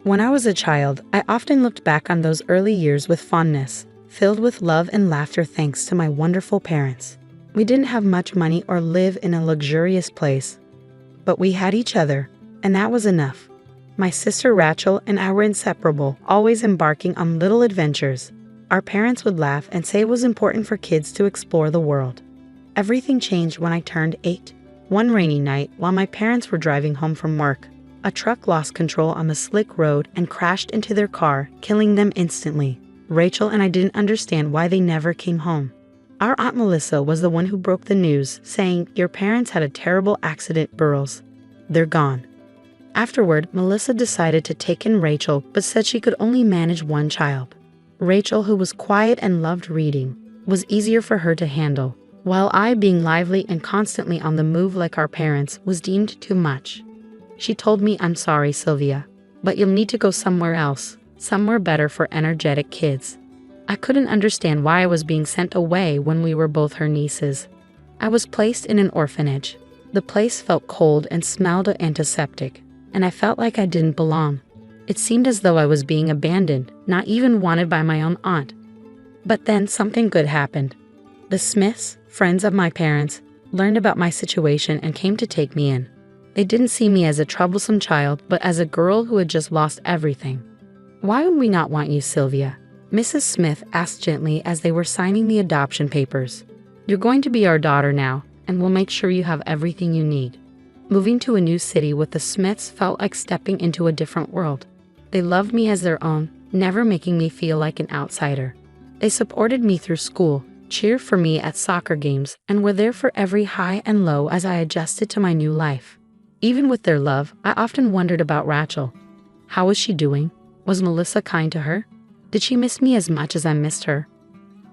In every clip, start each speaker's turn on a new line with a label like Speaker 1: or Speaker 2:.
Speaker 1: When I was a child, I often looked back on those early years with fondness, filled with love and laughter thanks to my wonderful parents. We didn't have much money or live in a luxurious place, but we had each other, and that was enough. My sister Rachel and I were inseparable, always embarking on little adventures. Our parents would laugh and say it was important for kids to explore the world. Everything changed when I turned 8. One rainy night, while my parents were driving home from work, a truck lost control on the slick road and crashed into their car, killing them instantly. Rachel and I didn't understand why they never came home. Our Aunt Melissa was the one who broke the news, saying, "Your parents had a terrible accident, Burrows. They're gone." Afterward, Melissa decided to take in Rachel, but said she could only manage one child. Rachel, who was quiet and loved reading, was easier for her to handle, while I, being lively and constantly on the move like our parents, was deemed too much. She told me, "I'm sorry, Sylvia, but you'll need to go somewhere else, somewhere better for energetic kids." I couldn't understand why I was being sent away when we were both her nieces. I was placed in an orphanage. The place felt cold and smelled of antiseptic, and I felt like I didn't belong. It seemed as though I was being abandoned, not even wanted by my own aunt. But then something good happened. The Smiths, friends of my parents, learned about my situation and came to take me in. They didn't see me as a troublesome child, but as a girl who had just lost everything. "Why would we not want you, Sylvia?" Mrs. Smith asked gently as they were signing the adoption papers. "You're going to be our daughter now, and we'll make sure you have everything you need." Moving to a new city with the Smiths felt like stepping into a different world. They loved me as their own, never making me feel like an outsider. They supported me through school, cheered for me at soccer games, and were there for every high and low as I adjusted to my new life. Even with their love, I often wondered about Rachel. How was she doing? Was Melissa kind to her? Did she miss me as much as I missed her?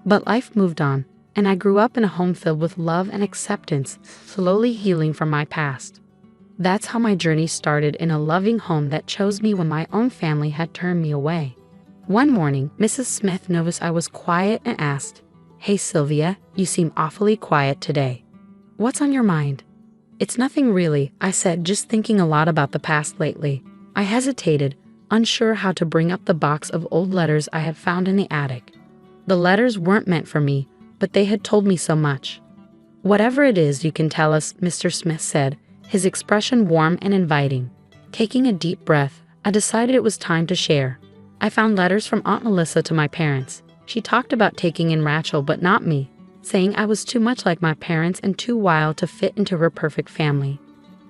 Speaker 1: But life moved on, and I grew up in a home filled with love and acceptance, slowly healing from my past. That's how my journey started, in a loving home that chose me when my own family had turned me away. One morning, Mrs. Smith noticed I was quiet and asked, "Hey Sylvia, you seem awfully quiet today. What's on your mind?" "It's nothing really," I said, "just thinking a lot about the past lately." I hesitated, unsure how to bring up the box of old letters I had found in the attic. The letters weren't meant for me, but they had told me so much. "Whatever it is, you can tell us," Mr. Smith said, his expression warm and inviting. Taking a deep breath, I decided it was time to share. I found letters from Aunt Melissa to my parents. She talked about taking in Rachel, but not me, saying I was too much like my parents and too wild to fit into her perfect family.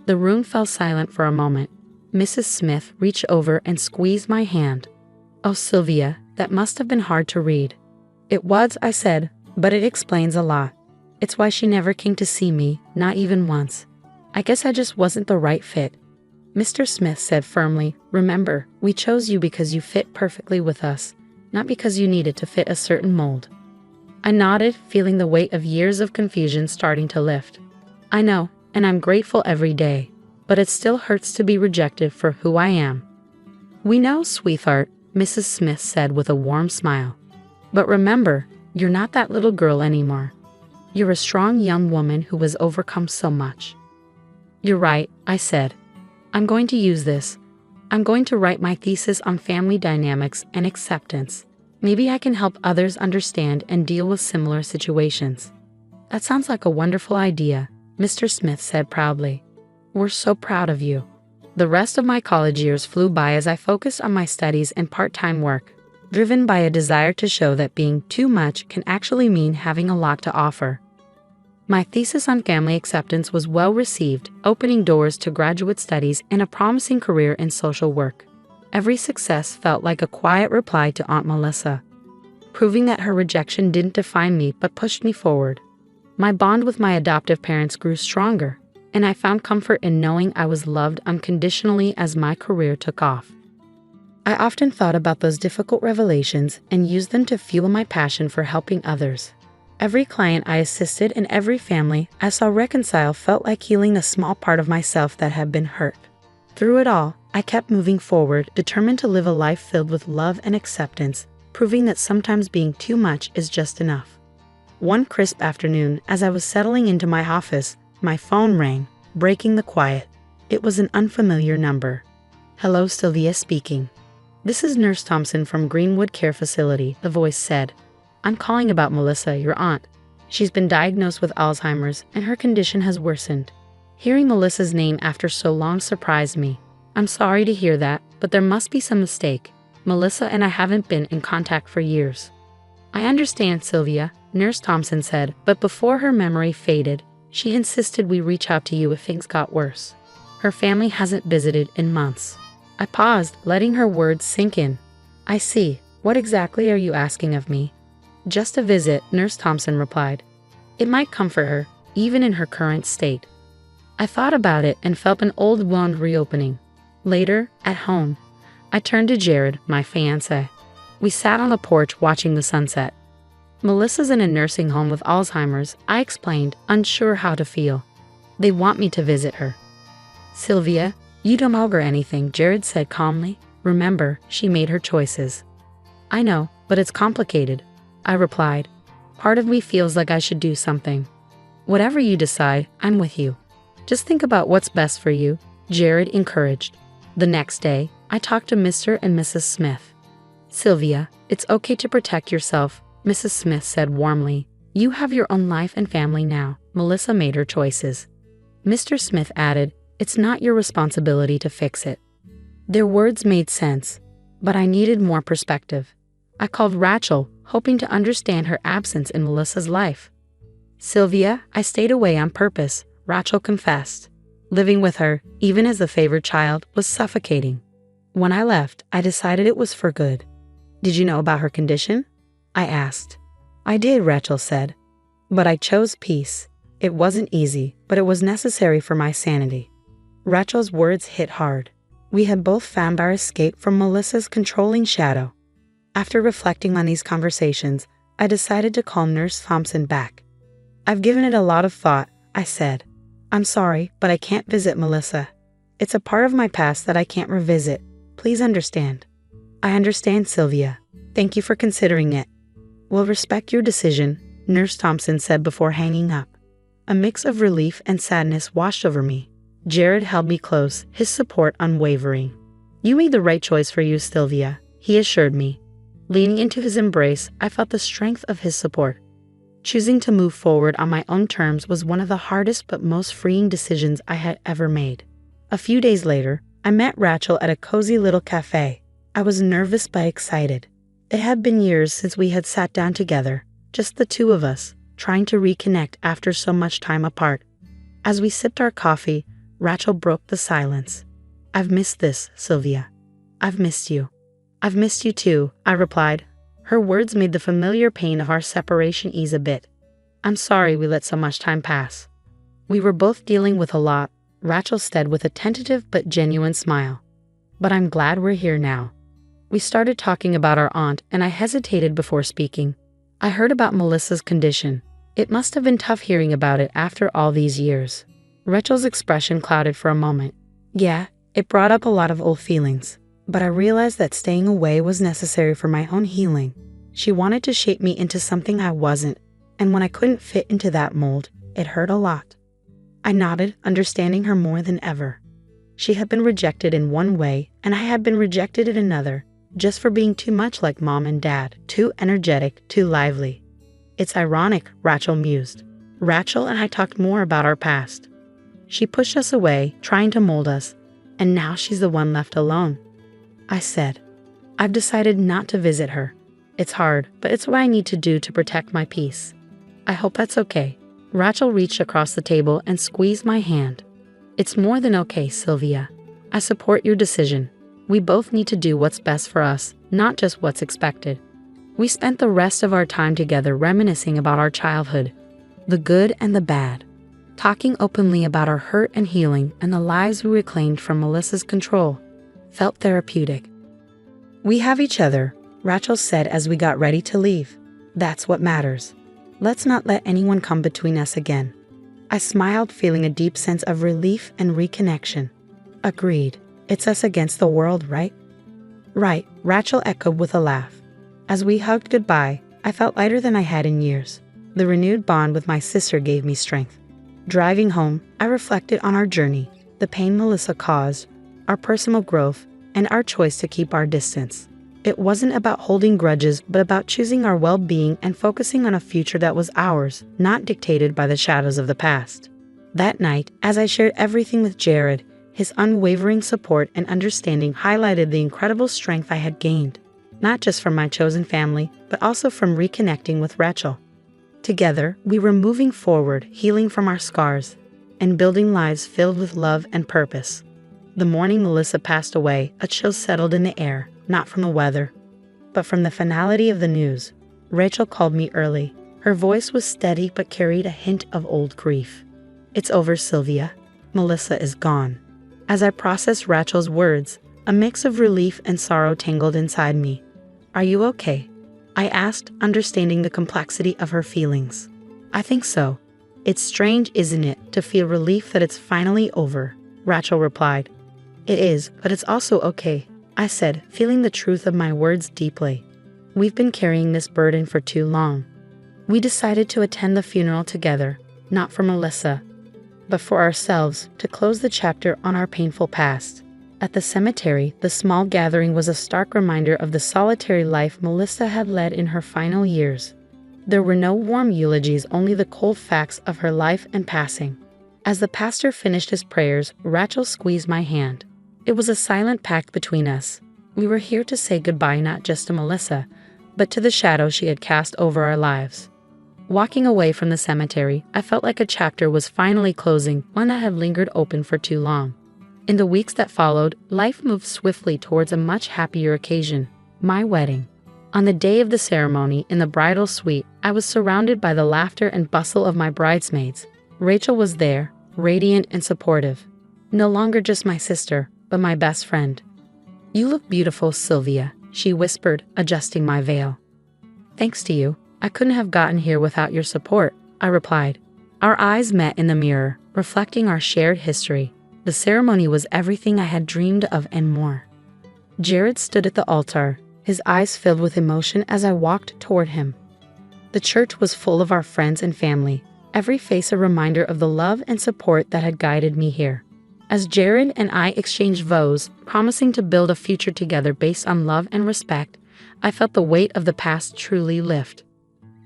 Speaker 1: The room fell silent for a moment. Mrs. Smith reached over and squeezed my hand. "Oh, Sylvia, that must have been hard to read." "It was," I said, "but it explains a lot. It's why she never came to see me, not even once. I guess I just wasn't the right fit." Mr. Smith said firmly, "Remember, we chose you because you fit perfectly with us, not because you needed to fit a certain mold." I nodded, feeling the weight of years of confusion starting to lift. "I know, and I'm grateful every day, but it still hurts to be rejected for who I am." "We know, sweetheart," Mrs. Smith said with a warm smile. "But remember, you're not that little girl anymore. You're a strong young woman who has overcome so much." "You're right," I said. "I'm going to use this. I'm going to write my thesis on family dynamics and acceptance. Maybe I can help others understand and deal with similar situations." "That sounds like a wonderful idea," Mr. Smith said proudly. "We're so proud of you." The rest of my college years flew by as I focused on my studies and part-time work, driven by a desire to show that being too much can actually mean having a lot to offer. My thesis on family acceptance was well received, opening doors to graduate studies and a promising career in social work. Every success felt like a quiet reply to Aunt Melissa, proving that her rejection didn't define me but pushed me forward. My bond with my adoptive parents grew stronger, and I found comfort in knowing I was loved unconditionally as my career took off. I often thought about those difficult revelations and used them to fuel my passion for helping others. Every client I assisted and every family I saw reconcile felt like healing a small part of myself that had been hurt. Through it all, I kept moving forward, determined to live a life filled with love and acceptance, proving that sometimes being too much is just enough. One crisp afternoon, as I was settling into my office, my phone rang, breaking the quiet. It was an unfamiliar number. "Hello, Sylvia speaking." "This is Nurse Thompson from Greenwood Care Facility," the voice said. "I'm calling about Melissa, your aunt. She's been diagnosed with Alzheimer's and her condition has worsened." Hearing Melissa's name after so long surprised me. "I'm sorry to hear that, but there must be some mistake. Melissa and I haven't been in contact for years." "I understand, Sylvia," Nurse Thompson said, but before her memory faded, she insisted we reach out to you if things got worse. Her family hasn't visited in months. I paused, letting her words sink in. "I see. What exactly are you asking of me?" "Just a visit," Nurse Thompson replied. "It might comfort her, even in her current state." I thought about it and felt an old wound reopening. Later, at home, I turned to Jared, my fiancé. We sat on the porch watching the sunset. "Melissa's in a nursing home with Alzheimer's," I explained, unsure how to feel. "They want me to visit her." "Sylvia, you don't owe her anything," Jared said calmly. "Remember, she made her choices." "I know, but it's complicated," I replied. "Part of me feels like I should do something." "Whatever you decide, I'm with you. Just think about what's best for you," Jared encouraged. The next day, I talked to Mr. and Mrs. Smith. "Sylvia, it's okay to protect yourself," Mrs. Smith said warmly. "You have your own life and family now. Melissa made her choices." Mr. Smith added, "It's not your responsibility to fix it." Their words made sense, but I needed more perspective. I called Rachel, hoping to understand her absence in Melissa's life. "Sylvia, I stayed away on purpose," Rachel confessed. "Living with her, even as the favored child, was suffocating. When I left, I decided it was for good." "Did you know about her condition?" I asked. "I did," Rachel said. "But I chose peace. It wasn't easy, but it was necessary for my sanity." Rachel's words hit hard. We had both found our escape from Melissa's controlling shadow. After reflecting on these conversations, I decided to call Nurse Thompson back. "I've given it a lot of thought," I said. "I'm sorry, but I can't visit Melissa. It's a part of my past that I can't revisit. Please understand." "I understand, Sylvia. Thank you for considering it." "We'll respect your decision," Nurse Thompson said before hanging up. A mix of relief and sadness washed over me. Jared held me close, his support unwavering. "You made the right choice for you, Sylvia," he assured me. Leaning into his embrace, I felt the strength of his support. Choosing to move forward on my own terms was one of the hardest but most freeing decisions I had ever made. A few days later, I met Rachel at a cozy little cafe. I was nervous but excited. It had been years since we had sat down together, just the two of us, trying to reconnect after so much time apart. As we sipped our coffee, Rachel broke the silence. "I've missed this, Sylvia. I've missed you." "I've missed you too," I replied. Her words made the familiar pain of our separation ease a bit. "I'm sorry we let so much time pass." "We were both dealing with a lot," Rachel said with a tentative but genuine smile. "But I'm glad we're here now." We started talking about our aunt, and I hesitated before speaking. I heard about Melissa's condition. It must have been tough hearing about it after all these years. Rachel's expression clouded for a moment. "Yeah, it brought up a lot of old feelings, but I realized that staying away was necessary for my own healing. She wanted to shape me into something I wasn't, and when I couldn't fit into that mold, it hurt a lot." I nodded, understanding her more than ever. She had been rejected in one way, and I had been rejected in another, just for being too much like Mom and Dad, too energetic, too lively. "It's ironic," Rachel mused. Rachel and I talked more about our past. She pushed us away, trying to mold us, and now she's the one left alone. I said, "I've decided not to visit her. It's hard, but it's what I need to do to protect my peace." "I hope that's okay." Rachel reached across the table and squeezed my hand. "It's more than okay, Sylvia. I support your decision. We both need to do what's best for us, not just what's expected." We spent the rest of our time together reminiscing about our childhood, the good and the bad, talking openly about our hurt and healing and the lives we reclaimed from Melissa's control. Felt therapeutic. "We have each other," Rachel said as we got ready to leave. "That's what matters. Let's not let anyone come between us again." I smiled, feeling a deep sense of relief and reconnection. "Agreed. It's us against the world, right?" "Right," Rachel echoed with a laugh. As we hugged goodbye, I felt lighter than I had in years. The renewed bond with my sister gave me strength. Driving home, I reflected on our journey, the pain Melissa caused, our personal growth, and our choice to keep our distance. It wasn't about holding grudges, but about choosing our well-being and focusing on a future that was ours, not dictated by the shadows of the past. That night, as I shared everything with Jared, his unwavering support and understanding highlighted the incredible strength I had gained, not just from my chosen family, but also from reconnecting with Rachel. Together, we were moving forward, healing from our scars, and building lives filled with love and purpose. The morning Melissa passed away, a chill settled in the air, not from the weather, but from the finality of the news. Rachel called me early. Her voice was steady but carried a hint of old grief. "It's over, Sylvia. Melissa is gone." As I processed Rachel's words, a mix of relief and sorrow tangled inside me. "Are you okay?" I asked, understanding the complexity of her feelings. "I think so. It's strange, isn't it, to feel relief that it's finally over," Rachel replied. "It is, but it's also okay," I said, feeling the truth of my words deeply. "We've been carrying this burden for too long." We decided to attend the funeral together, not for Melissa, but for ourselves, to close the chapter on our painful past. At the cemetery, the small gathering was a stark reminder of the solitary life Melissa had led in her final years. There were no warm eulogies, only the cold facts of her life and passing. As the pastor finished his prayers, Rachel squeezed my hand. It was a silent pact between us. We were here to say goodbye not just to Melissa, but to the shadow she had cast over our lives. Walking away from the cemetery, I felt like a chapter was finally closing, one that had lingered open for too long. In the weeks that followed, life moved swiftly towards a much happier occasion, my wedding. On the day of the ceremony, in the bridal suite, I was surrounded by the laughter and bustle of my bridesmaids. Rachel was there, radiant and supportive. No longer just my sister, but my best friend. "You look beautiful, Sylvia," she whispered, adjusting my veil. "Thanks to you. I couldn't have gotten here without your support," I replied. Our eyes met in the mirror, reflecting our shared history. The ceremony was everything I had dreamed of and more. Jared stood at the altar, his eyes filled with emotion as I walked toward him. The church was full of our friends and family, every face a reminder of the love and support that had guided me here. As Jared and I exchanged vows, promising to build a future together based on love and respect, I felt the weight of the past truly lift.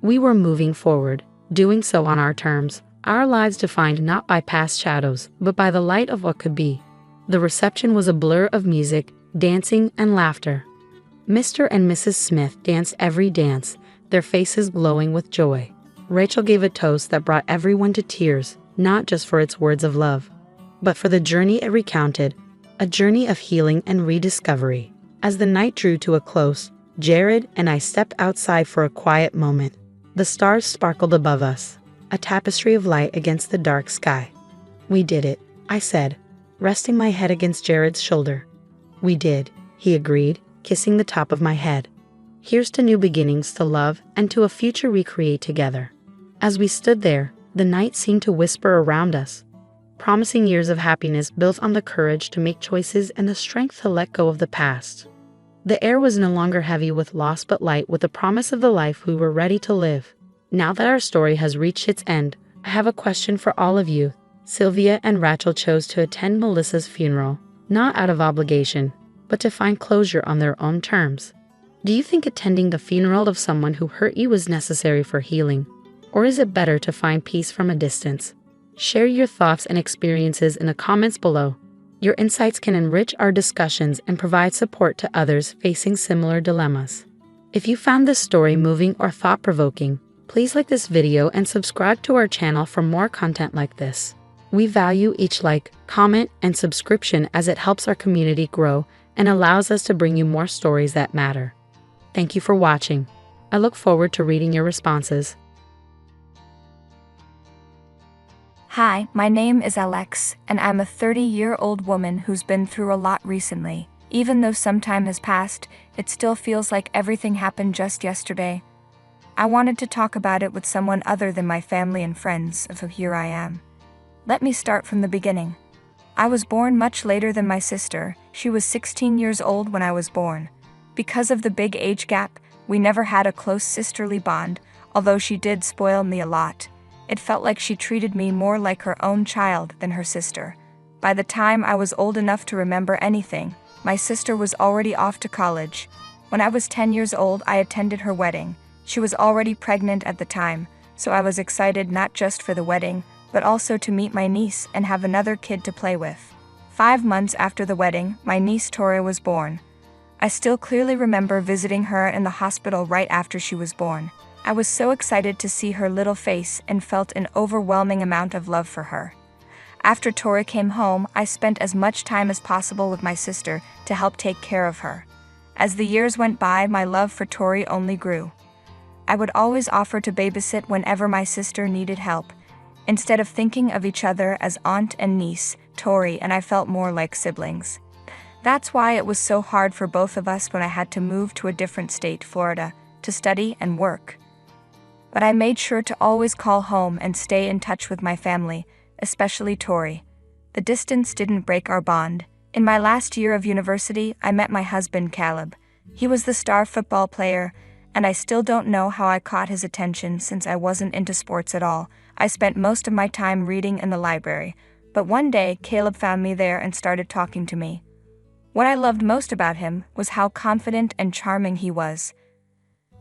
Speaker 1: We were moving forward, doing so on our terms, our lives defined not by past shadows, but by the light of what could be. The reception was a blur of music, dancing, and laughter. Mr. and Mrs. Smith danced every dance, their faces glowing with joy. Rachel gave a toast that brought everyone to tears, not just for its words of love, but for the journey it recounted, a journey of healing and rediscovery. As the night drew to a close, Jared and I stepped outside for a quiet moment. The stars sparkled above us, a tapestry of light against the dark sky. "We did it," I said, resting my head against Jared's shoulder. "We did," he agreed, kissing the top of my head. "Here's to new beginnings, to love, and to a future we create together." As we stood there, the night seemed to whisper around us, promising years of happiness built on the courage to make choices and the strength to let go of the past. The air was no longer heavy with loss but light with the promise of the life we were ready to live. Now that our story has reached its end, I have a question for all of you. Sylvia and Rachel chose to attend Melissa's funeral, not out of obligation, but to find closure on their own terms. Do you think attending the funeral of someone who hurt you was necessary for healing? Or is it better to find peace from a distance? Share your thoughts and experiences in the comments below. Your insights can enrich our discussions and provide support to others facing similar dilemmas. If you found this story moving or thought-provoking, please like this video and subscribe to our channel for more content like this. We value each like, comment, and subscription as it helps our community grow and allows us to bring you more stories that matter. Thank you for watching. I look forward to reading your responses.
Speaker 2: Hi, my name is Alex, and I'm a 30-year-old woman who's been through a lot recently. Even though some time has passed, it still feels like everything happened just yesterday. I wanted to talk about it with someone other than my family and friends, so here I am. Let me start from the beginning. I was born much later than my sister. She was 16 years old when I was born. Because of the big age gap, we never had a close sisterly bond, although she did spoil me a lot. It felt like she treated me more like her own child than her sister. By the time I was old enough to remember anything, My sister was already off to college. When I was 10 years old, I attended her wedding. She was already pregnant at the time, so I was excited not just for the wedding, but also to meet my niece and have another kid to play with. 5 months after the wedding, my niece Tori was born. I still clearly remember visiting her in the hospital right after she was born. I was so excited to see her little face and felt an overwhelming amount of love for her. After Tori came home, I spent as much time as possible with my sister to help take care of her. As the years went by, my love for Tori only grew. I would always offer to babysit whenever my sister needed help. Instead of thinking of each other as aunt and niece, Tori and I felt more like siblings. That's why it was so hard for both of us when I had to move to a different state, Florida, to study and work. But I made sure to always call home and stay in touch with my family, especially Tori. The distance didn't break our bond. In my last year of university, I met my husband, Caleb. He was the star football player, and I still don't know how I caught his attention since I wasn't into sports at all. I spent most of my time reading in the library, but one day Caleb found me there and started talking to me. What I loved most about him was how confident and charming he was.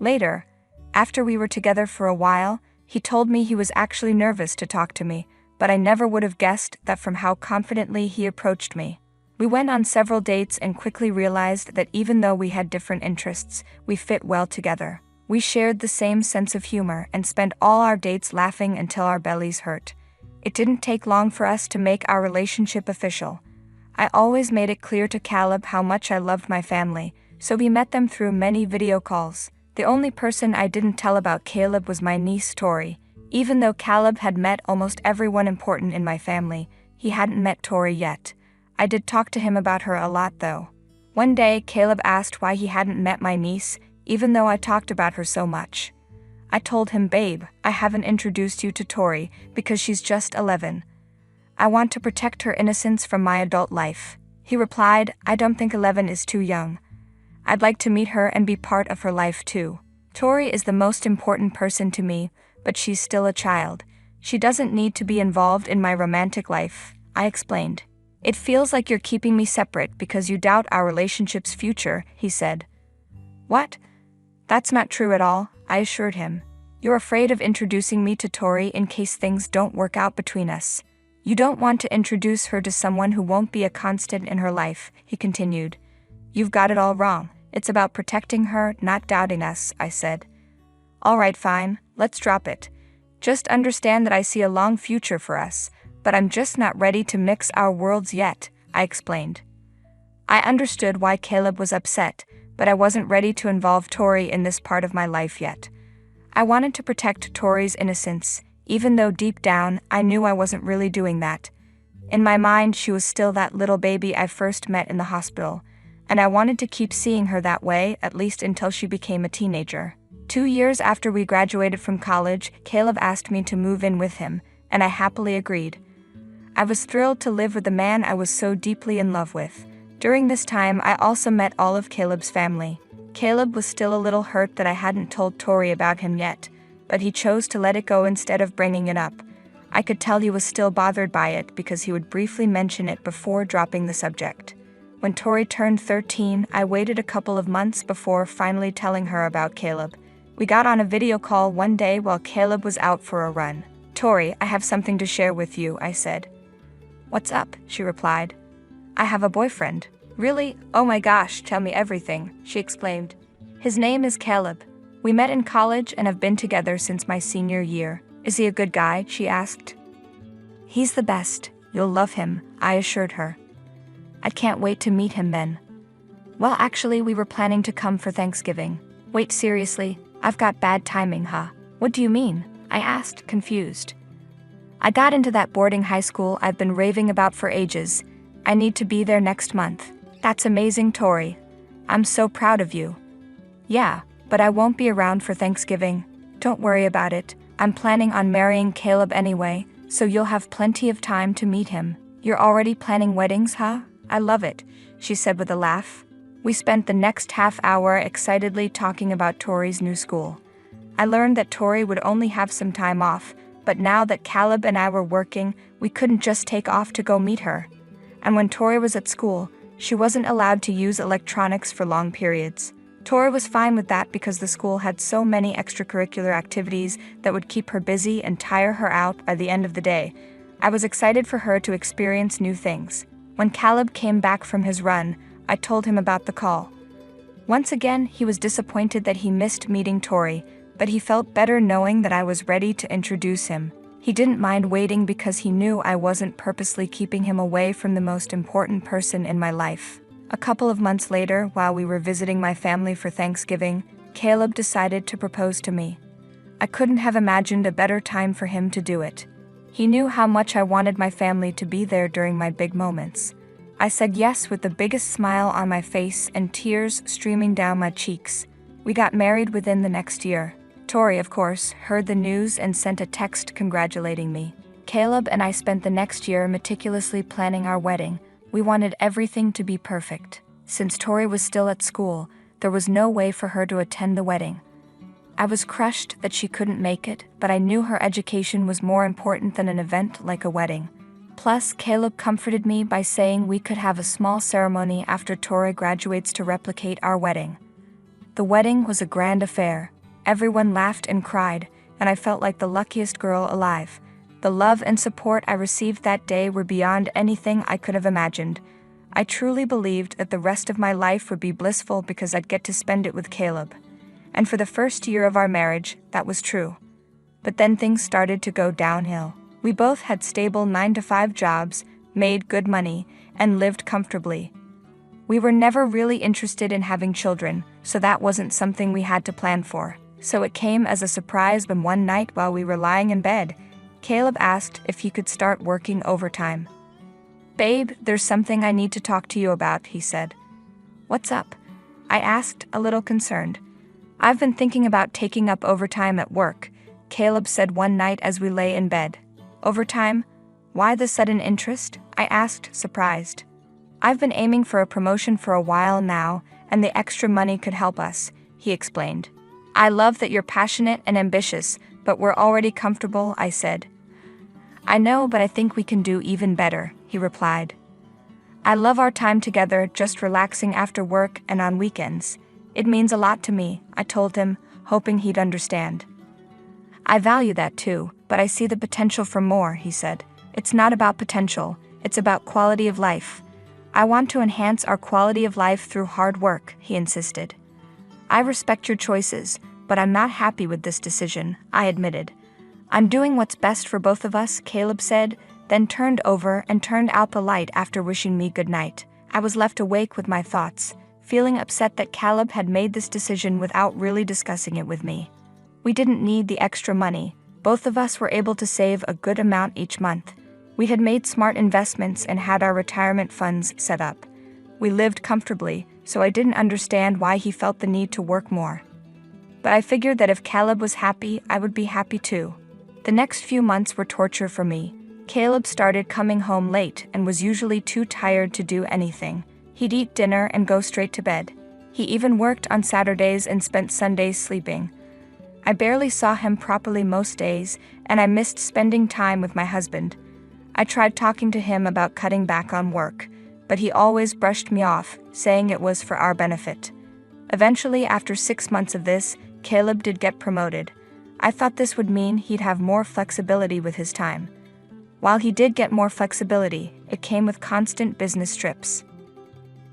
Speaker 2: Later, after we were together for a while, he told me he was actually nervous to talk to me, but I never would have guessed that from how confidently he approached me. We went on several dates and quickly realized that even though we had different interests, we fit well together. We shared the same sense of humor and spent all our dates laughing until our bellies hurt. It didn't take long for us to make our relationship official. I always made it clear to Caleb how much I loved my family, so we met them through many video calls. The only person I didn't tell about Caleb was my niece Tori. Even though Caleb had met almost everyone important in my family, he hadn't met Tori yet. I did talk to him about her a lot though. One day, Caleb asked why he hadn't met my niece, even though I talked about her so much. I told him, "Babe, I haven't introduced you to Tori because she's just 11. I want to protect her innocence from my adult life." He replied, "I don't think 11 is too young. I'd like to meet her and be part of her life too. Tori is the most important person to me, but she's still a child. She doesn't need to be involved in my romantic life," I explained. "It feels like you're keeping me separate because you doubt our relationship's future," he said. "What? That's not true at all," I assured him. "You're afraid of introducing me to Tori in case things don't work out between us. You don't want to introduce her to someone who won't be a constant in her life," he continued. "You've got it all wrong. It's about protecting her, not doubting us," I said. "All right, fine, let's drop it. Just understand that I see a long future for us, but I'm just not ready to mix our worlds yet," I explained. I understood why Caleb was upset, but I wasn't ready to involve Tori in this part of my life yet. I wanted to protect Tori's innocence, even though deep down I knew I wasn't really doing that. In my mind, she was still that little baby I first met in the hospital, and I wanted to keep seeing her that way, at least until she became a teenager. 2 years after we graduated from college, Caleb asked me to move in with him, and I happily agreed. I was thrilled to live with the man I was so deeply in love with. During this time, I also met all of Caleb's family. Caleb was still a little hurt that I hadn't told Tori about him yet, but he chose to let it go instead of bringing it up. I could tell he was still bothered by it because he would briefly mention it before dropping the subject. When Tori turned 13, I waited a couple of months before finally telling her about Caleb. We got on a video call one day while Caleb was out for a run. "Tori, I have something to share with you," I said. "What's up?" she replied. "I have a boyfriend." "Really? Oh my gosh, tell me everything," she exclaimed. "His name is Caleb. We met in college and have been together since my senior year. Is he a good guy?" she asked. "He's the best. You'll love him," I assured her. "I can't wait to meet him then." "Well, actually, we were planning to come for Thanksgiving." "Wait, seriously? I've got bad timing, huh?" "What do you mean?" I asked, confused. "I got into that boarding high school I've been raving about for ages. I need to be there next month." "That's amazing, Tori. I'm so proud of you." "Yeah, but I won't be around for Thanksgiving." "Don't worry about it. I'm planning on marrying Caleb anyway, so you'll have plenty of time to meet him." "You're already planning weddings, huh? I love it," she said with a laugh. We spent the next half hour excitedly talking about Tori's new school. I learned that Tori would only have some time off, but now that Caleb and I were working, we couldn't just take off to go meet her. And when Tori was at school, She wasn't allowed to use electronics for long periods. Tori was fine with that because the school had so many extracurricular activities that would keep her busy and tire her out by the end of the day. I was excited for her to experience new things. When Caleb came back from his run, I told him about the call. Once again, he was disappointed that he missed meeting Tori, but he felt better knowing that I was ready to introduce him. He didn't mind waiting because he knew I wasn't purposely keeping him away from the most important person in my life. A couple of months later, while we were visiting my family for Thanksgiving, Caleb decided to propose to me. I couldn't have imagined a better time for him to do it. He knew how much I wanted my family to be there during my big moments. I said yes with the biggest smile on my face and tears streaming down my cheeks. We got married within the next year. Tori, of course, heard the news and sent a text congratulating me. Caleb and I spent the next year meticulously planning our wedding. We wanted everything to be perfect. Since Tori was still at school, there was no way for her to attend the wedding. I was crushed that she couldn't make it, but I knew her education was more important than an event like a wedding. Plus, Caleb comforted me by saying we could have a small ceremony after Tori graduates to replicate our wedding. The wedding was a grand affair. Everyone laughed and cried, and I felt like the luckiest girl alive. The love and support I received that day were beyond anything I could have imagined. I truly believed that the rest of my life would be blissful because I'd get to spend it with Caleb. And for the first year of our marriage, that was true. But then things started to go downhill. We both had stable 9-to-5 jobs, made good money, and lived comfortably. We were never really interested in having children, so that wasn't something we had to plan for. So it came as a surprise when one night while we were lying in bed, Caleb asked if he could start working overtime. "Babe, there's something I need to talk to you about," he said. "What's up?" I asked, a little concerned. "I've been thinking about taking up overtime at work," Caleb said one night as we lay in bed. "Overtime? Why the sudden interest?" I asked, surprised. "I've been aiming for a promotion for a while now, and the extra money could help us," he explained. "I love that you're passionate and ambitious, but we're already comfortable," I said. "I know, but I think we can do even better," he replied. "I love our time together, just relaxing after work and on weekends. It means a lot to me," I told him, hoping he'd understand. "I value that too, but I see the potential for more," he said. "It's not about potential, it's about quality of life. I want to enhance our quality of life through hard work," he insisted. "I respect your choices, but I'm not happy with this decision," I admitted. "I'm doing what's best for both of us," Caleb said, then turned over and turned out the light after wishing me good night. I was left awake with my thoughts, feeling upset that Caleb had made this decision without really discussing it with me. We didn't need the extra money. Both of us were able to save a good amount each month. We had made smart investments and had our retirement funds set up. We lived comfortably, so I didn't understand why he felt the need to work more. But I figured that if Caleb was happy, I would be happy too. The next few months were torture for me. Caleb started coming home late and was usually too tired to do anything. He'd eat dinner and go straight to bed. He even worked on Saturdays and spent Sundays sleeping. I barely saw him properly most days, and I missed spending time with my husband. I tried talking to him about cutting back on work, but he always brushed me off, saying it was for our benefit. Eventually, after 6 months of this, Caleb did get promoted. I thought this would mean he'd have more flexibility with his time. While he did get more flexibility, it came with constant business trips.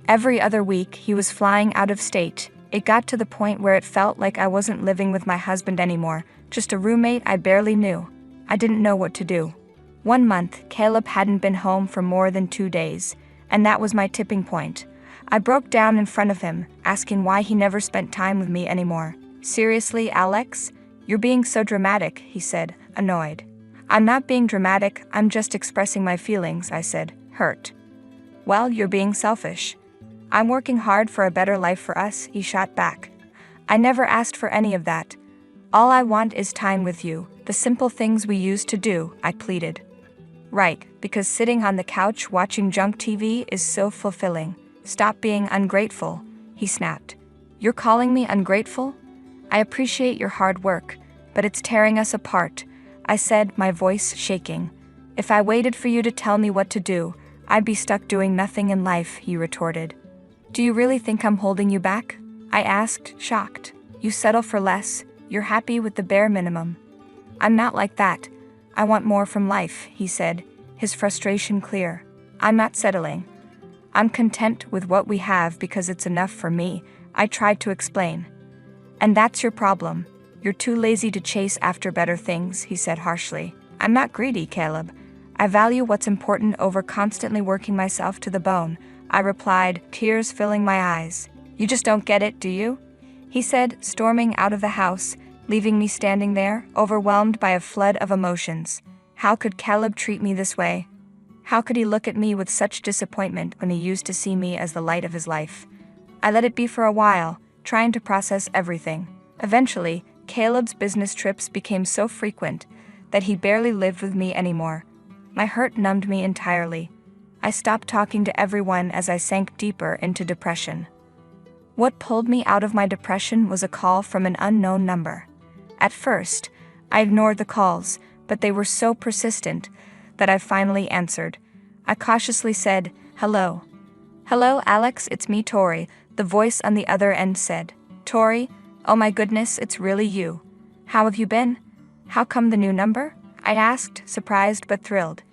Speaker 2: Every other week, he was flying out of state. It got to the point where it felt like I wasn't living with my husband anymore, just a roommate I barely knew. I didn't know what to do. One month, Caleb hadn't been home for more than 2 days, and that was my tipping point. I broke down in front of him, asking why he never spent time with me anymore. "Seriously, Alex? You're being so dramatic," he said, annoyed. "I'm not being dramatic, I'm just expressing my feelings," I said, hurt. "Well, you're being selfish." "I'm working hard for a better life for us," he shot back. "I never asked for any of that. All I want is time with you, the simple things we used to do," I pleaded. "Right, because sitting on the couch watching junk TV is so fulfilling. Stop being ungrateful," he snapped. "You're calling me ungrateful? I appreciate your hard work, but it's tearing us apart," I said, my voice shaking. "If I waited for you to tell me what to do, I'd be stuck doing nothing in life, he retorted. Do you really think I'm holding you back? I asked, shocked. You settle for less, you're happy with the bare minimum. I'm not like that. I want more from life, he said, his frustration clear. I'm not settling. I'm content with what we have because it's enough for me, I tried to explain. And that's your problem. You're too lazy to chase after better things, he said harshly. I'm not greedy, Caleb. I value what's important over constantly working myself to the bone, I replied, tears filling my eyes. You just don't get it, do you? He said, storming out of the house, leaving me standing there, overwhelmed by a flood of emotions. How could Caleb treat me this way? How could he look at me with such disappointment when he used to see me as the light of his life? I let it be for a while, trying to process everything. Eventually, Caleb's business trips became so frequent that he barely lived with me anymore. My hurt numbed me entirely. I stopped talking to everyone as I sank deeper into depression. What pulled me out of my depression was a call from an unknown number. At first, I ignored the calls, but they were so persistent that I finally answered. I cautiously said, "Hello." "Hello, Alex, it's me, Tori," the voice on the other end said. "Tori? Oh my goodness, it's really you. How have you been? How come the new number?" I asked, surprised but thrilled.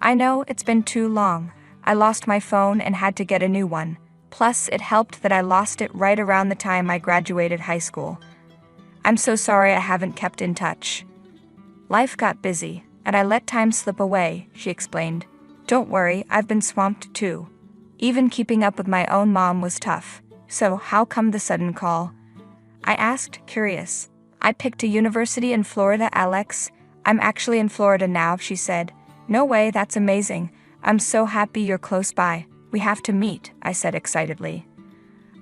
Speaker 2: I know, it's been too long. I lost my phone and had to get a new one. Plus, it helped that I lost it right around the time I graduated high school. I'm so sorry I haven't kept in touch. Life got busy, and I let time slip away, she explained. Don't worry, I've been swamped too. Even keeping up with my own mom was tough. So, how come the sudden call? I asked, curious. I picked a university in Florida, Alex. I'm actually in Florida now, she said. No way, that's amazing. I'm so happy you're close by. We have to meet, I said excitedly.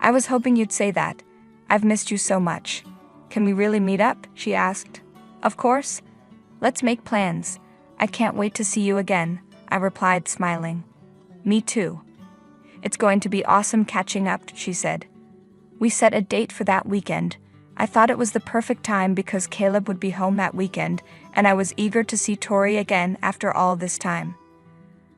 Speaker 2: I was hoping you'd say that. I've missed you so much. Can we really meet up? She asked. Of course. Let's make plans. I can't wait to see you again, I replied, smiling. Me too. It's going to be awesome catching up, she said. We set a date for that weekend. I thought it was the perfect time because Caleb would be home that weekend, and I was eager to see Tori again after all this time.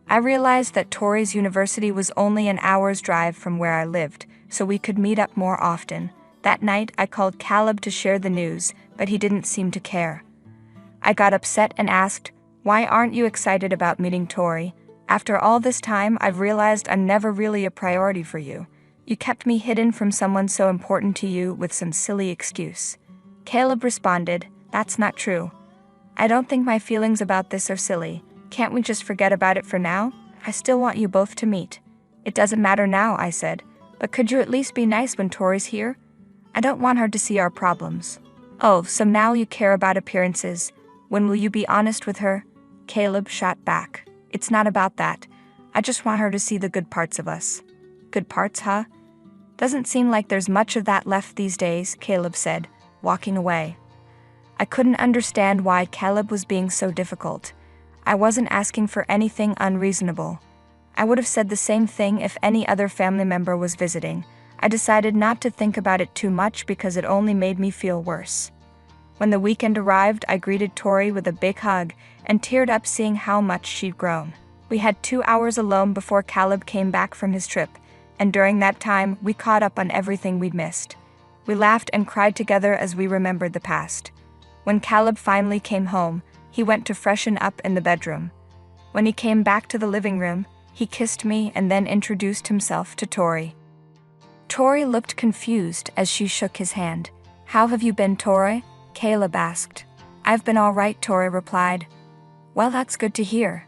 Speaker 2: I realized that Tori's university was only an hour's drive from where I lived, so we could meet up more often. That night, I called Caleb to share the news, but he didn't seem to care. I got upset and asked, "Why aren't you excited about meeting Tori? After all this time, I've realized I'm never really a priority for you. You kept me hidden from someone so important to you with some silly excuse." Caleb responded, "That's not true. I don't think my feelings about this are silly. Can't we just forget about it for now? I still want you both to meet." "It doesn't matter now," I said. "But could you at least be nice when Tori's here? I don't want her to see our problems." "Oh, so now you care about appearances. When will you be honest with her?" Caleb shot back. "It's not about that. I just want her to see the good parts of us." "Good parts, huh? Doesn't seem like there's much of that left these days," Caleb said, walking away. I couldn't understand why Caleb was being so difficult. I wasn't asking for anything unreasonable. I would have said the same thing if any other family member was visiting. I decided not to think about it too much because it only made me feel worse. When the weekend arrived, I greeted Tori with a big hug and teared up seeing how much she'd grown. We had 2 hours alone before Caleb came back from his trip, and during that time, we caught up on everything we'd missed. We laughed and cried together as we remembered the past. When Caleb finally came home, he went to freshen up in the bedroom. When he came back to the living room, he kissed me and then introduced himself to Tori. Tori looked confused as she shook his hand. "How have you been, Tori?" Caleb asked. "I've been all right," Tori replied. "Well, that's good to hear.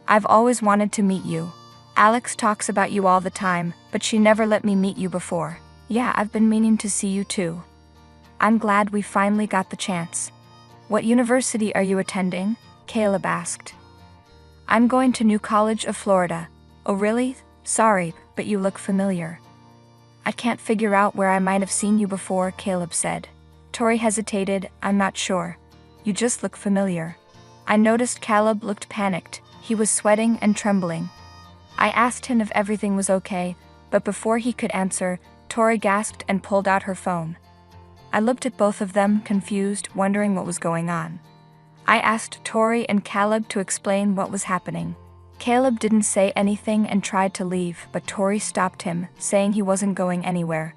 Speaker 2: I've always wanted to meet you. Alex talks about you all the time, but she never let me meet you before." "Yeah, I've been meaning to see you too. I'm glad we finally got the chance." "What university are you attending?" Caleb asked. "I'm going to New College of Florida." "Oh really? Sorry, but you look familiar." "I can't figure out where I might have seen you before," Caleb said. Tori hesitated. "I'm not sure. You just look familiar." I noticed Caleb looked panicked. He was sweating and trembling. I asked him if everything was okay, but before he could answer, Tori gasped and pulled out her phone. I looked at both of them, confused, wondering what was going on. I asked Tori and Caleb to explain what was happening. Caleb didn't say anything and tried to leave, but Tori stopped him, saying he wasn't going anywhere.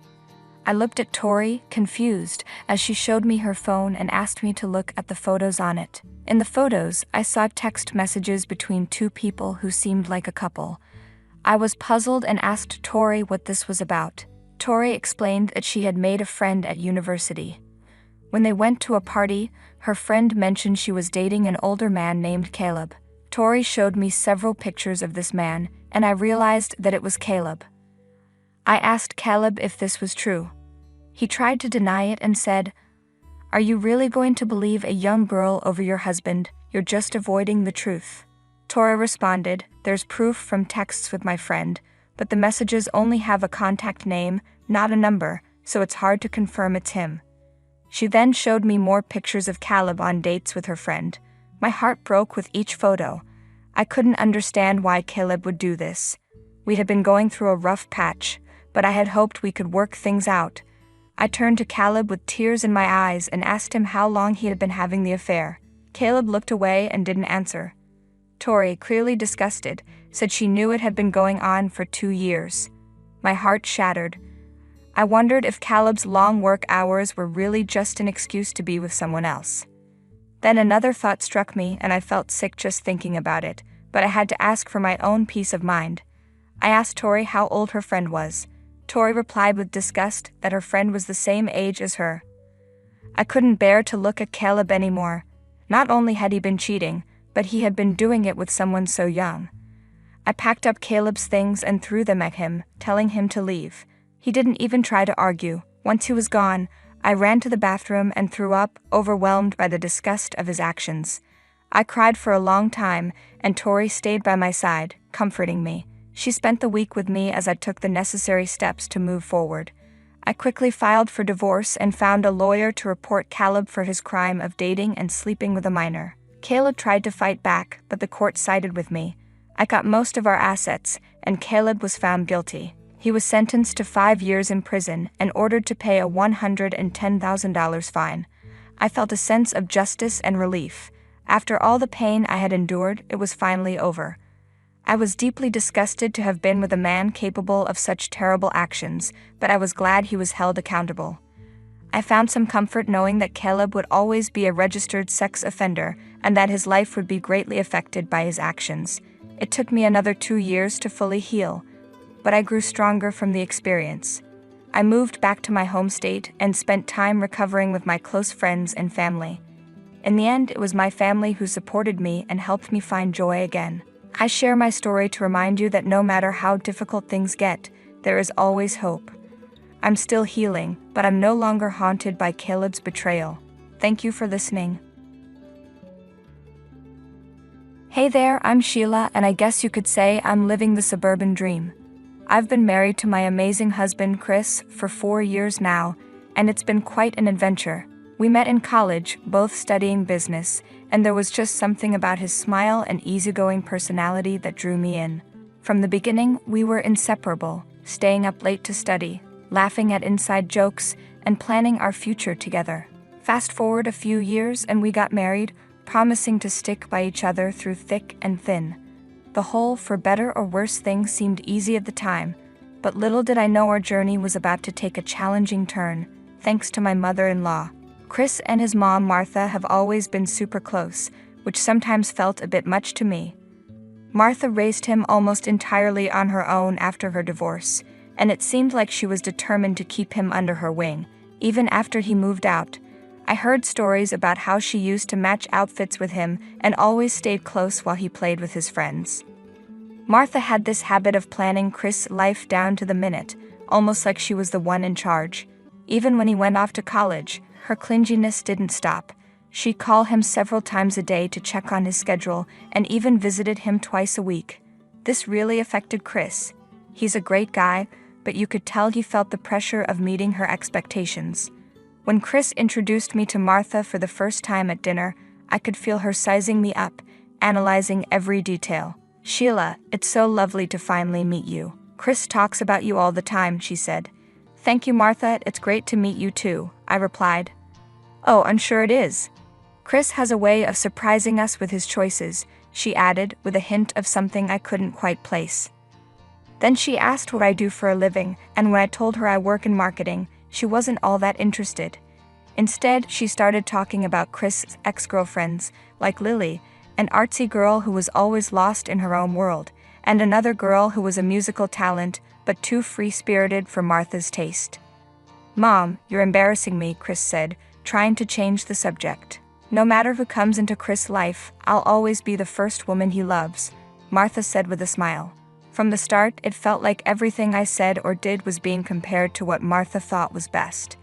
Speaker 2: I looked at Tori, confused, as she showed me her phone and asked me to look at the photos on it. In the photos, I saw text messages between two people who seemed like a couple. I was puzzled and asked Tori what this was about. Tori explained that she had made a friend at university. When they went to a party, her friend mentioned she was dating an older man named Caleb. Tori showed me several pictures of this man, and I realized that it was Caleb. I asked Caleb if this was true. He tried to deny it and said, "Are you really going to believe a young girl over your husband? You're just avoiding the truth." Tori responded, "There's proof from texts with my friend, but the messages only have a contact name, not a number, so it's hard to confirm it's him." She then showed me more pictures of Caleb on dates with her friend. My heart broke with each photo. I couldn't understand why Caleb would do this. We had been going through a rough patch, but I had hoped we could work things out. I turned to Caleb with tears in my eyes and asked him how long he had been having the affair. Caleb looked away and didn't answer. Tori, clearly disgusted, said she knew it had been going on for 2 years. My heart shattered. I wondered if Caleb's long work hours were really just an excuse to be with someone else. Then another thought struck me and I felt sick just thinking about it, but I had to ask for my own peace of mind. I asked Tori how old her friend was. Tori replied with disgust that her friend was the same age as her. I couldn't bear to look at Caleb anymore. Not only had he been cheating, but he had been doing it with someone so young. I packed up Caleb's things and threw them at him, telling him to leave. He didn't even try to argue. Once he was gone, I ran to the bathroom and threw up, overwhelmed by the disgust of his actions. I cried for a long time, and Tori stayed by my side, comforting me. She spent the week with me as I took the necessary steps to move forward. I quickly filed for divorce and found a lawyer to report Caleb for his crime of dating and sleeping with a minor. Caleb tried to fight back, but the court sided with me. I got most of our assets, and Caleb was found guilty. He was sentenced to 5 years in prison and ordered to pay a $110,000 fine. I felt a sense of justice and relief. After all the pain I had endured, it was finally over. I was deeply disgusted to have been with a man capable of such terrible actions, but I was glad he was held accountable. I found some comfort knowing that Caleb would always be a registered sex offender and that his life would be greatly affected by his actions. It took me another 2 years to fully heal, but I grew stronger from the experience. I moved back to my home state and spent time recovering with my close friends and family. In the end, it was my family who supported me and helped me find joy again. I share my story to remind you that no matter how difficult things get, there is always hope. I'm still healing, but I'm no longer haunted by Caleb's betrayal. Thank you for listening. Hey there, I'm Sheila, and I guess you could say I'm living the suburban dream. I've been married to my amazing husband, Chris, for 4 years now, and it's been quite an adventure. We met in college, both studying business, and there was just something about his smile and easygoing personality that drew me in. From the beginning, we were inseparable, staying up late to study, laughing at inside jokes, and planning our future together. Fast forward a few years and we got married, promising to stick by each other through thick and thin. The whole for better or worse thing seemed easy at the time, but little did I know our journey was about to take a challenging turn, thanks to my mother-in-law. Chris and his mom, Martha, have always been super close, which sometimes felt a bit much to me. Martha raised him almost entirely on her own after her divorce, and it seemed like she was determined to keep him under her wing, even after he moved out. I heard stories about how she used to match outfits with him and always stayed close while he played with his friends. Martha had this habit of planning Chris' life down to the minute, almost like she was the one in charge. Even when he went off to college, her clinginess didn't stop. She'd call him several times a day to check on his schedule and even visited him twice a week. This really affected Chris. He's a great guy, but you could tell he felt the pressure of meeting her expectations. When Chris introduced me to Martha for the first time at dinner, I could feel her sizing me up, analyzing every detail. "Sheila, it's so lovely to finally meet you. Chris talks about you all the time," she said. "Thank you, Martha, it's great to meet you too," I replied. "Oh, I'm sure it is. Chris has a way of surprising us with his choices," she added, with a hint of something I couldn't quite place. Then she asked what I do for a living, and when I told her I work in marketing, she wasn't all that interested. Instead, she started talking about Chris's ex-girlfriends, like Lily, an artsy girl who was always lost in her own world, and another girl who was a musical talent, but too free-spirited for Martha's taste. "Mom, you're embarrassing me," Chris said, trying to change the subject. "No matter who comes into Chris' life, I'll always be the first woman he loves," Martha said with a smile. From the start, it felt like everything I said or did was being compared to what Martha thought was best.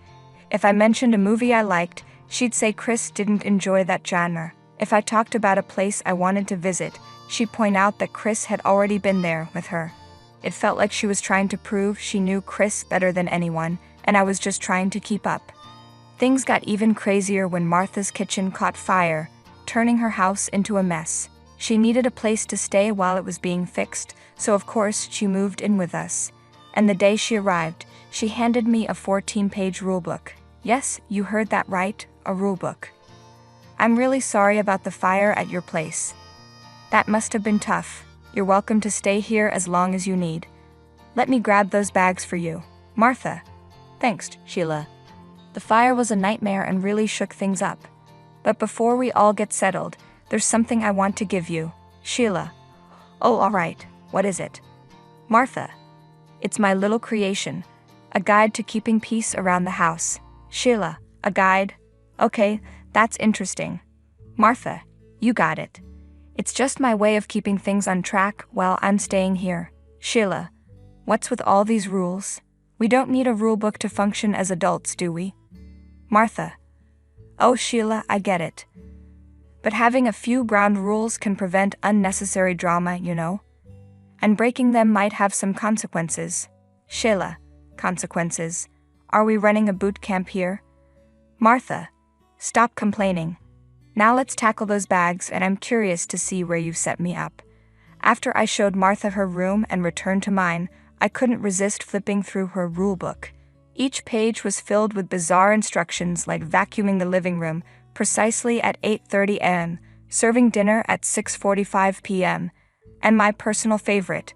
Speaker 2: If I mentioned a movie I liked, she'd say Chris didn't enjoy that genre. If I talked about a place I wanted to visit, she'd point out that Chris had already been there with her. It felt like she was trying to prove she knew Chris better than anyone, and I was just trying to keep up. Things got even crazier when Martha's kitchen caught fire, turning her house into a mess. She needed a place to stay while it was being fixed, so of course she moved in with us. And the day she arrived, she handed me a 14-page rulebook. Yes, you heard that right, a rulebook. "I'm really sorry about the fire at your place. That must have been tough. You're welcome to stay here as long as you need. Let me grab those bags for you." "Martha." "Thanks, Sheila. The fire was a nightmare and really shook things up. But before we all get settled, there's something I want to give you." "Sheila." "Oh, all right. What is it?" "Martha. It's my little creation. A guide to keeping peace around the house." "Sheila, a guide? Okay, that's interesting." "Martha, you got it. It's just my way of keeping things on track while I'm staying here." "Sheila, what's with all these rules? We don't need a rule book to function as adults, do we?" "Martha. Oh, Sheila, I get it. But having a few ground rules can prevent unnecessary drama, you know? And breaking them might have some consequences." "Sheila, consequences? Are we running a boot camp here?" "Martha, stop complaining. Now let's tackle those bags, and I'm curious to see where you've set me up." After I showed Martha her room and returned to mine, I couldn't resist flipping through her rule book. Each page was filled with bizarre instructions like vacuuming the living room precisely at 8:30 a.m., serving dinner at 6:45 p.m., and my personal favorite,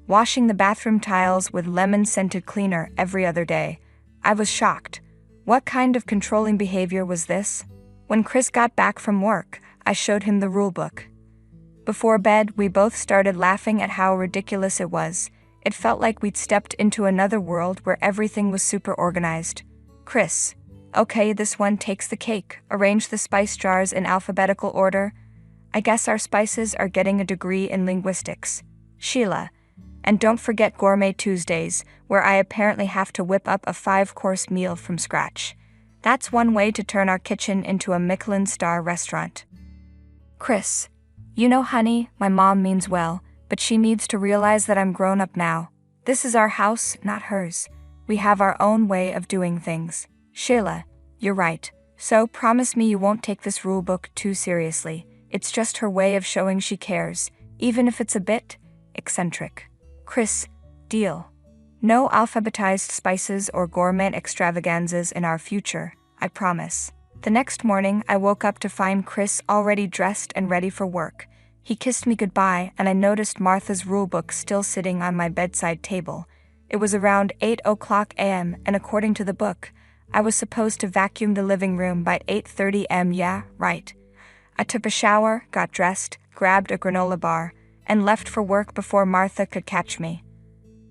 Speaker 2: washing the bathroom tiles with lemon-scented cleaner every other day. I was shocked. What kind of controlling behavior was this? When Chris got back from work, I showed him the rule book. Before bed, we both started laughing at how ridiculous it was. It felt like we'd stepped into another world where everything was super organized. "Chris, okay, this one takes the cake. Arrange the spice jars in alphabetical order. I guess our spices are getting a degree in linguistics." "Sheila, and don't forget Gourmet Tuesdays, where I apparently have to whip up a 5-course meal from scratch. That's one way to turn our kitchen into a Michelin star restaurant." "Chris, you know, honey, my mom means well, but she needs to realize that I'm grown up now. This is our house, not hers. We have our own way of doing things." "Sheila, you're right. So promise me you won't take this rule book too seriously. It's just her way of showing she cares, even if it's a bit eccentric." "Chris, deal. No alphabetized spices or gourmet extravaganzas in our future, I promise." The next morning, I woke up to find Chris already dressed and ready for work. He kissed me goodbye, and I noticed Martha's rulebook still sitting on my bedside table. It was around 8:00 a.m., and according to the book, I was supposed to vacuum the living room by 8:30 a.m. Yeah, right. I took a shower, got dressed, grabbed a granola bar, and left for work before Martha could catch me.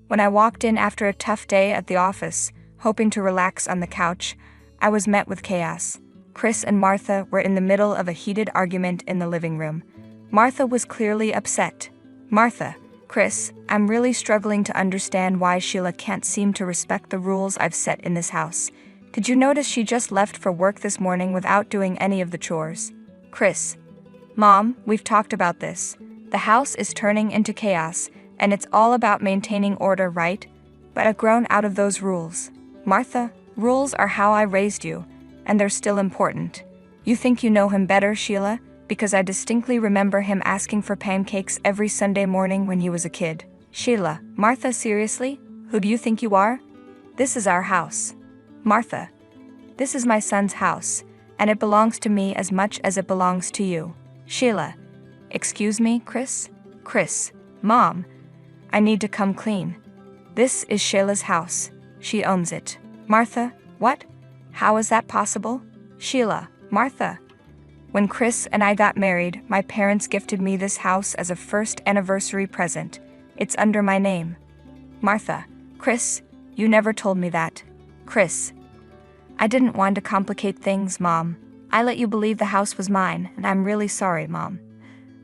Speaker 2: When I walked in after a tough day at the office, hoping to relax on the couch, I was met with chaos. Chris and Martha were in the middle of a heated argument in the living room. Martha was clearly upset. "Martha, Chris, I'm really struggling to understand why Sheila can't seem to respect the rules I've set in this house. Did you notice she just left for work this morning without doing any of the chores?" "Chris, Mom, we've talked about this. The house is turning into chaos, and it's all about maintaining order, right? But I've grown out of those rules." "Martha, rules are how I raised you, and they're still important. You think you know him better, Sheila? Because I distinctly remember him asking for pancakes every Sunday morning when he was a kid." "Sheila, Martha, seriously? Who do you think you are? This is our house." "Martha, this is my son's house, and it belongs to me as much as it belongs to you." "Sheila, Excuse me, Chris? Chris, Mom, I need to come clean. This is Sheila's house. She owns it. Martha, what? How is that possible? Sheila, Martha. When Chris and I got married, my parents gifted me this house as a first anniversary present. It's under my name. Martha, Chris, you never told me that. Chris, I didn't want to complicate things, Mom. I let you believe the house was mine, and I'm really sorry, Mom.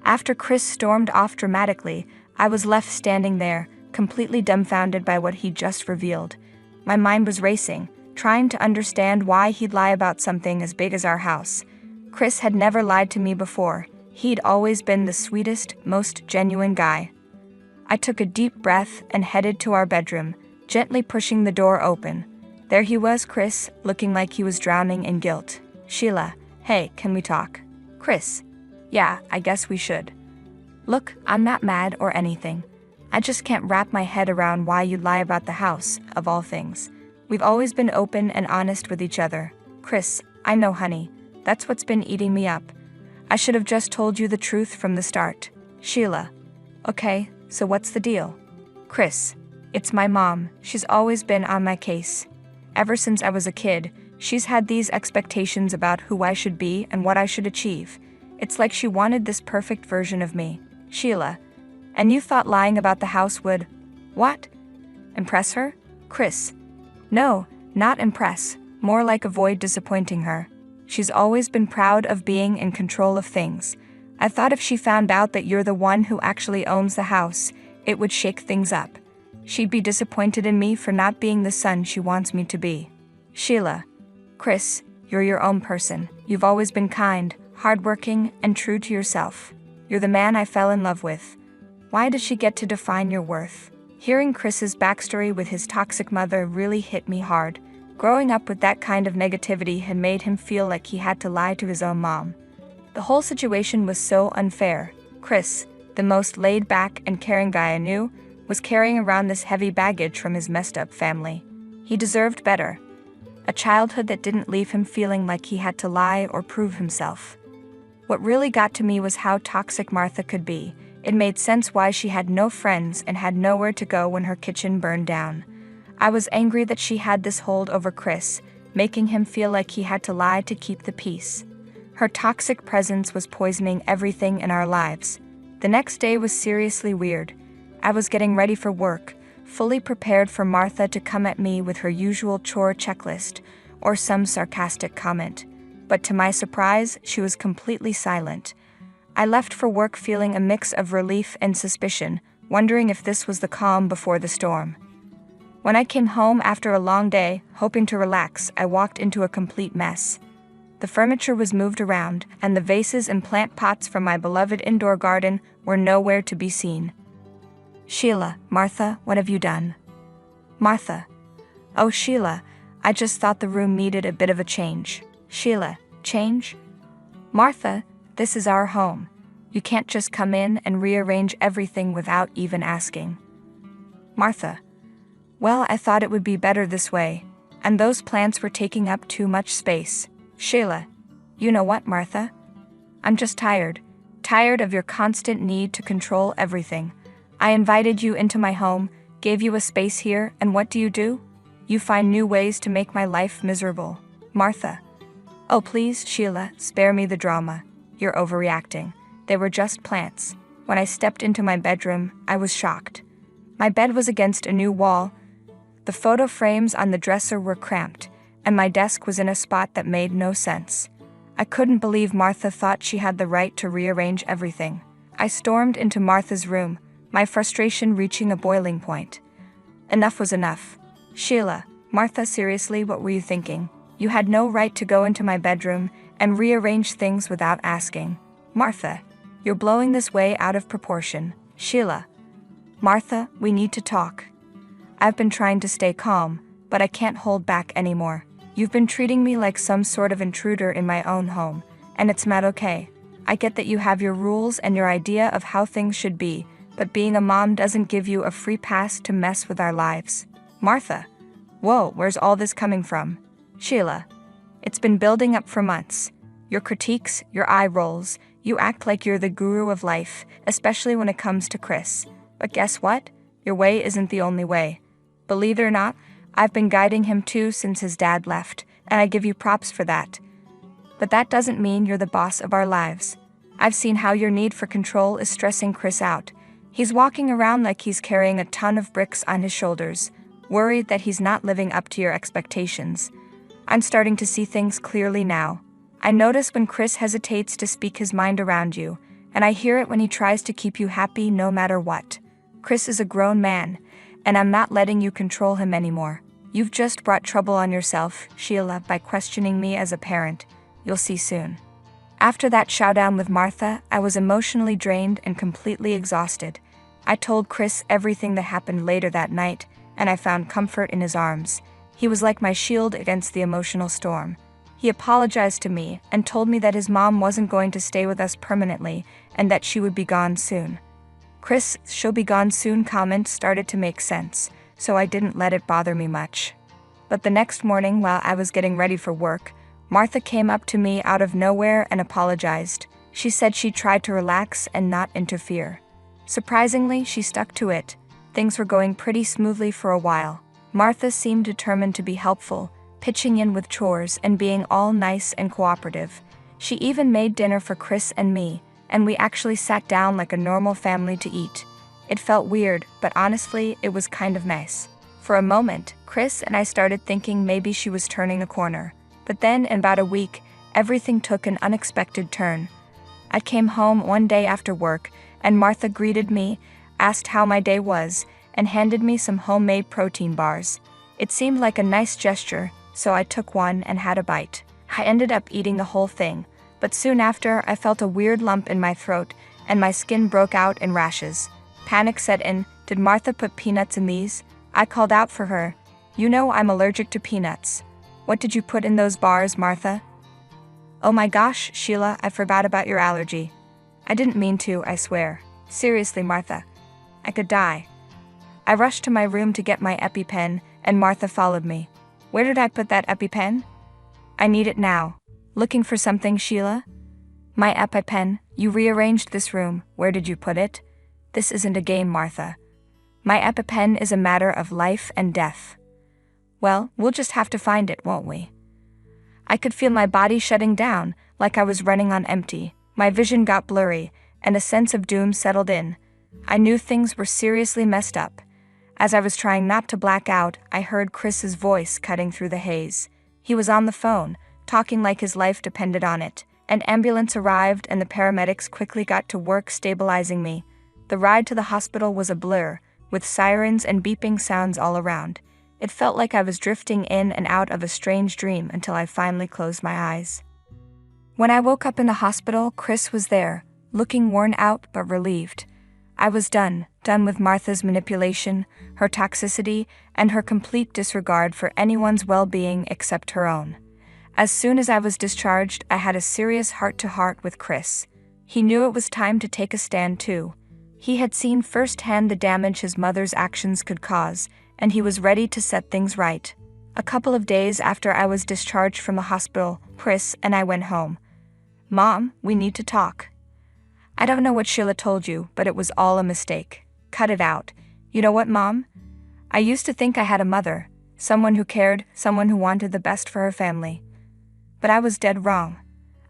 Speaker 2: After Chris stormed off dramatically, I was left standing there, completely dumbfounded by what he just revealed. My mind was racing, trying to understand why he'd lie about something as big as our house. Chris had never lied to me before. He'd always been the sweetest, most genuine guy. I took a deep breath and headed to our bedroom, gently pushing the door open. There he was, Chris, looking like he was drowning in guilt. Sheila, hey, can we talk? Chris, yeah, I guess we should. Look, I'm not mad or anything. I just can't wrap my head around why you'd lie about the house, of all things. We've always been open and honest with each other. Chris, I know, honey. That's what's been eating me up. I should have just told you the truth from the start. Sheila, okay, so what's the deal? Chris, it's my mom. She's always been on my case. Ever since I was a kid, she's had these expectations about who I should be and what I should achieve. It's like she wanted this perfect version of me. Sheila, and you thought lying about the house would, what? Impress her? Chris, no, not impress, more like avoid disappointing her. She's always been proud of being in control of things. I thought if she found out that you're the one who actually owns the house, it would shake things up. She'd be disappointed in me for not being the son she wants me to be. Sheila, Chris, you're your own person. You've always been kind, hardworking, and true to yourself. You're the man I fell in love with. Why does she get to define your worth? Hearing Chris's backstory with his toxic mother really hit me hard. Growing up with that kind of negativity had made him feel like he had to lie to his own mom. The whole situation was so unfair. Chris, the most laid-back and caring guy I knew, was carrying around this heavy baggage from his messed-up family. He deserved better. A childhood that didn't leave him feeling like he had to lie or prove himself. What really got to me was how toxic Martha could be. It made sense why she had no friends and had nowhere to go when her kitchen burned down. I was angry that she had this hold over Chris, making him feel like he had to lie to keep the peace. Her toxic presence was poisoning everything in our lives. The next day was seriously weird. I was getting ready for work, fully prepared for Martha to come at me with her usual chore checklist or some sarcastic comment. But to my surprise, she was completely silent. I left for work feeling a mix of relief and suspicion, wondering if this was the calm before the storm. When I came home after a long day, hoping to relax, I walked into a complete mess. The furniture was moved around, and the vases and plant pots from my beloved indoor garden were nowhere to be seen. Sheila, Martha, what have you done? Martha. Oh, Sheila, I just thought the room needed a bit of a change. Sheila, change? Martha, this is our home. You can't just come in and rearrange everything without even asking. Martha. Well, I thought it would be better this way, and those plants were taking up too much space. Sheila, you know what, Martha? I'm just tired of your constant need to control everything. I invited you into my home, gave you a space here, and what do? You find new ways to make my life miserable. Martha. Oh please, Sheila, spare me the drama. You're overreacting. They were just plants. When I stepped into my bedroom, I was shocked. My bed was against a new wall. The photo frames on the dresser were cramped, and my desk was in a spot that made no sense. I couldn't believe Martha thought she had the right to rearrange everything. I stormed into Martha's room, my frustration reaching a boiling point. Enough was enough. Sheila, Martha, seriously, what were you thinking? You had no right to go into my bedroom and rearrange things without asking. Martha, you're blowing this way out of proportion. Sheila. Martha, we need to talk. I've been trying to stay calm, but I can't hold back anymore. You've been treating me like some sort of intruder in my own home, and it's not okay. I get that you have your rules and your idea of how things should be, but being a mom doesn't give you a free pass to mess with our lives. Martha. Whoa, where's all this coming from? Sheila. It's been building up for months. Your critiques, your eye rolls, You act like you're the guru of life, especially when it comes to Chris. But guess what? Your way isn't the only way. Believe it or not, I've been guiding him too since his dad left, and I give you props for that. But that doesn't mean you're the boss of our lives. I've seen how your need for control is stressing Chris out. He's walking around like he's carrying a ton of bricks on his shoulders, worried that he's not living up to your expectations. I'm starting to see things clearly now. I notice when Chris hesitates to speak his mind around you, and I hear it when he tries to keep you happy no matter what. Chris is a grown man, and I'm not letting you control him anymore. You've just brought trouble on yourself, Sheila, by questioning me as a parent. You'll see soon. After that showdown with Martha, I was emotionally drained and completely exhausted. I told Chris everything that happened later that night, and I found comfort in his arms. He was like my shield against the emotional storm. He apologized to me and told me that his mom wasn't going to stay with us permanently and that she would be gone soon. Chris' "she'll be gone soon" comment started to make sense, so I didn't let it bother me much. But the next morning, while I was getting ready for work, Martha came up to me out of nowhere and apologized. She said she tried to relax and not interfere. Surprisingly, she stuck to it. Things were going pretty smoothly for a while. Martha seemed determined to be helpful, pitching in with chores and being all nice and cooperative. She even made dinner for Chris and me, and we actually sat down like a normal family to eat. It felt weird, but honestly, it was kind of nice. For a moment, Chris and I started thinking maybe she was turning a corner. But then, in about a week, everything took an unexpected turn. I came home one day after work, and Martha greeted me, asked how my day was, and handed me some homemade protein bars. It seemed like a nice gesture, so I took one and had a bite. I ended up eating the whole thing, but soon after I felt a weird lump in my throat, and my skin broke out in rashes. Panic set in. Did Martha put peanuts in these? I called out for her. You know I'm allergic to peanuts. What did you put in those bars, Martha? Oh my gosh, Sheila, I forgot about your allergy. I didn't mean to, I swear. Seriously, Martha. I could die. I rushed to my room to get my EpiPen, and Martha followed me. Where did I put that EpiPen? I need it now. Looking for something, Sheila? My EpiPen. You rearranged this room. Where did you put it? This isn't a game, Martha. My EpiPen is a matter of life and death. Well, we'll just have to find it, won't we? I could feel my body shutting down, like I was running on empty. My vision got blurry, and a sense of doom settled in. I knew things were seriously messed up. As I was trying not to black out, I heard Chris's voice cutting through the haze. He was on the phone, talking like his life depended on it. An ambulance arrived and the paramedics quickly got to work stabilizing me. The ride to the hospital was a blur, with sirens and beeping sounds all around. It felt like I was drifting in and out of a strange dream until I finally closed my eyes. When I woke up in the hospital, Chris was there, looking worn out but relieved. I was done with Martha's manipulation, her toxicity, and her complete disregard for anyone's well-being except her own. As soon as I was discharged, I had a serious heart-to-heart with Chris. He knew it was time to take a stand too. He had seen firsthand the damage his mother's actions could cause, and he was ready to set things right. A couple of days after I was discharged from the hospital, Chris and I went home. Mom, we need to talk. I don't know what Sheila told you, but it was all a mistake. Cut it out. You know what, Mom? I used to think I had a mother, someone who cared, someone who wanted the best for her family. But I was dead wrong.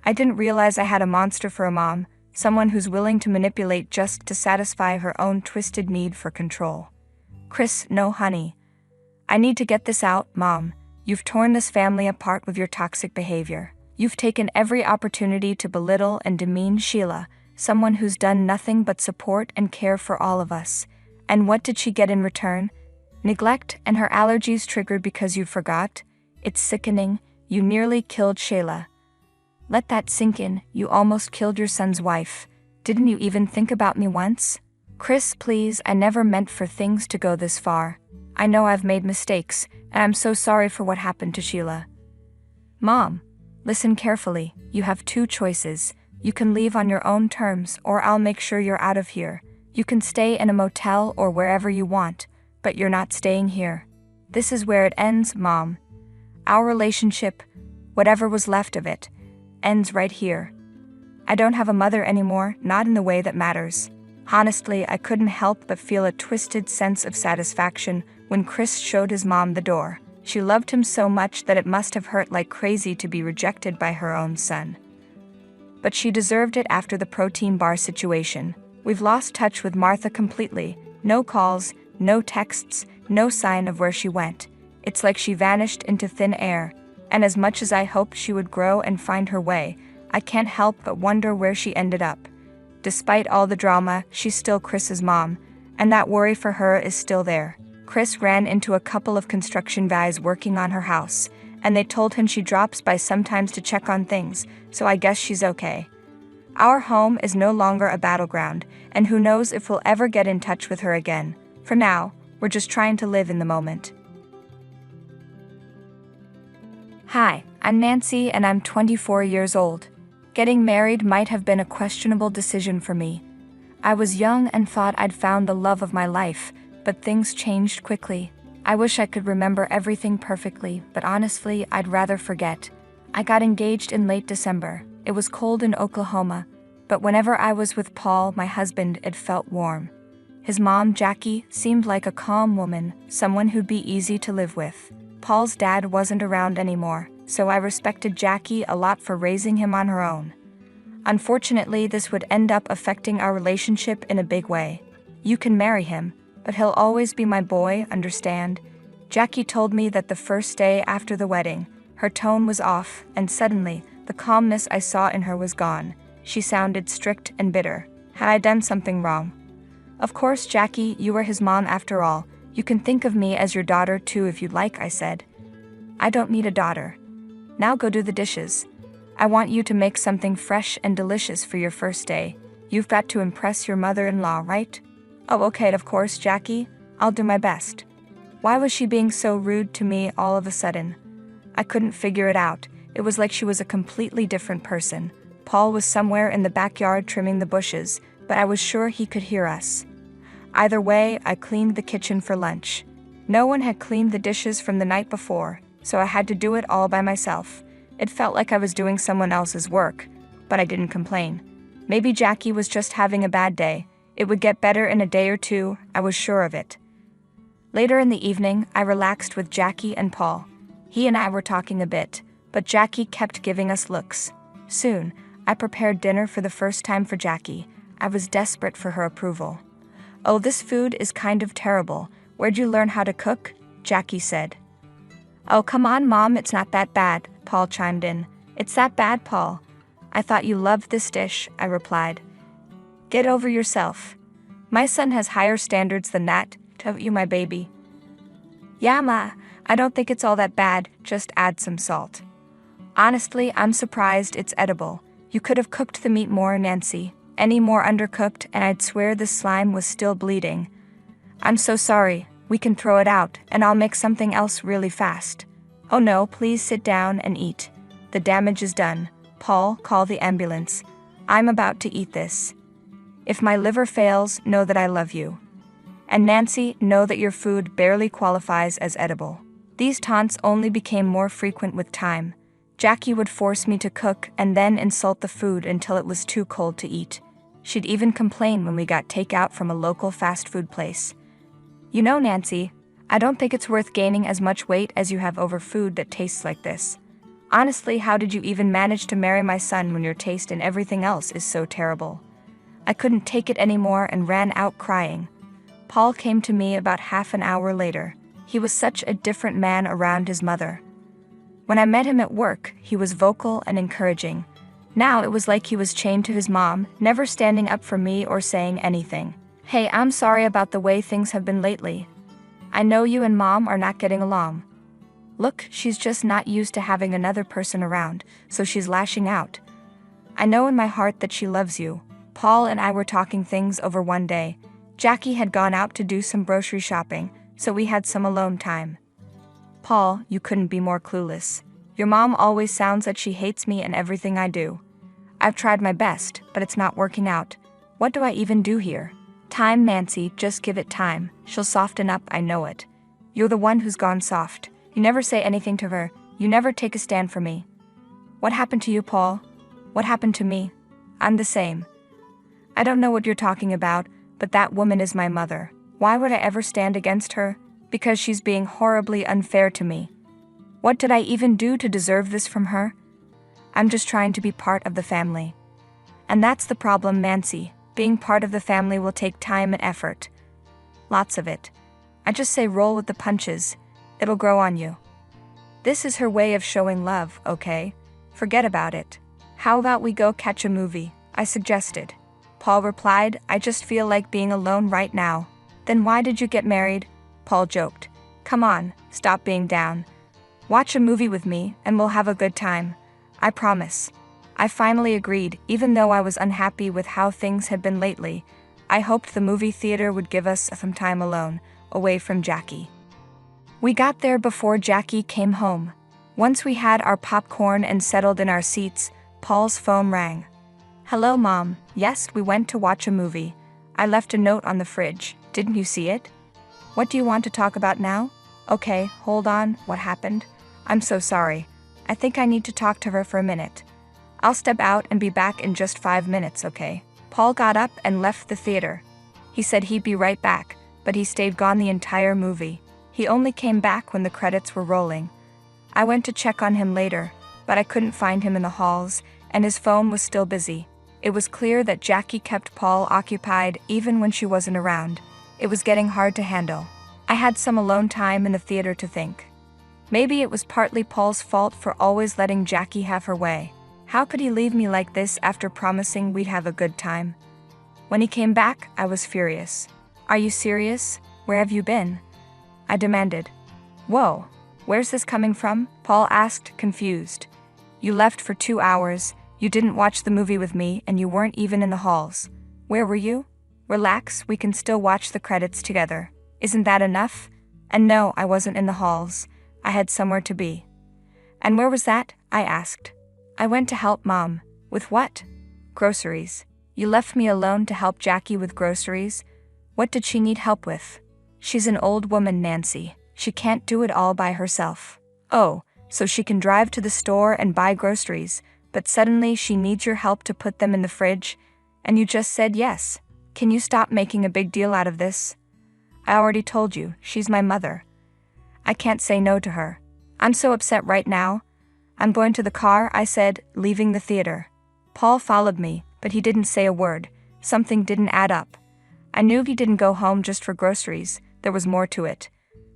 Speaker 2: I didn't realize I had a monster for a mom, someone who's willing to manipulate just to satisfy her own twisted need for control. Chris, no honey. I need to get this out, Mom. You've torn this family apart with your toxic behavior. You've taken every opportunity to belittle and demean Sheila, someone who's done nothing but support and care for all of us. And what did she get in return? Neglect and her allergies triggered because you forgot? It's sickening. You nearly killed Sheila. Let that sink in. You almost killed your son's wife. Didn't you even think about me once? Chris, please, I never meant for things to go this far. I know I've made mistakes, and I'm so sorry for what happened to Sheila. Mom, listen carefully. You have two choices. You can leave on your own terms, or I'll make sure you're out of here. You can stay in a motel or wherever you want, but you're not staying here. This is where it ends, Mom. Our relationship, whatever was left of it, ends right here. I don't have a mother anymore, not in the way that matters. Honestly, I couldn't help but feel a twisted sense of satisfaction when Chris showed his mom the door. She loved him so much that it must have hurt like crazy to be rejected by her own son. But she deserved it after the protein bar situation. We've lost touch with Martha completely. No calls, no texts, no sign of where she went. It's like she vanished into thin air. And as much as I hope she would grow and find her way, I can't help but wonder where she ended up. Despite all the drama, she's still Chris's mom, and that worry for her is still there. Chris ran into a couple of construction guys working on her house, and they told him she drops by sometimes to check on things, so I guess she's okay. Our home is no longer a battleground, and who knows if we'll ever get in touch with her again. For now, we're just trying to live in the moment. Hi, I'm Nancy and I'm 24 years old. Getting married might have been a questionable decision for me. I was young and thought I'd found the love of my life, but things changed quickly. I wish I could remember everything perfectly, but honestly, I'd rather forget. I got engaged in late December. It was cold in Oklahoma, but whenever I was with Paul, my husband, it felt warm. His mom, Jackie, seemed like a calm woman, someone who'd be easy to live with. Paul's dad wasn't around anymore, so I respected Jackie a lot for raising him on her own. Unfortunately, this would end up affecting our relationship in a big way. You can marry him, but he'll always be my boy, understand? Jackie told me that the first day after the wedding, her tone was off, and suddenly, the calmness I saw in her was gone. She sounded strict and bitter. Had I done something wrong? Of course, Jackie, you were his mom after all. You can think of me as your daughter too if you'd like, I said. I don't need a daughter. Now go do the dishes. I want you to make something fresh and delicious for your first day. You've got to impress your mother-in-law, right? Oh, okay, of course, Jackie. I'll do my best. Why was she being so rude to me all of a sudden? I couldn't figure it out. It was like she was a completely different person. Paul was somewhere in the backyard trimming the bushes, but I was sure he could hear us. Either way, I cleaned the kitchen for lunch. No one had cleaned the dishes from the night before, so I had to do it all by myself. It felt like I was doing someone else's work, but I didn't complain. Maybe Jackie was just having a bad day. It would get better in a day or two, I was sure of it. Later in the evening, I relaxed with Jackie and Paul. He and I were talking a bit, but Jackie kept giving us looks. Soon, I prepared dinner for the first time for Jackie. I was desperate for her approval. Oh, this food is kind of terrible. Where'd you learn how to cook? Jackie said. Oh, come on, Mom, it's not that bad, Paul chimed in. It's that bad, Paul. I thought you loved this dish, I replied. Get over yourself. My son has higher standards than that, don't you, my baby? Yeah, Ma, I don't think it's all that bad, just add some salt. Honestly, I'm surprised it's edible. You could have cooked the meat more, Nancy. Any more undercooked, and I'd swear the slime was still bleeding. I'm so sorry. We can throw it out, and I'll make something else really fast. Oh no, please sit down and eat. The damage is done. Paul, call the ambulance. I'm about to eat this. If my liver fails, know that I love you. And Nancy, know that your food barely qualifies as edible. These taunts only became more frequent with time. Jackie would force me to cook and then insult the food until it was too cold to eat. She'd even complain when we got takeout from a local fast food place. You know, Nancy, I don't think it's worth gaining as much weight as you have over food that tastes like this. Honestly, how did you even manage to marry my son when your taste in everything else is so terrible? I couldn't take it anymore and ran out crying. Paul came to me about half an hour later. He was such a different man around his mother. When I met him at work, he was vocal and encouraging. Now it was like he was chained to his mom, never standing up for me or saying anything. Hey, I'm sorry about the way things have been lately. I know you and Mom are not getting along. Look, she's just not used to having another person around, so she's lashing out. I know in my heart that she loves you. Paul and I were talking things over one day. Jackie had gone out to do some grocery shopping, so we had some alone time. Paul, you couldn't be more clueless. Your mom always sounds like she hates me and everything I do. I've tried my best, but it's not working out. What do I even do here? Time, Nancy, just give it time. She'll soften up, I know it. You're the one who's gone soft. You never say anything to her. You never take a stand for me. What happened to you, Paul? What happened to me? I'm the same. I don't know what you're talking about, but that woman is my mother. Why would I ever stand against her? Because she's being horribly unfair to me. What did I even do to deserve this from her? I'm just trying to be part of the family. And that's the problem, Nancy. Being part of the family will take time and effort. Lots of it. I just say roll with the punches. It'll grow on you. This is her way of showing love, okay? Forget about it. How about we go catch a movie? I suggested. Paul replied, I just feel like being alone right now. Then why did you get married? Paul joked. Come on, stop being down. Watch a movie with me and we'll have a good time. I promise. I finally agreed, even though I was unhappy with how things had been lately. I hoped the movie theater would give us some time alone, away from Jackie. We got there before Jackie came home. Once we had our popcorn and settled in our seats, Paul's phone rang. Hello, Mom. Yes, we went to watch a movie. I left a note on the fridge. Didn't you see it? What do you want to talk about now? Okay, hold on. What happened? I'm so sorry. I think I need to talk to her for a minute. I'll step out and be back in just 5 minutes, okay? Paul got up and left the theater. He said he'd be right back, but he stayed gone the entire movie. He only came back when the credits were rolling. I went to check on him later, but I couldn't find him in the halls, and his phone was still busy. It was clear that Jackie kept Paul occupied even when she wasn't around. It was getting hard to handle. I had some alone time in the theater to think. Maybe it was partly Paul's fault for always letting Jackie have her way. How could he leave me like this after promising we'd have a good time? When he came back, I was furious. Are you serious? Where have you been? I demanded. Whoa, where's this coming from? Paul asked, confused. You left for 2 hours, you didn't watch the movie with me, and you weren't even in the halls. Where were you? Relax, we can still watch the credits together. Isn't that enough? And no, I wasn't in the halls. I had somewhere to be. And where was that? I asked. I went to help Mom. With what? Groceries. You left me alone to help Jackie with groceries? What did she need help with? She's an old woman, Nancy. She can't do it all by herself. Oh, so she can drive to the store and buy groceries, but suddenly she needs your help to put them in the fridge, and you just said yes. Can you stop making a big deal out of this? I already told you, she's my mother. I can't say no to her. I'm so upset right now. I'm going to the car, I said, leaving the theater. Paul followed me, but he didn't say a word. Something didn't add up. I knew he didn't go home just for groceries. There was more to it.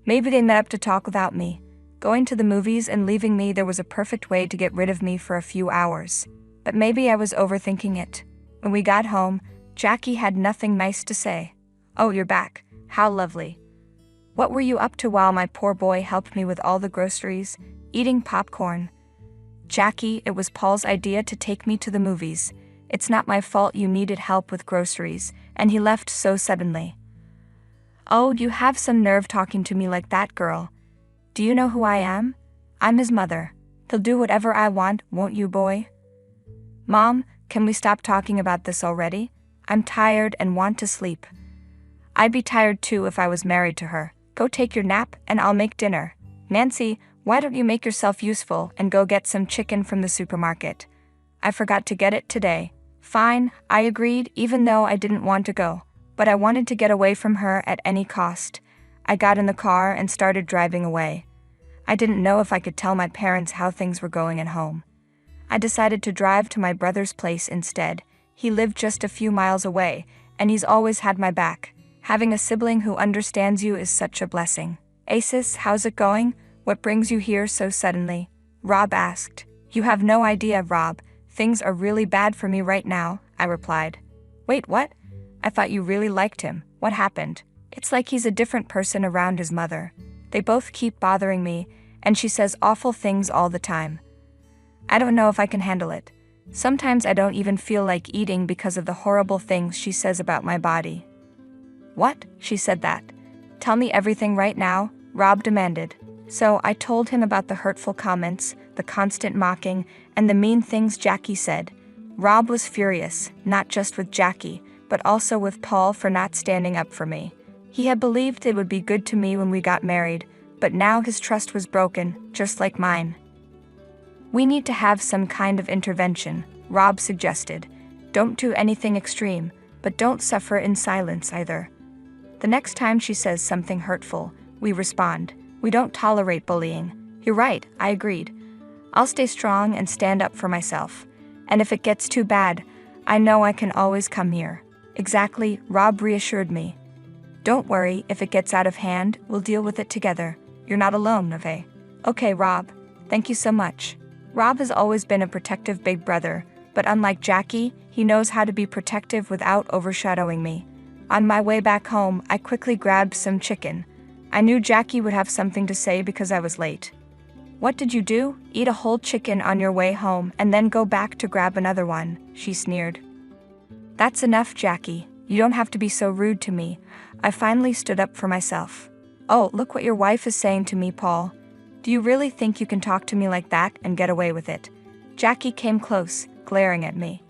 Speaker 2: Maybe they met up to talk without me. Going to the movies and leaving me, there was a perfect way to get rid of me for a few hours. But maybe I was overthinking it. When we got home, Jackie had nothing nice to say. Oh, you're back. How lovely. What were you up to while my poor boy helped me with all the groceries? Eating popcorn. Jackie, it was Paul's idea to take me to the movies. It's not my fault you needed help with groceries, and he left so suddenly. Oh, you have some nerve talking to me like that, girl. Do you know who I am? I'm his mother. He'll do whatever I want, won't you, boy? Mom, can we stop talking about this already? I'm tired and want to sleep. I'd be tired too if I was married to her. Go take your nap and I'll make dinner. Nancy, why don't you make yourself useful and go get some chicken from the supermarket? I forgot to get it today. Fine, I agreed, even though I didn't want to go. But I wanted to get away from her at any cost. I got in the car and started driving away. I didn't know if I could tell my parents how things were going at home. I decided to drive to my brother's place instead. He lived just a few miles away, and he's always had my back. Having a sibling who understands you is such a blessing. Acis, how's it going? What brings you here so suddenly? Rob asked. You have no idea, Rob. Things are really bad for me right now, I replied. Wait, what? I thought you really liked him. What happened? It's like he's a different person around his mother. They both keep bothering me, and she says awful things all the time. I don't know if I can handle it. Sometimes I don't even feel like eating because of the horrible things she says about my body. What? She said that. Tell me everything right now, Rob demanded. So I told him about the hurtful comments, the constant mocking, and the mean things Jackie said. Rob was furious, not just with Jackie, but also with Paul for not standing up for me. He had believed it would be good to me when we got married, but now his trust was broken, just like mine. We need to have some kind of intervention, Rob suggested. Don't do anything extreme, but don't suffer in silence either. The next time she says something hurtful, we respond, we don't tolerate bullying. You're right, I agreed. I'll stay strong and stand up for myself. And if it gets too bad, I know I can always come here. Exactly, Rob reassured me. Don't worry, if it gets out of hand, we'll deal with it together. You're not alone, Neve. Okay, Rob. Thank you so much. Rob has always been a protective big brother, but unlike Jackie, he knows how to be protective without overshadowing me. On my way back home, I quickly grabbed some chicken. I knew Jackie would have something to say because I was late. What did you do? Eat a whole chicken on your way home and then go back to grab another one, she sneered. That's enough, Jackie. You don't have to be so rude to me. I finally stood up for myself. Oh, look what your wife is saying to me, Paul. Do you really think you can talk to me like that and get away with it? Jackie came close, glaring at me.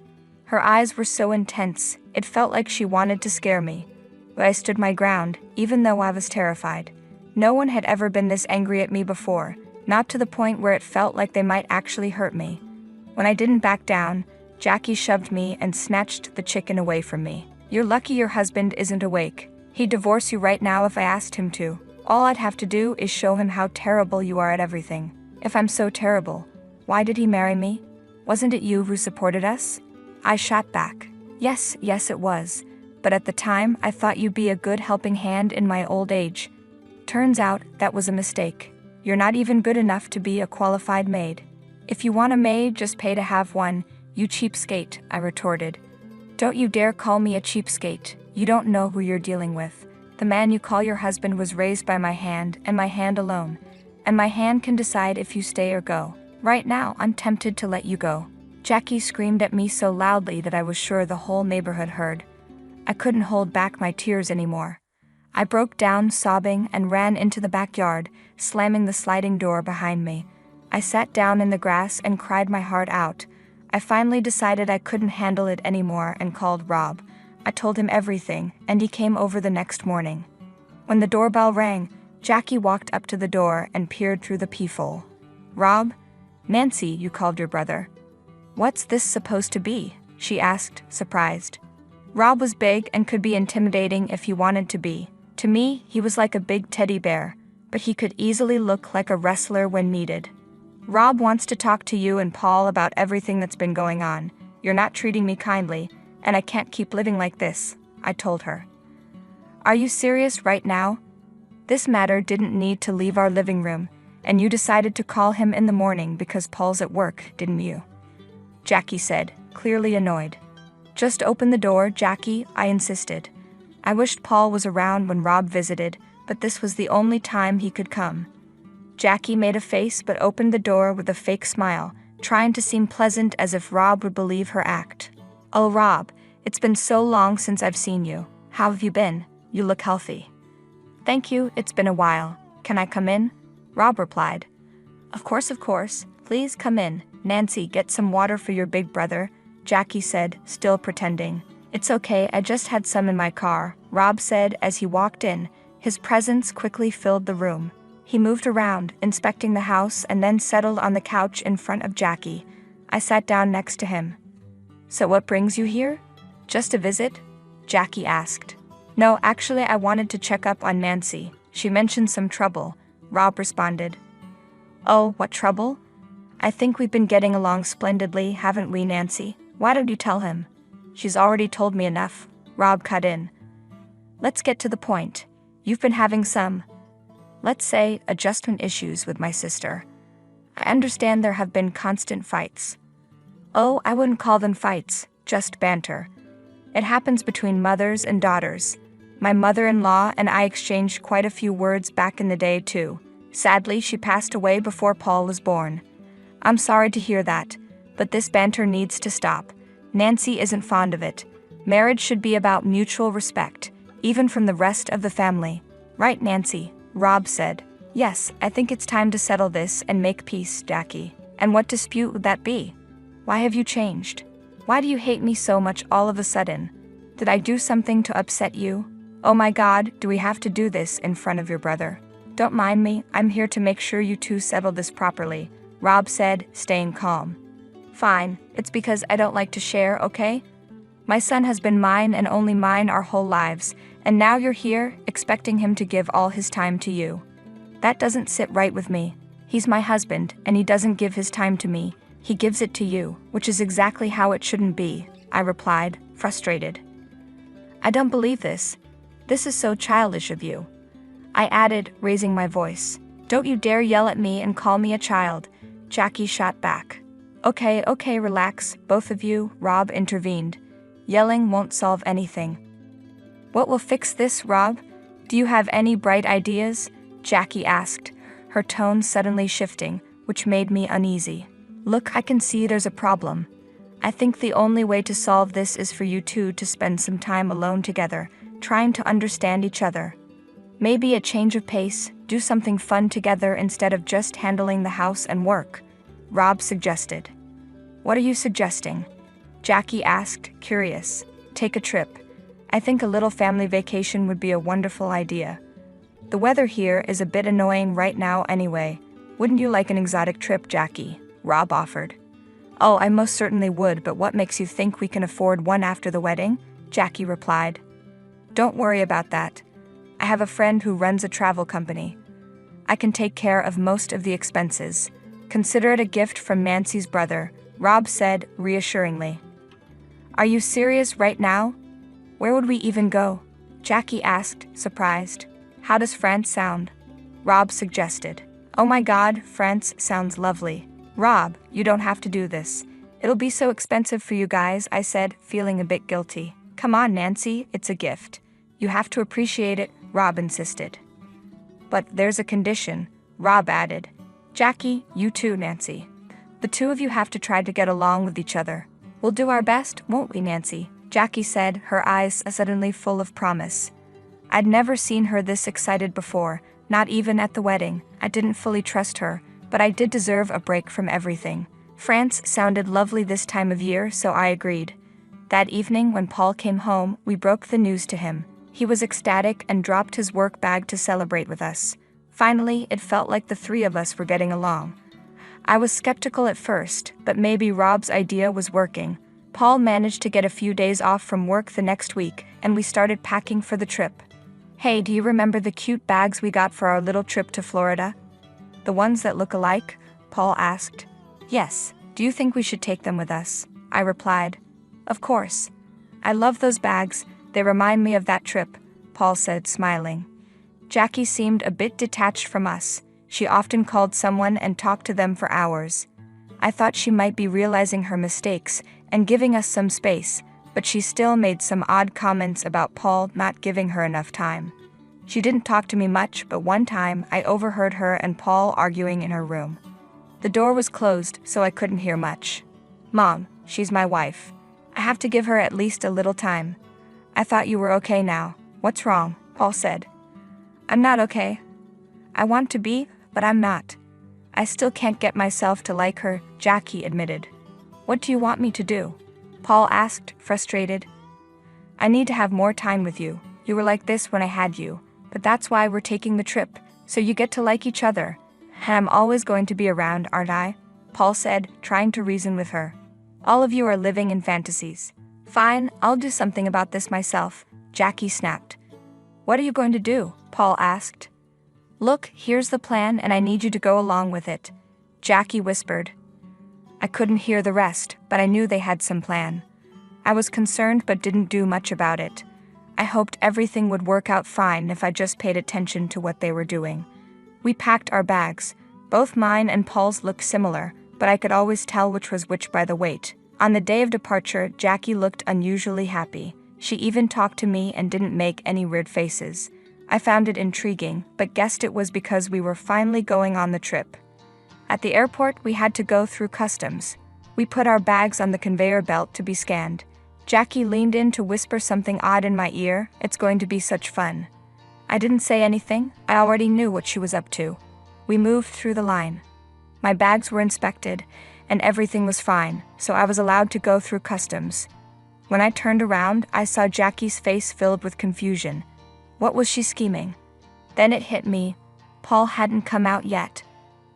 Speaker 2: Her eyes were so intense, it felt like she wanted to scare me. But I stood my ground, even though I was terrified. No one had ever been this angry at me before, not to the point where it felt like they might actually hurt me. When I didn't back down, Jackie shoved me and snatched the chicken away from me. You're lucky your husband isn't awake. He'd divorce you right now if I asked him to. All I'd have to do is show him how terrible you are at everything. If I'm so terrible, why did he marry me? Wasn't it you who supported us? I shot back. Yes, it was. But at the time, I thought you'd be a good helping hand in my old age. Turns out, that was a mistake. You're not even good enough to be a qualified maid. If you want a maid, just pay to have one, you cheapskate, I retorted. Don't you dare call me a cheapskate. You don't know who you're dealing with. The man you call your husband was raised by my hand and my hand alone. And my hand can decide if you stay or go. Right now, I'm tempted to let you go. Jackie screamed at me so loudly that I was sure the whole neighborhood heard. I couldn't hold back my tears anymore. I broke down sobbing and ran into the backyard, slamming the sliding door behind me. I sat down in the grass and cried my heart out. I finally decided I couldn't handle it anymore and called Rob. I told him everything, and he came over the next morning. When the doorbell rang, Jackie walked up to the door and peered through the peephole. Rob? Nancy, you called your brother. What's this supposed to be? She asked, surprised. Rob was big and could be intimidating if he wanted to be. To me, he was like a big teddy bear, but he could easily look like a wrestler when needed. Rob wants to talk to you and Paul about everything that's been going on. You're not treating me kindly, and I can't keep living like this, I told her. Are you serious right now? This matter didn't need to leave our living room, and you decided to call him in the morning because Paul's at work, didn't you? Jackie said, clearly annoyed. Just open the door, Jackie, I insisted. I wished Paul was around when Rob visited, but this was the only time he could come. Jackie made a face but opened the door with a fake smile, trying to seem pleasant as if Rob would believe her act. Oh, Rob, it's been so long since I've seen you. How have you been? You look healthy. Thank you, it's been a while. Can I come in? Rob replied. Of course. Please come in. Nancy, get some water for your big brother, Jackie said, still pretending. It's okay, I just had some in my car, Rob said as he walked in. His presence quickly filled the room. He moved around, inspecting the house, and then settled on the couch in front of Jackie. I sat down next to him. So what brings you here? Just a visit? Jackie asked. No, actually I wanted to check up on Nancy. She mentioned some trouble, Rob responded. Oh, what trouble? I think we've been getting along splendidly, haven't we, Nancy? Why don't you tell him? She's already told me enough, Rob cut in. Let's get to the point. You've been having some, let's say, adjustment issues with my sister. I understand there have been constant fights. Oh, I wouldn't call them fights, just banter. It happens between mothers and daughters. My mother-in-law and I exchanged quite a few words back in the day, too. Sadly, she passed away before Paul was born. I'm sorry to hear that, but this banter needs to stop. Nancy isn't fond of it. Marriage should be about mutual respect, even from the rest of the family. Right, Nancy? Rob said. Yes, I think it's time to settle this and make peace, Jackie. And what dispute would that be? Why have you changed? Why do you hate me so much all of a sudden? Did I do something to upset you? Oh my God, do we have to do this in front of your brother? Don't mind me, I'm here to make sure you two settle this properly, Rob said, staying calm. Fine, it's because I don't like to share, okay? My son has been mine and only mine our whole lives, and now you're here, expecting him to give all his time to you. That doesn't sit right with me. He's my husband, and he doesn't give his time to me. He gives it to you, which is exactly how it shouldn't be, I replied, frustrated. I don't believe this. This is so childish of you. I added, raising my voice. Don't you dare yell at me and call me a child, Jackie shot back. Okay, relax, both of you, Rob intervened. Yelling won't solve anything. What will fix this, Rob? Do you have any bright ideas? Jackie asked, her tone suddenly shifting, which made me uneasy. Look, I can see there's a problem. I think the only way to solve this is for you two to spend some time alone together, trying to understand each other. Maybe a change of pace, do something fun together instead of just handling the house and work, Rob suggested. What are you suggesting? Jackie asked, curious. Take a trip. I think a little family vacation would be a wonderful idea. The weather here is a bit annoying right now anyway. Wouldn't you like an exotic trip, Jackie? Rob offered. Oh, I most certainly would, but what makes you think we can afford one after the wedding? Jackie replied. Don't worry about that. I have a friend who runs a travel company. I can take care of most of the expenses. Consider it a gift from Nancy's brother, Rob said reassuringly. Are you serious right now? Where would we even go? Jackie asked, surprised. How does France sound? Rob suggested. Oh my God, France sounds lovely. Rob, you don't have to do this. It'll be so expensive for you guys, I said, feeling a bit guilty. Come on, Nancy, it's a gift. You have to appreciate it, Rob insisted. But there's a condition, Rob added. Jackie, you too, Nancy. The two of you have to try to get along with each other. We'll do our best, won't we, Nancy? Jackie said, her eyes suddenly full of promise. I'd never seen her this excited before, not even at the wedding. I didn't fully trust her, but I did deserve a break from everything. France sounded lovely this time of year, so I agreed. That evening when Paul came home, we broke the news to him. He was ecstatic and dropped his work bag to celebrate with us. Finally, it felt like the three of us were getting along. I was skeptical at first, but maybe Rob's idea was working. Paul managed to get a few days off from work the next week, and we started packing for the trip. Hey, do you remember the cute bags we got for our little trip to Florida? The ones that look alike? Paul asked. Yes, do you think we should take them with us? I replied. Of course. I love those bags, they remind me of that trip, Paul said, smiling. Jackie seemed a bit detached from us. She often called someone and talked to them for hours. I thought she might be realizing her mistakes and giving us some space, but she still made some odd comments about Paul not giving her enough time. She didn't talk to me much, but one time I overheard her and Paul arguing in her room. The door was closed, so I couldn't hear much. Mom, she's my wife. I have to give her at least a little time. I thought you were okay now. What's wrong? Paul said. I'm not okay. I want to be, but I'm not. I still can't get myself to like her, Jackie admitted. What do you want me to do? Paul asked, frustrated. I need to have more time with you. You were like this when I had you, but that's why we're taking the trip, so you get to like each other. And I'm always going to be around, aren't I? Paul said, trying to reason with her. All of you are living in fantasies. Fine, I'll do something about this myself, Jackie snapped. What are you going to do? Paul asked. Look, here's the plan and I need you to go along with it, Jackie whispered. I couldn't hear the rest, but I knew they had some plan. I was concerned but didn't do much about it. I hoped everything would work out fine if I just paid attention to what they were doing. We packed our bags. Both mine and Paul's looked similar, but I could always tell which was which by the weight. On the day of departure, Jackie looked unusually happy. She even talked to me and didn't make any weird faces. I found it intriguing, but guessed it was because we were finally going on the trip. At the airport, we had to go through customs. We put our bags on the conveyor belt to be scanned. Jackie leaned in to whisper something odd in my ear. It's going to be such fun. I didn't say anything. I already knew what she was up to. We moved through the line. My bags were inspected, and everything was fine, so I was allowed to go through customs. When I turned around, I saw Jackie's face filled with confusion. What was she scheming? Then it hit me. Paul hadn't come out yet.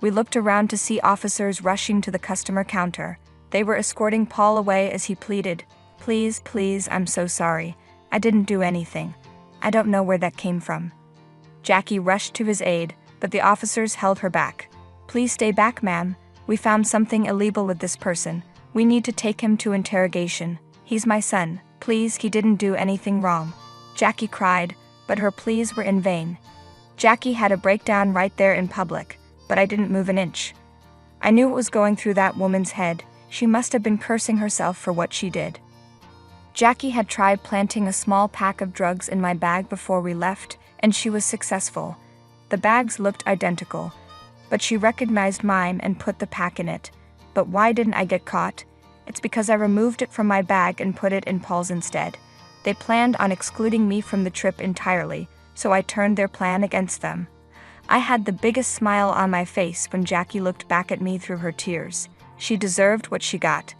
Speaker 2: We looked around to see officers rushing to the customer counter. They were escorting Paul away as he pleaded, Please, please, I'm so sorry. I didn't do anything. I don't know where that came from." Jackie rushed to his aid, but the officers held her back. "Please stay back, ma'am. We found something illegal with this person. We need to take him to interrogation. He's my son. Please, he didn't do anything wrong." Jackie cried, but her pleas were in vain. Jackie had a breakdown right there in public, but I didn't move an inch. I knew what was going through that woman's head. She must have been cursing herself for what she did. Jackie had tried planting a small pack of drugs in my bag before we left, and she was successful. The bags looked identical, but she recognized mine and put the pack in it. But why didn't I get caught? It's because I removed it from my bag and put it in Paul's instead. They planned on excluding me from the trip entirely, so I turned their plan against them. I had the biggest smile on my face when Jackie looked back at me through her tears. She deserved what she got.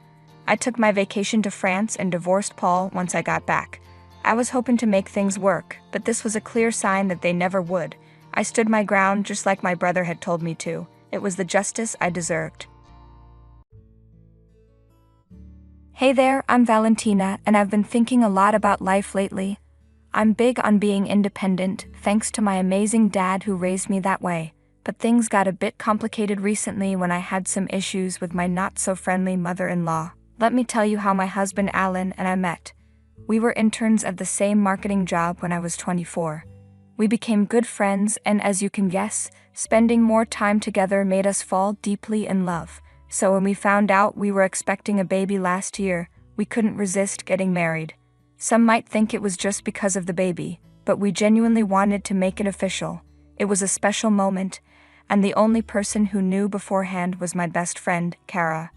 Speaker 2: I took my vacation to France and divorced Paul once I got back. I was hoping to make things work, but this was a clear sign that they never would. I stood my ground just like my brother had told me to. It was the justice I deserved. Hey there, I'm Valentina, and I've been thinking a lot about life lately. I'm big on being independent, thanks to my amazing dad who raised me that way. But things got a bit complicated recently when I had some issues with my not-so-friendly mother-in-law. Let me tell you how my husband Alan and I met. We were interns at the same marketing job when I was 24. We became good friends, and as you can guess, spending more time together made us fall deeply in love. So when we found out we were expecting a baby last year, we couldn't resist getting married. Some might think it was just because of the baby, but we genuinely wanted to make it official. It was a special moment, and the only person who knew beforehand was my best friend, Kara.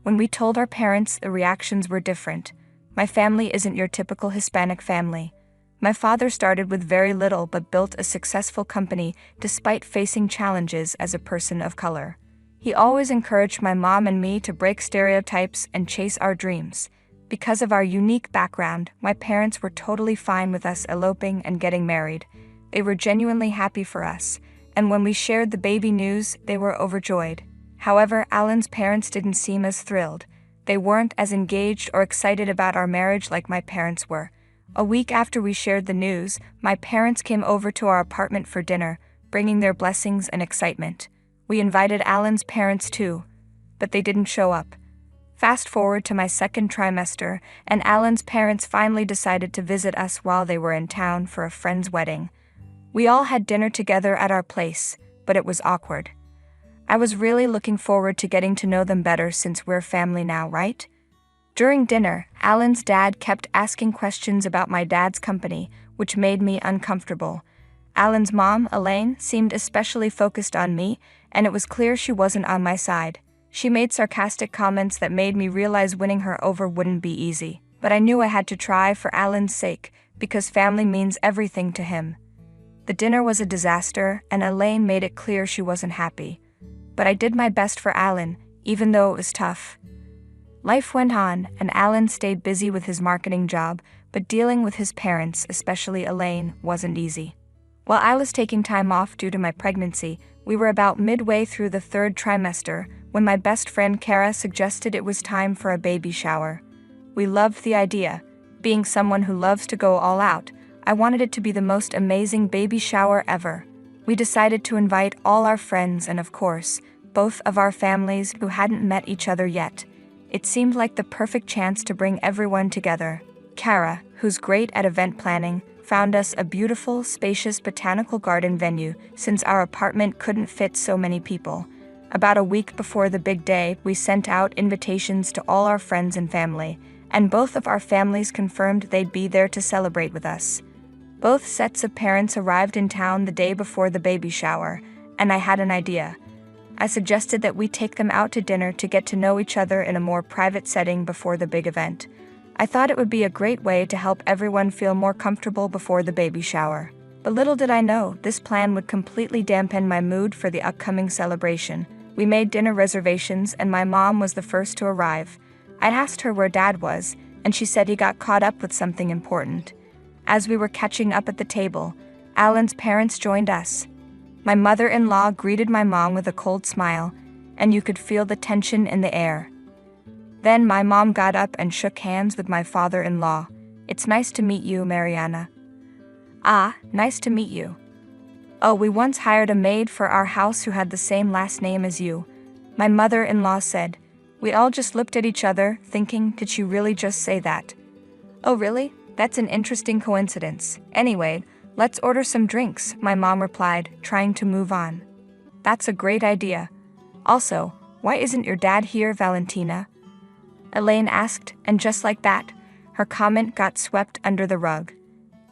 Speaker 2: When we told our parents, the reactions were different. My family isn't your typical Hispanic family. My father started with very little but built a successful company despite facing challenges as a person of color. He always encouraged my mom and me to break stereotypes and chase our dreams. Because of our unique background, my parents were totally fine with us eloping and getting married. They were genuinely happy for us, and when we shared the baby news, they were overjoyed. However, Alan's parents didn't seem as thrilled. They weren't as engaged or excited about our marriage like my parents were. A week after we shared the news, my parents came over to our apartment for dinner, bringing their blessings and excitement. We invited Alan's parents too, but they didn't show up. Fast forward to my second trimester, and Alan's parents finally decided to visit us while they were in town for a friend's wedding. We all had dinner together at our place, but it was awkward. I was really looking forward to getting to know them better since we're family now, right? During dinner, Alan's dad kept asking questions about my dad's company, which made me uncomfortable. Alan's mom, Elaine, seemed especially focused on me, and it was clear she wasn't on my side. She made sarcastic comments that made me realize winning her over wouldn't be easy. But I knew I had to try for Alan's sake, because family means everything to him. The dinner was a disaster, and Elaine made it clear she wasn't happy. But I did my best for Alan, even though it was tough. Life went on, and Alan stayed busy with his marketing job, but dealing with his parents, especially Elaine, wasn't easy. While I was taking time off due to my pregnancy, we were about midway through the third trimester when my best friend Kara suggested it was time for a baby shower. We loved the idea. Being someone who loves to go all out, I wanted it to be the most amazing baby shower ever. We decided to invite all our friends and, of course, both of our families who hadn't met each other yet. It seemed like the perfect chance to bring everyone together. Kara, who's great at event planning, found us a beautiful, spacious botanical garden venue since our apartment couldn't fit so many people. About a week before the big day, we sent out invitations to all our friends and family, and both of our families confirmed they'd be there to celebrate with us. Both sets of parents arrived in town the day before the baby shower, and I had an idea. I suggested that we take them out to dinner to get to know each other in a more private setting before the big event. I thought it would be a great way to help everyone feel more comfortable before the baby shower. But little did I know, this plan would completely dampen my mood for the upcoming celebration. We made dinner reservations, and my mom was the first to arrive. I'd asked her where Dad was, and she said he got caught up with something important. As we were catching up at the table, Alan's parents joined us. My mother-in-law greeted my mom with a cold smile, and you could feel the tension in the air. Then my mom got up and shook hands with my father-in-law. "It's nice to meet you, Mariana." "Ah, nice to meet you." "Oh, we once hired a maid for our house who had the same last name as you," my mother-in-law said. We all just looked at each other, thinking, did she really just say that? "Oh really? That's an interesting coincidence. Anyway, let's order some drinks," my mom replied, trying to move on. "That's a great idea. Also, why isn't your dad here, Valentina?" Elaine asked, and just like that, her comment got swept under the rug.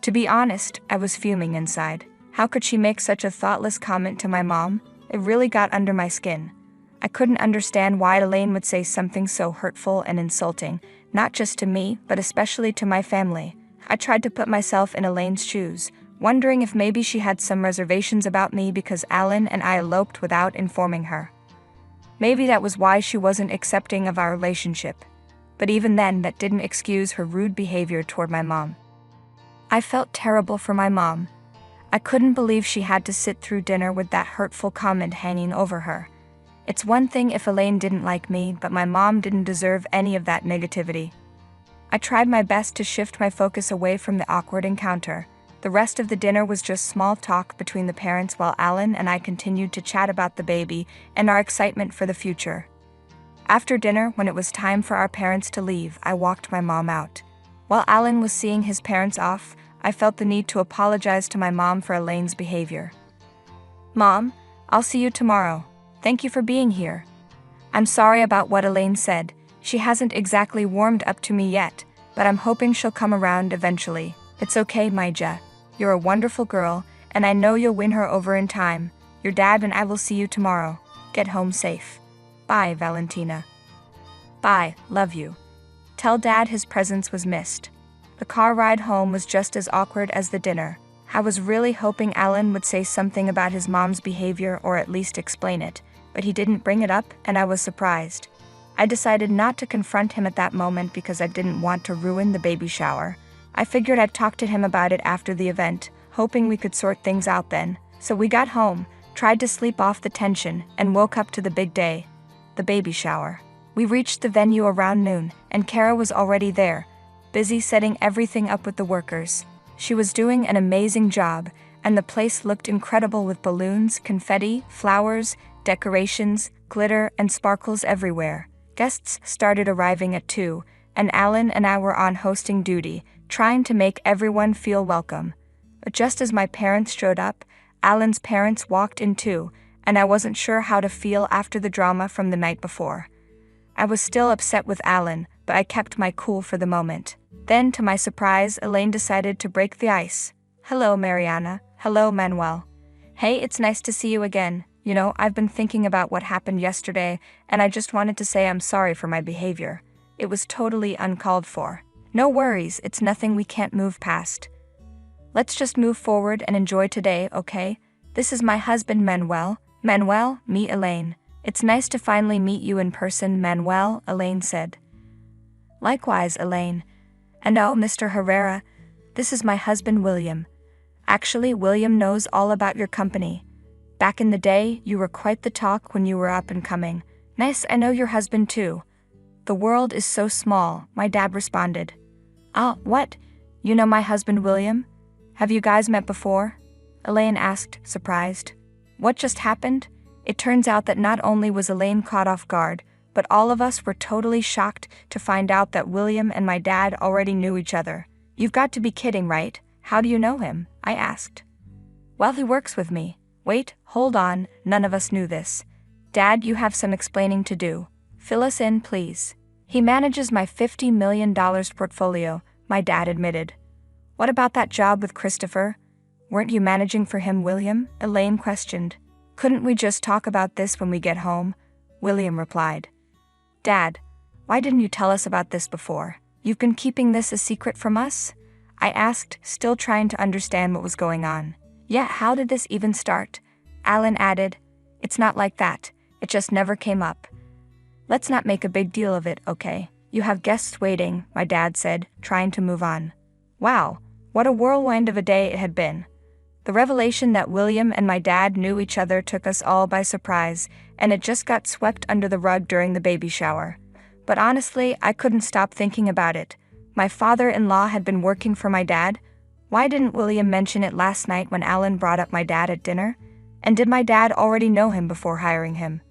Speaker 2: To be honest, I was fuming inside. How could she make such a thoughtless comment to my mom? It really got under my skin. I couldn't understand why Elaine would say something so hurtful and insulting, not just to me, but especially to my family. I tried to put myself in Elaine's shoes, wondering if maybe she had some reservations about me because Alan and I eloped without informing her. Maybe that was why she wasn't accepting of our relationship. But even then, that didn't excuse her rude behavior toward my mom. I felt terrible for my mom. I couldn't believe she had to sit through dinner with that hurtful comment hanging over her. It's one thing if Elaine didn't like me, but my mom didn't deserve any of that negativity. I tried my best to shift my focus away from the awkward encounter. The rest of the dinner was just small talk between the parents while Alan and I continued to chat about the baby and our excitement for the future. After dinner, when it was time for our parents to leave, I walked my mom out. While Alan was seeing his parents off, I felt the need to apologize to my mom for Elaine's behavior. "Mom, I'll see you tomorrow. Thank you for being here. I'm sorry about what Elaine said. She hasn't exactly warmed up to me yet, but I'm hoping she'll come around eventually. It's okay, Maija. You're a wonderful girl, and I know you'll win her over in time. Your dad and I will see you tomorrow. Get home safe. Bye, Valentina." "Bye, love you." Tell Dad his presence was missed. The car ride home was just as awkward as the dinner. I was really hoping Alan would say something about his mom's behavior or at least explain it, but he didn't bring it up, and I was surprised. I decided not to confront him at that moment because I didn't want to ruin the baby shower. I figured I'd talk to him about it after the event, hoping we could sort things out then. So we got home, tried to sleep off the tension, and woke up to the big day, the baby shower. We reached the venue around noon, and Kara was already there, busy setting everything up with the workers. She was doing an amazing job, and the place looked incredible with balloons, confetti, flowers, decorations, glitter, and sparkles everywhere. Guests started arriving at 2, and Alan and I were on hosting duty, trying to make everyone feel welcome. But just as my parents showed up, Alan's parents walked in too, and I wasn't sure how to feel after the drama from the night before. I was still upset with Alan, but I kept my cool for the moment. Then, to my surprise, Elaine decided to break the ice. "Hello, Mariana. Hello, Manuel. Hey, it's nice to see you again. You know, I've been thinking about what happened yesterday, and I just wanted to say I'm sorry for my behavior. It was totally uncalled for. No worries, it's nothing we can't move past. Let's just move forward and enjoy today, okay? This is my husband, Manuel. Manuel, meet Elaine. It's nice to finally meet you in person, Manuel," Elaine said. "Likewise, Elaine. And oh, Mr. Herrera, this is my husband, William. Actually, William knows all about your company. Back in the day, you were quite the talk when you were up and coming. Nice, I know your husband too." "The world is so small," my dad responded. "Ah, what? You know my husband, William? Have you guys met before?" Elaine asked, surprised. What just happened? It turns out that not only was Elaine caught off guard, but all of us were totally shocked to find out that William and my dad already knew each other. "You've got to be kidding, right? How do you know him?" I asked. "Well, he works with me." "Wait, hold on, none of us knew this. Dad, you have some explaining to do. Fill us in, please." "He manages my $50 million portfolio," my dad admitted. "What about that job with Christopher? Weren't you managing for him, William?" Elaine questioned. "Couldn't we just talk about this when we get home?" William replied. "Dad, why didn't you tell us about this before? You've been keeping this a secret from us?" I asked, still trying to understand what was going on. "Yeah, how did this even start?" Alan added. "It's not like that. It just never came up. Let's not make a big deal of it, okay? You have guests waiting," my dad said, trying to move on. Wow, what a whirlwind of a day it had been. The revelation that William and my dad knew each other took us all by surprise, and it just got swept under the rug during the baby shower. But honestly, I couldn't stop thinking about it. My father-in-law had been working for my dad. Why didn't William mention it last night when Alan brought up my dad at dinner? And did my dad already know him before hiring him?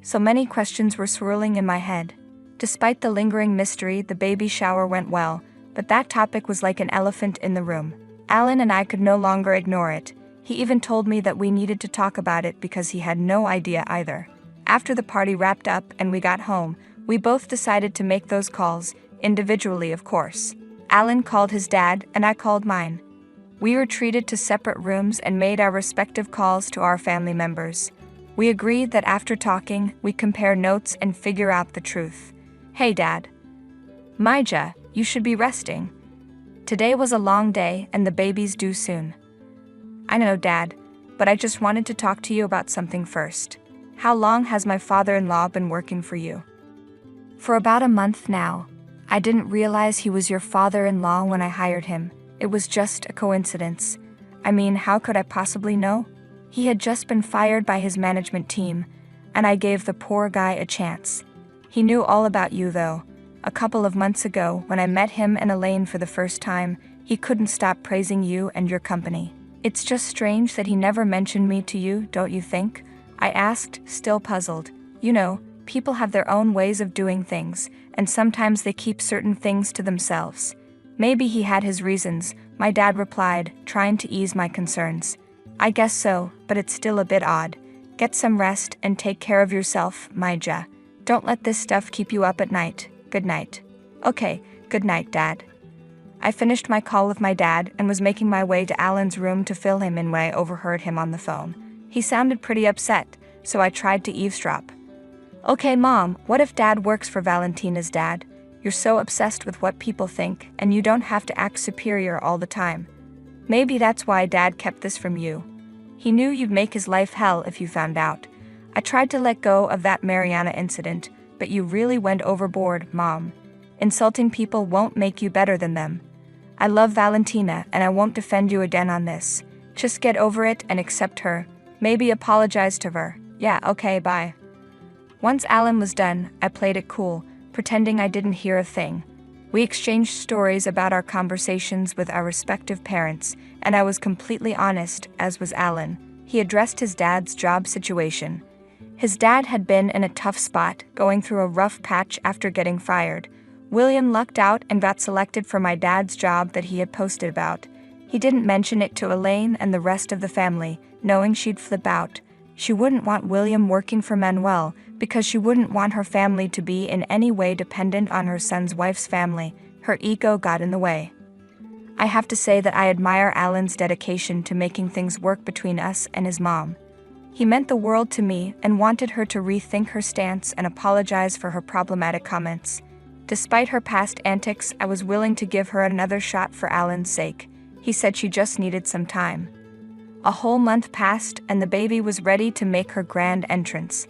Speaker 2: So many questions were swirling in my head. Despite the lingering mystery, the baby shower went well, but that topic was like an elephant in the room. Alan and I could no longer ignore it. He even told me that we needed to talk about it because he had no idea either. After the party wrapped up and we got home, we both decided to make those calls, individually of course. Alan called his dad and I called mine. We retreated to separate rooms and made our respective calls to our family members. We agreed that after talking, we'd compare notes and figure out the truth. Hey Dad. Maija, you should be resting. Today was a long day and the baby's due soon. I know, Dad, but I just wanted to talk to you about something first. How long has my father-in-law been working for you? For about a month now. I didn't realize he was your father-in-law when I hired him. It was just a coincidence. I mean, how could I possibly know? He had just been fired by his management team, and I gave the poor guy a chance. He knew all about you though. A couple of months ago, when I met him and Elaine for the first time, he couldn't stop praising you and your company. It's just strange that he never mentioned me to you, don't you think? I asked, still puzzled. You know, people have their own ways of doing things, and sometimes they keep certain things to themselves. Maybe he had his reasons, my dad replied, trying to ease my concerns. I guess so, but it's still a bit odd. Get some rest and take care of yourself, Maija. Don't let this stuff keep you up at night. Good night. Okay, good night, Dad. I finished my call with my dad and was making my way to Alan's room to fill him in when I overheard him on the phone. He sounded pretty upset, so I tried to eavesdrop. Okay, Mom, what if Dad works for Valentina's dad? You're so obsessed with what people think, and you don't have to act superior all the time. Maybe that's why Dad kept this from you. He knew you'd make his life hell if you found out. I tried to let go of that Mariana incident, but you really went overboard, Mom. Insulting people won't make you better than them. I love Valentina, and I won't defend you again on this. Just get over it and accept her. Maybe apologize to her. Yeah, okay, bye. Once Alan was done, I played it cool, pretending I didn't hear a thing. We exchanged stories about our conversations with our respective parents, and I was completely honest, as was Alan. He addressed his dad's job situation. His dad had been in a tough spot, going through a rough patch after getting fired. William lucked out and got selected for my dad's job that he had posted about. He didn't mention it to Elaine and the rest of the family, knowing she'd flip out. She wouldn't want William working for Manuel because she wouldn't want her family to be in any way dependent on her son's wife's family. Her ego got in the way. I have to say that I admire Alan's dedication to making things work between us and his mom. He meant the world to me and wanted her to rethink her stance and apologize for her problematic comments. Despite her past antics, I was willing to give her another shot for Alan's sake. He said she just needed some time. A whole month passed and the baby was ready to make her grand entrance.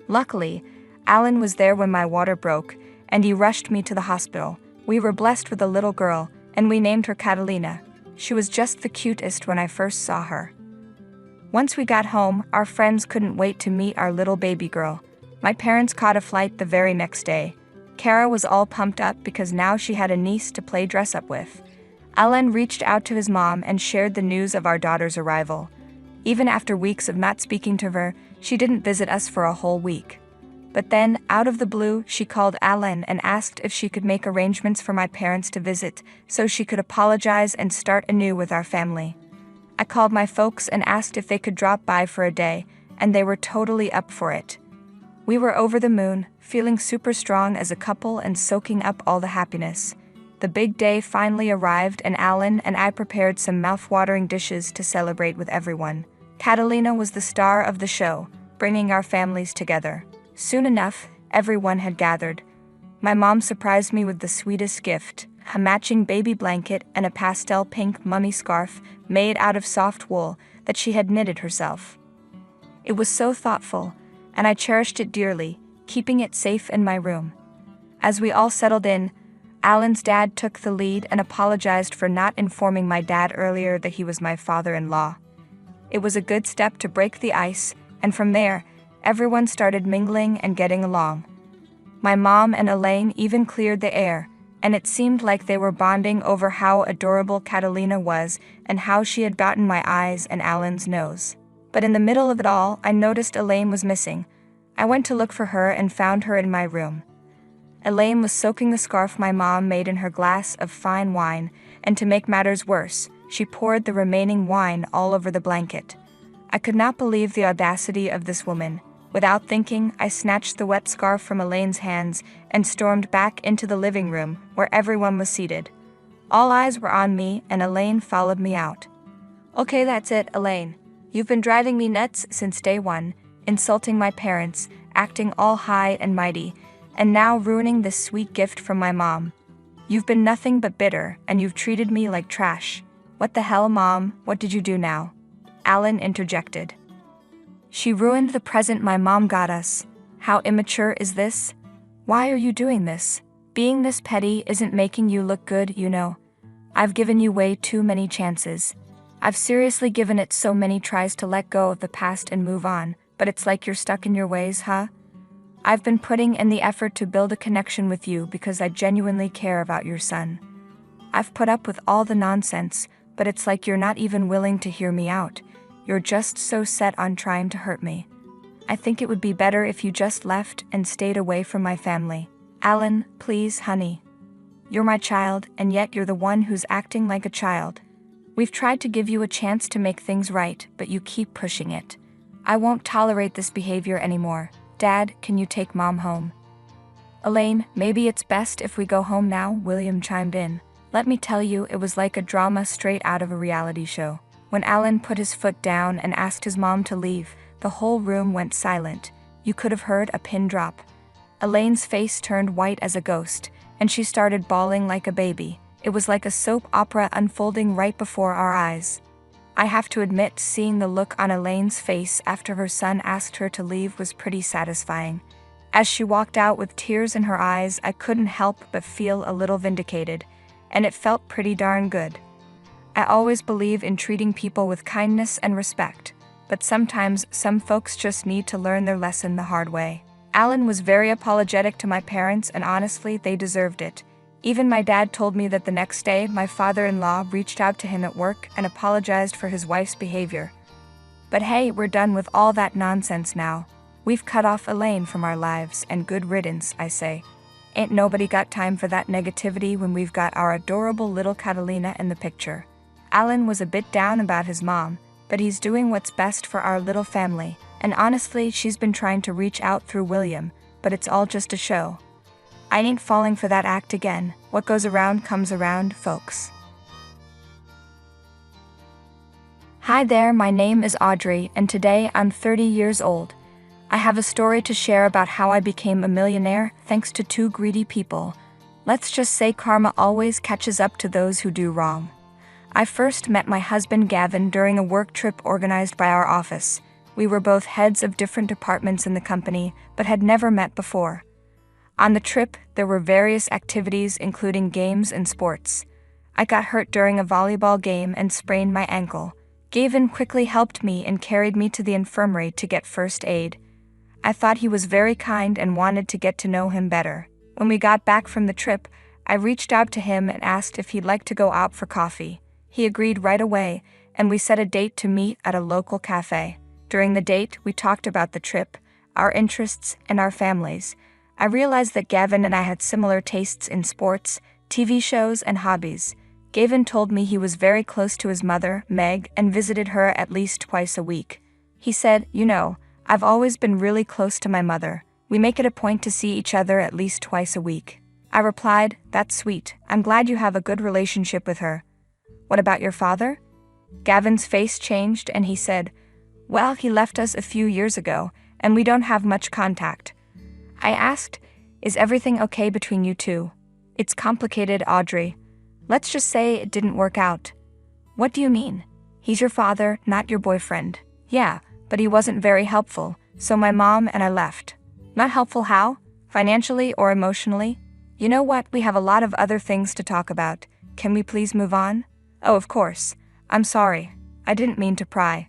Speaker 2: Luckily, Alan was there when my water broke, and he rushed me to the hospital. We were blessed with a little girl, and we named her Catalina. She was just the cutest when I first saw her. Once we got home, our friends couldn't wait to meet our little baby girl. My parents caught a flight the very next day. Kara was all pumped up because now she had a niece to play dress-up with. Alan reached out to his mom and shared the news of our daughter's arrival. Even after weeks of not speaking to her, she didn't visit us for a whole week. But then, out of the blue, she called Alan and asked if she could make arrangements for my parents to visit so she could apologize and start anew with our family. I called my folks and asked if they could drop by for a day, and they were totally up for it. We were over the moon, feeling super strong as a couple and soaking up all the happiness. The big day finally arrived and Alan and I prepared some mouth-watering dishes to celebrate with everyone. Catalina was the star of the show, bringing our families together. Soon enough, everyone had gathered. My mom surprised me with the sweetest gift, a matching baby blanket and a pastel pink mummy scarf made out of soft wool that she had knitted herself. It was so thoughtful, and I cherished it dearly, keeping it safe in my room. As we all settled in, Alan's dad took the lead and apologized for not informing my dad earlier that he was my father-in-law. It was a good step to break the ice, and from there, everyone started mingling and getting along. My mom and Elaine even cleared the air, and it seemed like they were bonding over how adorable Catalina was and how she had gotten my eyes and Alan's nose. But in the middle of it all, I noticed Elaine was missing. I went to look for her and found her in my room. Elaine was soaking the scarf my mom made in her glass of fine wine, and to make matters worse, she poured the remaining wine all over the blanket. I could not believe the audacity of this woman. Without thinking, I snatched the wet scarf from Elaine's hands and stormed back into the living room where everyone was seated. All eyes were on me, and Elaine followed me out. "Okay, that's it, Elaine. You've been driving me nuts since day one, insulting my parents, acting all high and mighty, and now ruining this sweet gift from my mom. You've been nothing but bitter, and you've treated me like trash." "What the hell, Mom? What did you do now?" Alan interjected. "She ruined the present my mom got us. How immature is this? Why are you doing this? Being this petty isn't making you look good, you know. I've given you way too many chances. I've seriously given it so many tries to let go of the past and move on, but it's like you're stuck in your ways, huh? I've been putting in the effort to build a connection with you because I genuinely care about your son. I've put up with all the nonsense, but it's like you're not even willing to hear me out. You're just so set on trying to hurt me. I think it would be better if you just left and stayed away from my family. Alan, please, honey. You're my child, and yet you're the one who's acting like a child. We've tried to give you a chance to make things right, but you keep pushing it. I won't tolerate this behavior anymore. Dad, can you take Mom home?" "Elaine, maybe it's best if we go home now," William chimed in. Let me tell you, it was like a drama straight out of a reality show. When Alan put his foot down and asked his mom to leave, the whole room went silent. You could have heard a pin drop. Elaine's face turned white as a ghost, and she started bawling like a baby. It was like a soap opera unfolding right before our eyes. I have to admit, seeing the look on Elaine's face after her son asked her to leave was pretty satisfying. As she walked out with tears in her eyes, I couldn't help but feel a little vindicated, and it felt pretty darn good. I always believe in treating people with kindness and respect, but sometimes some folks just need to learn their lesson the hard way. Alan was very apologetic to my parents, and honestly, they deserved it. Even my dad told me that the next day, my father-in-law reached out to him at work and apologized for his wife's behavior. But hey, we're done with all that nonsense now. We've cut off Elaine from our lives, and good riddance, I say. Ain't nobody got time for that negativity when we've got our adorable little Catalina in the picture. Alan was a bit down about his mom, but he's doing what's best for our little family, and honestly, she's been trying to reach out through William, but it's all just a show. I ain't falling for that act again. What goes around comes around, folks. Hi there, my name is Audrey, and today I'm 30 years old. I have a story to share about how I became a millionaire thanks to two greedy people. Let's just say karma always catches up to those who do wrong. I first met my husband Gavin during a work trip organized by our office. We were both heads of different departments in the company, but had never met before. On the trip, there were various activities including games and sports. I got hurt during a volleyball game and sprained my ankle. Gavin quickly helped me and carried me to the infirmary to get first aid. I thought he was very kind and wanted to get to know him better. When we got back from the trip, I reached out to him and asked if he'd like to go out for coffee. He agreed right away, and we set a date to meet at a local cafe. During the date, we talked about the trip, our interests, and our families. I realized that Gavin and I had similar tastes in sports, TV shows, and hobbies. Gavin told me he was very close to his mother, Meg, and visited her at least twice a week. He said, "You know, I've always been really close to my mother. We make it a point to see each other at least twice a week." I replied, "That's sweet. I'm glad you have a good relationship with her. What about your father?" Gavin's face changed and he said, "Well, he left us a few years ago, and we don't have much contact." I asked, "Is everything okay between you two?" "It's complicated, Audrey. Let's just say it didn't work out." "What do you mean? He's your father, not your boyfriend." "Yeah, but he wasn't very helpful, so my mom and I left." "Not helpful how? Financially or emotionally?" "You know what, we have a lot of other things to talk about. Can we please move on?" "Oh, of course. I'm sorry. I didn't mean to pry.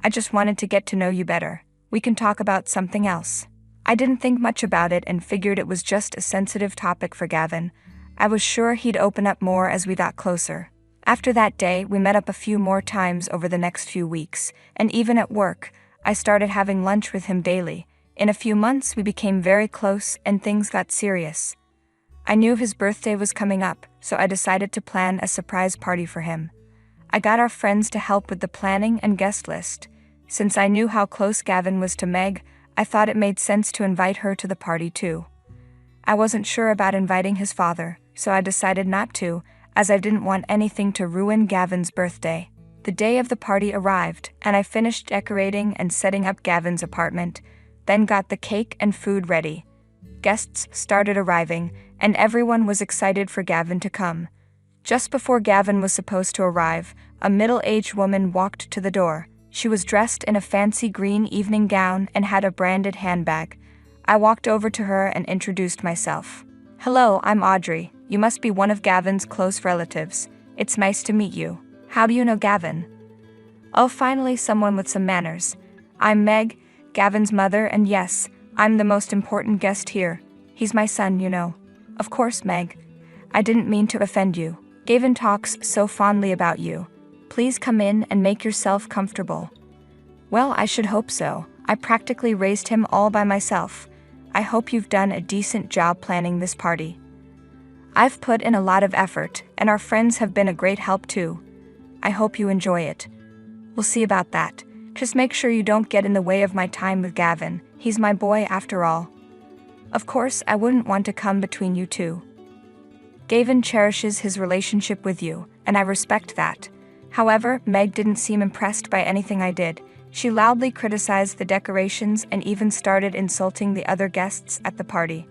Speaker 2: I just wanted to get to know you better. We can talk about something else." I didn't think much about it and figured it was just a sensitive topic for Gavin. I was sure he'd open up more as we got closer. After that day, we met up a few more times over the next few weeks, and even at work, I started having lunch with him daily. In a few months, we became very close and things got serious. I knew his birthday was coming up, so I decided to plan a surprise party for him. I got our friends to help with the planning and guest list. Since I knew how close Gavin was to Meg, I thought it made sense to invite her to the party too. I wasn't sure about inviting his father, so I decided not to, as I didn't want anything to ruin Gavin's birthday. The day of the party arrived, and I finished decorating and setting up Gavin's apartment, then got the cake and food ready. Guests started arriving, and everyone was excited for Gavin to come. Just before Gavin was supposed to arrive, a middle-aged woman walked to the door. She was dressed in a fancy green evening gown and had a branded handbag. I walked over to her and introduced myself. "Hello, I'm Audrey. You must be one of Gavin's close relatives. It's nice to meet you. How do you know Gavin?" "Oh, finally someone with some manners. I'm Meg, Gavin's mother, and yes, I'm the most important guest here. He's my son, you know." "Of course, Meg. I didn't mean to offend you. Gavin talks so fondly about you. Please come in and make yourself comfortable." "Well, I should hope so. I practically raised him all by myself. I hope you've done a decent job planning this party." "I've put in a lot of effort, and our friends have been a great help too. I hope you enjoy it." "We'll see about that. Just make sure you don't get in the way of my time with Gavin. He's my boy after all." "Of course, I wouldn't want to come between you two. Gavin cherishes his relationship with you, and I respect that." However, Meg didn't seem impressed by anything I did. She loudly criticized the decorations and even started insulting the other guests at the party.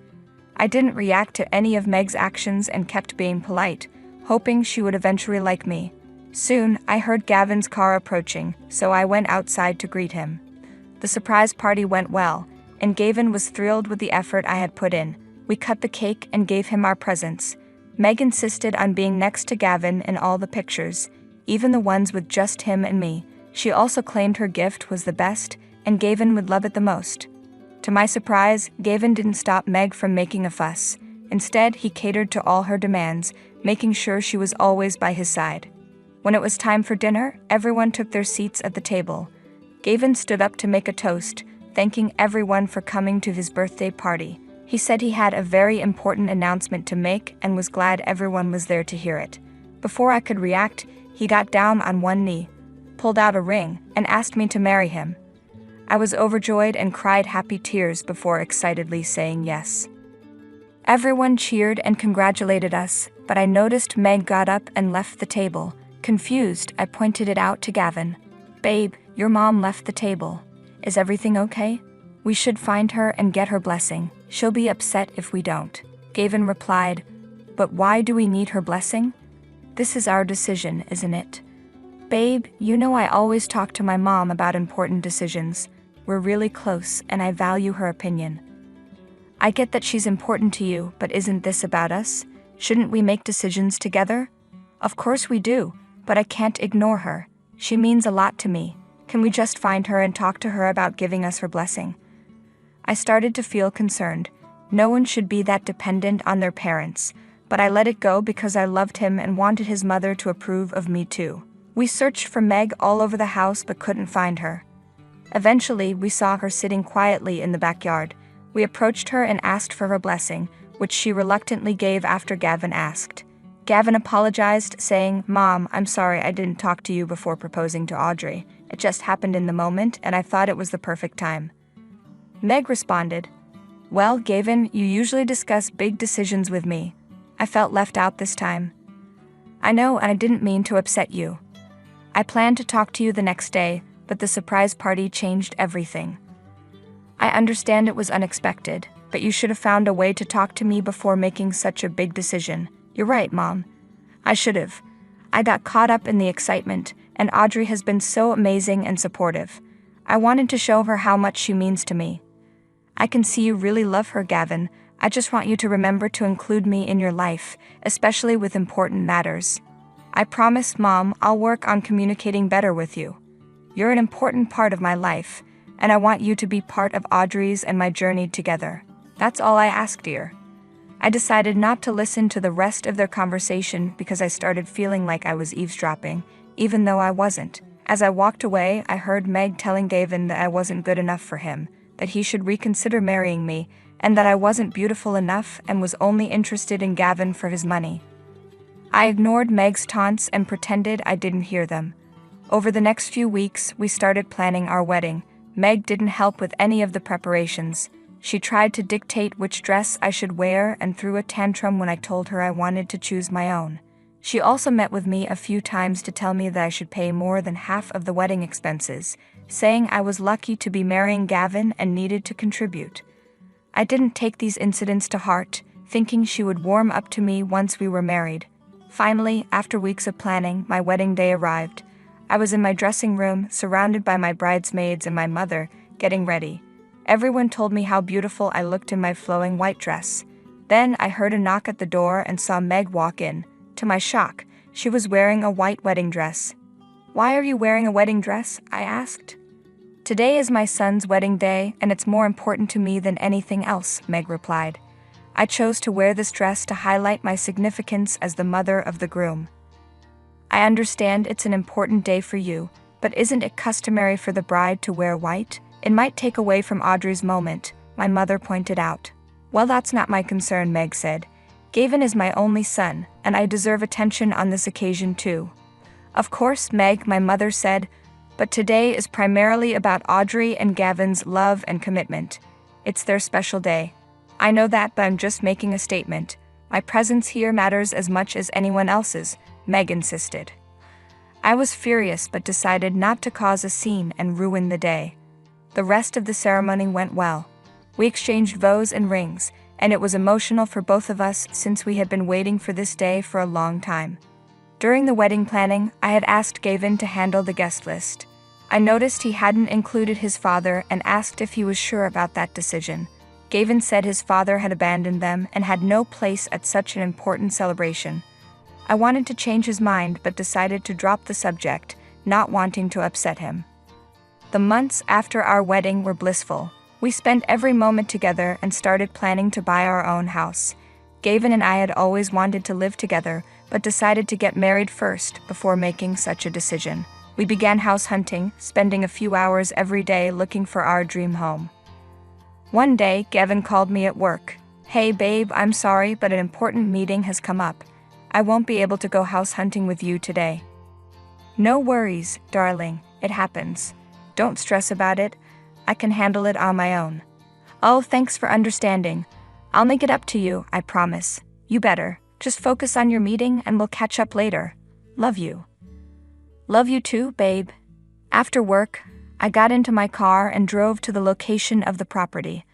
Speaker 2: I didn't react to any of Meg's actions and kept being polite, hoping she would eventually like me. Soon, I heard Gavin's car approaching, so I went outside to greet him. The surprise party went well, and Gavin was thrilled with the effort I had put in. We cut the cake and gave him our presents. Meg insisted on being next to Gavin in all the pictures, even the ones with just him and me. She also claimed her gift was the best, and Gavin would love it the most. To my surprise, Gavin didn't stop Meg from making a fuss. Instead, he catered to all her demands, making sure she was always by his side. When it was time for dinner, everyone took their seats at the table. Gavin stood up to make a toast, thanking everyone for coming to his birthday party. He said he had a very important announcement to make and was glad everyone was there to hear it. Before I could react, he got down on one knee, pulled out a ring, and asked me to marry him. I was overjoyed and cried happy tears before excitedly saying yes. Everyone cheered and congratulated us, but I noticed Meg got up and left the table. Confused, I pointed it out to Gavin. "Babe, your mom left the table. Is everything okay? We should find her and get her blessing. She'll be upset if we don't." Gavin replied, "But why do we need her blessing? This is our decision, isn't it?" "Babe, you know I always talk to my mom about important decisions. We're really close, and I value her opinion." "I get that she's important to you, but isn't this about us? Shouldn't we make decisions together?" "Of course we do, but I can't ignore her. She means a lot to me. Can we just find her and talk to her about giving us her blessing?" I started to feel concerned. No one should be that dependent on their parents, but I let it go because I loved him and wanted his mother to approve of me too. We searched for Meg all over the house but couldn't find her. Eventually, we saw her sitting quietly in the backyard. We approached her and asked for her blessing, which she reluctantly gave after Gavin asked. Gavin apologized, saying, "Mom, I'm sorry I didn't talk to you before proposing to Audrey. It just happened in the moment, and I thought it was the perfect time." Meg responded, "Well, Gavin, you usually discuss big decisions with me. I felt left out this time." "I know, and I didn't mean to upset you. I planned to talk to you the next day, but the surprise party changed everything. I understand it was unexpected, but you should have found a way to talk to me before making such a big decision." "You're right, Mom. I should have. I got caught up in the excitement, and Audrey has been so amazing and supportive. I wanted to show her how much she means to me." "I can see you really love her, Gavin. I just want you to remember to include me in your life, especially with important matters." "I promise, Mom, I'll work on communicating better with you. You're an important part of my life. and I want you to be part of Audrey's and my journey together. That's all I ask, dear." I decided not to listen to the rest of their conversation because I started feeling like I was eavesdropping, even though I wasn't. As I walked away, I heard Meg telling Gavin that I wasn't good enough for him, that he should reconsider marrying me, and that I wasn't beautiful enough and was only interested in Gavin for his money. I ignored Meg's taunts and pretended I didn't hear them. Over the next few weeks, we started planning our wedding. Meg didn't help with any of the preparations. She tried to dictate which dress I should wear and threw a tantrum when I told her I wanted to choose my own. She also met with me a few times to tell me that I should pay more than half of the wedding expenses, saying I was lucky to be marrying Gavin and needed to contribute. I didn't take these incidents to heart, thinking she would warm up to me once we were married. Finally, after weeks of planning, my wedding day arrived. I was in my dressing room, surrounded by my bridesmaids and my mother, getting ready. Everyone told me how beautiful I looked in my flowing white dress. Then I heard a knock at the door and saw Meg walk in. To my shock, she was wearing a white wedding dress. "Why are you wearing a wedding dress?" I asked. "Today is my son's wedding day, and it's more important to me than anything else," Meg replied. "I chose to wear this dress to highlight my significance as the mother of the groom." "I understand it's an important day for you, but isn't it customary for the bride to wear white? It might take away from Audrey's moment," my mother pointed out. "Well, that's not my concern," Meg said. "Gavin is my only son, and I deserve attention on this occasion too." "Of course, Meg," my mother said, "but today is primarily about Audrey and Gavin's love and commitment. It's their special day." "I know that, but I'm just making a statement. My presence here matters as much as anyone else's," Meg insisted. I was furious but decided not to cause a scene and ruin the day. The rest of the ceremony went well. We exchanged vows and rings, and it was emotional for both of us since we had been waiting for this day for a long time. During the wedding planning, I had asked Gavin to handle the guest list. I noticed he hadn't included his father and asked if he was sure about that decision. Gavin said his father had abandoned them and had no place at such an important celebration. I wanted to change his mind but decided to drop the subject, not wanting to upset him. The months after our wedding were blissful. We spent every moment together and started planning to buy our own house. Gavin and I had always wanted to live together, but decided to get married first before making such a decision. We began house hunting, spending a few hours every day looking for our dream home. One day, Gavin called me at work. "Hey babe, I'm sorry, but an important meeting has come up. I won't be able to go house hunting with you today." "No worries, darling, it happens. Don't stress about it. I can handle it on my own." "Oh, thanks for understanding. I'll make it up to you, I promise." "You better. Just focus on your meeting and we'll catch up later. Love you." "Love you too, babe." After work, I got into my car and drove to the location of the property.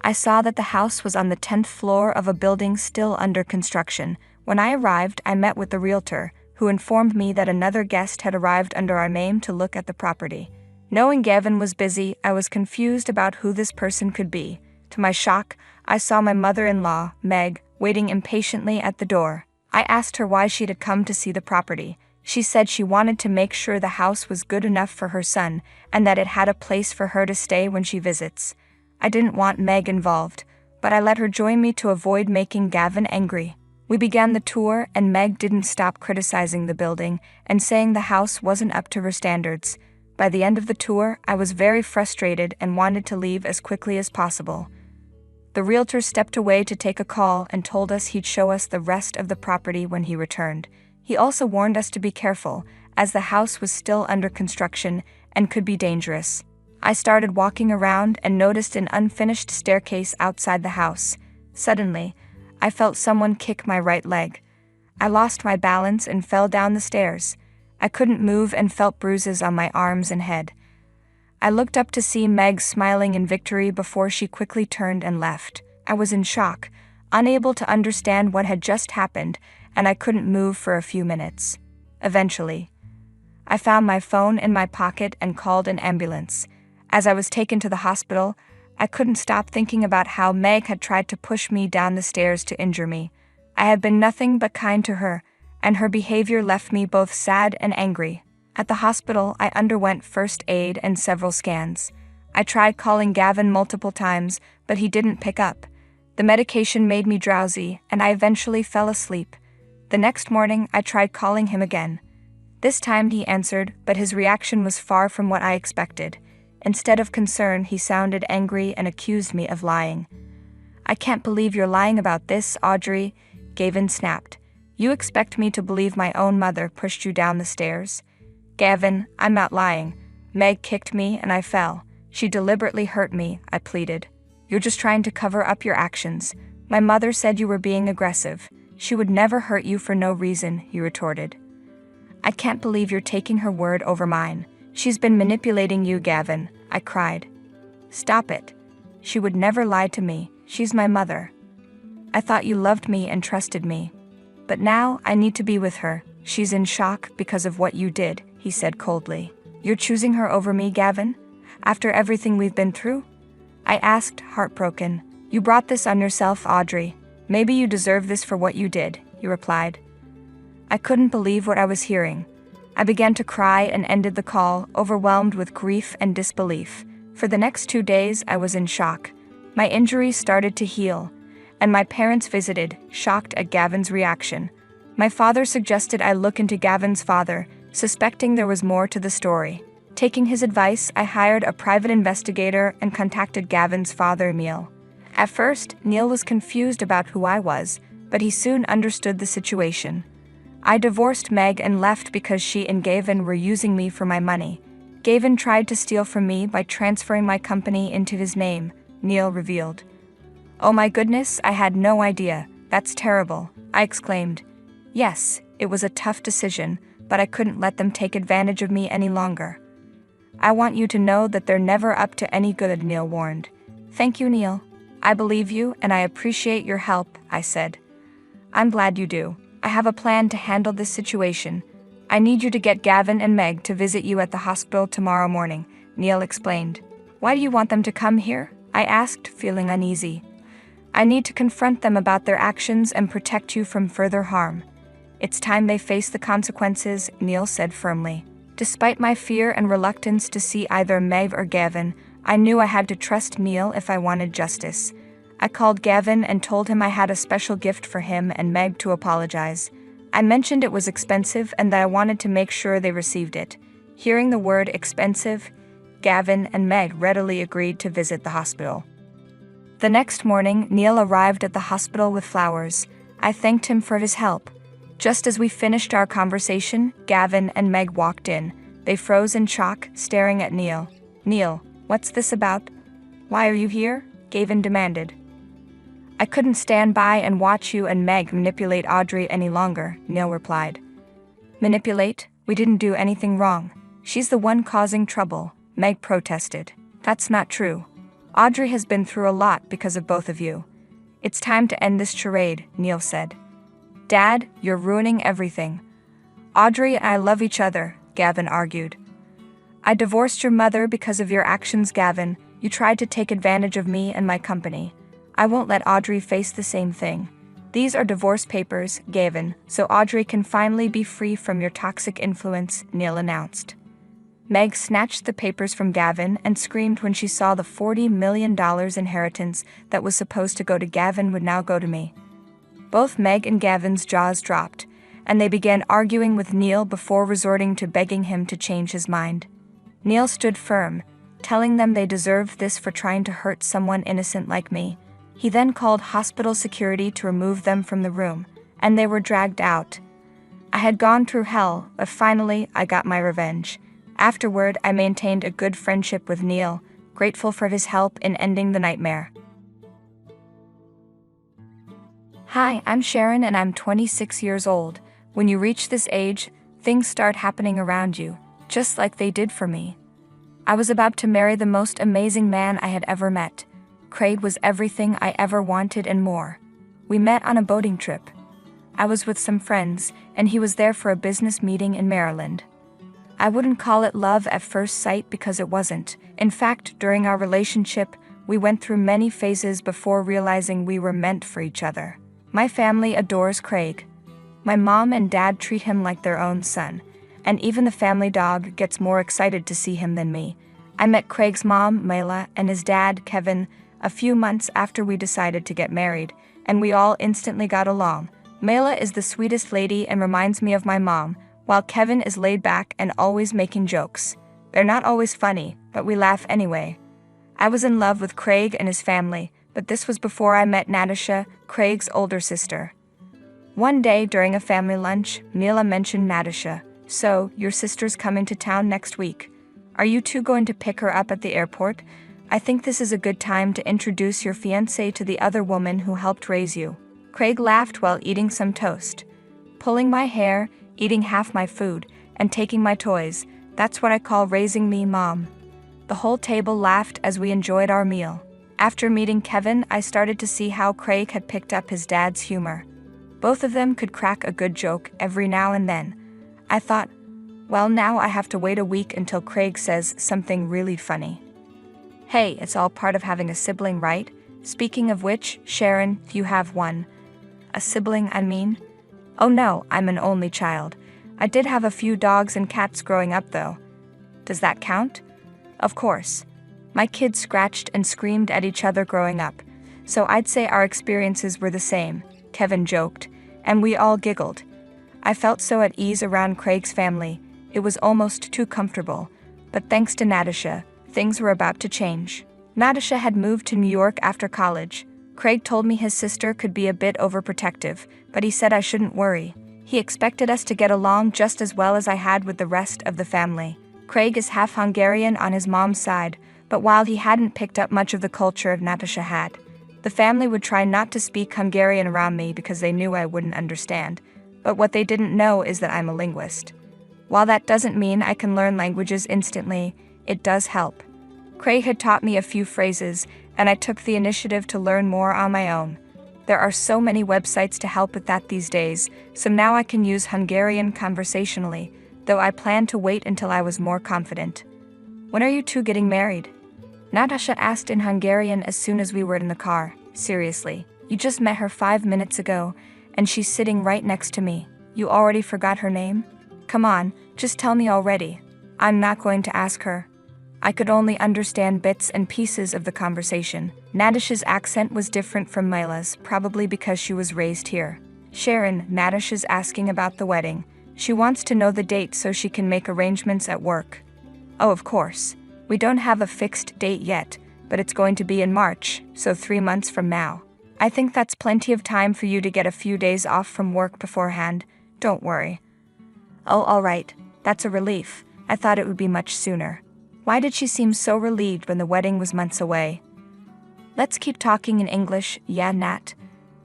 Speaker 2: I saw that the house was on the 10th floor of a building still under construction. When I arrived, I met with the realtor, who informed me that another guest had arrived under our name to look at the property. Knowing Gavin was busy, I was confused about who this person could be. To my shock, I saw my mother-in-law, Meg, waiting impatiently at the door. I asked her why she had come to see the property. She said she wanted to make sure the house was good enough for her son and that it had a place for her to stay when she visits. I didn't want Meg involved, but I let her join me to avoid making Gavin angry. We began the tour and Meg didn't stop criticizing the building and saying the house wasn't up to her standards. By the end of the tour, I was very frustrated and wanted to leave as quickly as possible. The realtor stepped away to take a call and told us he'd show us the rest of the property when he returned. He also warned us to be careful, as the house was still under construction and could be dangerous. I started walking around and noticed an unfinished staircase outside the house. Suddenly, I felt someone kick my right leg. I lost my balance and fell down the stairs. I couldn't move and felt bruises on my arms and head. I looked up to see Meg smiling in victory before she quickly turned and left. I was in shock, unable to understand what had just happened, and I couldn't move for a few minutes. Eventually, I found my phone in my pocket and called an ambulance. As I was taken to the hospital, I couldn't stop thinking about how Meg had tried to push me down the stairs to injure me. I had been nothing but kind to her, and her behavior left me both sad and angry. At the hospital, I underwent first aid and several scans. I tried calling Gavin multiple times, but he didn't pick up. The medication made me drowsy, and I eventually fell asleep. The next morning, I tried calling him again. This time he answered, but his reaction was far from what I expected. Instead of concern, he sounded angry and accused me of lying. "I can't believe you're lying about this, Audrey," Gavin snapped. "You expect me to believe my own mother pushed you down the stairs?" "Gavin, I'm not lying. Meg kicked me and I fell. She deliberately hurt me," I pleaded. "You're just trying to cover up your actions. My mother said you were being aggressive. She would never hurt you for no reason," he retorted. "I can't believe you're taking her word over mine. She's been manipulating you, Gavin," I cried. "Stop it. She would never lie to me. She's my mother. I thought you loved me and trusted me. But now I need to be with her. She's in shock because of what you did," he said coldly. "You're choosing her over me, Gavin? After everything we've been through?" I asked, heartbroken. "You brought this on yourself, Audrey. Maybe you deserve this for what you did," he replied. I couldn't believe what I was hearing. I began to cry and ended the call, overwhelmed with grief and disbelief. For the next 2 days, I was in shock. My injuries started to heal, and my parents visited, shocked at Gavin's reaction. My father suggested I look into Gavin's father, suspecting there was more to the story. Taking his advice, I hired a private investigator and contacted Gavin's father, Neil. At first, Neil was confused about who I was, but he soon understood the situation. I divorced Meg and left because she and Gavin were using me for my money. Gavin tried to steal from me by transferring my company into his name, Neil revealed. "Oh my goodness, I had no idea. That's terrible," I exclaimed. "Yes, it was a tough decision, but I couldn't let them take advantage of me any longer." "I want you to know that they're never up to any good," Neil warned. "Thank you, Neil. I believe you and I appreciate your help," I said. "I'm glad you do. I have a plan to handle this situation. I need you to get Gavin and Meg to visit you at the hospital tomorrow morning," Neil explained. "Why do you want them to come here?" I asked, feeling uneasy. "I need to confront them about their actions and protect you from further harm. It's time they face the consequences," Neil said firmly. Despite my fear and reluctance to see either Meg or Gavin, I knew I had to trust Neil if I wanted justice. I called Gavin and told him I had a special gift for him and Meg to apologize. I mentioned it was expensive and that I wanted to make sure they received it. Hearing the word expensive, Gavin and Meg readily agreed to visit the hospital. The next morning, Neil arrived at the hospital with flowers. I thanked him for his help. Just as we finished our conversation, Gavin and Meg walked in. They froze in shock, staring at Neil. "Neil, what's this about? Why are you here?" Gavin demanded. "I couldn't stand by and watch you and Meg manipulate Audrey any longer," Neil replied. "Manipulate? We didn't do anything wrong. She's the one causing trouble," Meg protested. "That's not true. Audrey has been through a lot because of both of you. It's time to end this charade," Neil said. "Dad, you're ruining everything." "Audrey and I love each other," Gavin argued. "I divorced your mother because of your actions, Gavin. You tried to take advantage of me and my company. I won't let Audrey face the same thing. These are divorce papers, Gavin, so Audrey can finally be free from your toxic influence," Neil announced. Meg snatched the papers from Gavin and screamed when she saw the $40 million inheritance that was supposed to go to Gavin would now go to me. Both Meg and Gavin's jaws dropped, and they began arguing with Neil before resorting to begging him to change his mind. Neil stood firm, telling them they deserved this for trying to hurt someone innocent like me. He then called hospital security to remove them from the room, and they were dragged out. I had gone through hell, but finally I got my revenge. Afterward, I maintained a good friendship with Neil, grateful for his help in ending the nightmare. Hi, I'm Sharon and I'm 26 years old. When you reach this age, things start happening around you, just like they did for me. I was about to marry the most amazing man I had ever met. Craig was everything I ever wanted and more. We met on a boating trip. I was with some friends, and he was there for a business meeting in Maryland. I wouldn't call it love at first sight because it wasn't. In fact, during our relationship, we went through many phases before realizing we were meant for each other. My family adores Craig. My mom and dad treat him like their own son, and even the family dog gets more excited to see him than me. I met Craig's mom, Mayla, and his dad, Kevin, a few months after we decided to get married, and we all instantly got along. Mayla is the sweetest lady and reminds me of my mom, while Kevin is laid back and always making jokes. They're not always funny, but we laugh anyway. I was in love with Craig and his family, but this was before I met Natasha, Craig's older sister. One day during a family lunch, Mila mentioned Natasha. "So, your sister's coming to town next week. Are you two going to pick her up at the airport? I think this is a good time to introduce your fiancé to the other woman who helped raise you." Craig laughed while eating some toast. "Pulling my hair, eating half my food, and taking my toys. That's what I call raising me, Mom." The whole table laughed as we enjoyed our meal. After meeting Kevin, I started to see how Craig had picked up his dad's humor. Both of them could crack a good joke every now and then. I thought, well, now I have to wait a week until Craig says something really funny. Hey, it's all part of having a sibling, right? Speaking of which, Sharon, you have one. A sibling, I mean? Oh no, I'm an only child. I did have a few dogs and cats growing up though. Does that count? Of course. My kids scratched and screamed at each other growing up, so I'd say our experiences were the same, Kevin joked, and we all giggled. I felt so at ease around Craig's family, it was almost too comfortable, but thanks to Natasha, things were about to change. Natasha had moved to New York after college. Craig told me his sister could be a bit overprotective, but he said I shouldn't worry. He expected us to get along just as well as I had with the rest of the family. Craig is half Hungarian on his mom's side, but while he hadn't picked up much of the culture Natasha had, the family would try not to speak Hungarian around me because they knew I wouldn't understand. But what they didn't know is that I'm a linguist. While that doesn't mean I can learn languages instantly, it does help. Craig had taught me a few phrases, and I took the initiative to learn more on my own. There are so many websites to help with that these days, so now I can use Hungarian conversationally, though I plan to wait until I was more confident. When are you two getting married? Natasha asked in Hungarian as soon as we were in the car. Seriously, you just met her 5 minutes ago, and she's sitting right next to me. You already forgot her name? Come on, just tell me already. I'm not going to ask her. I could only understand bits and pieces of the conversation. Natasha's accent was different from Mayla's, probably because she was raised here. Sharon, Natasha's asking about the wedding. She wants to know the date so she can make arrangements at work. Oh, of course. We don't have a fixed date yet, but it's going to be in March, so 3 months from now. I think that's plenty of time for you to get a few days off from work beforehand. Don't worry. Oh, all right. That's a relief. I thought it would be much sooner. Why did she seem so relieved when the wedding was months away? Let's keep talking in English, yeah, Nat.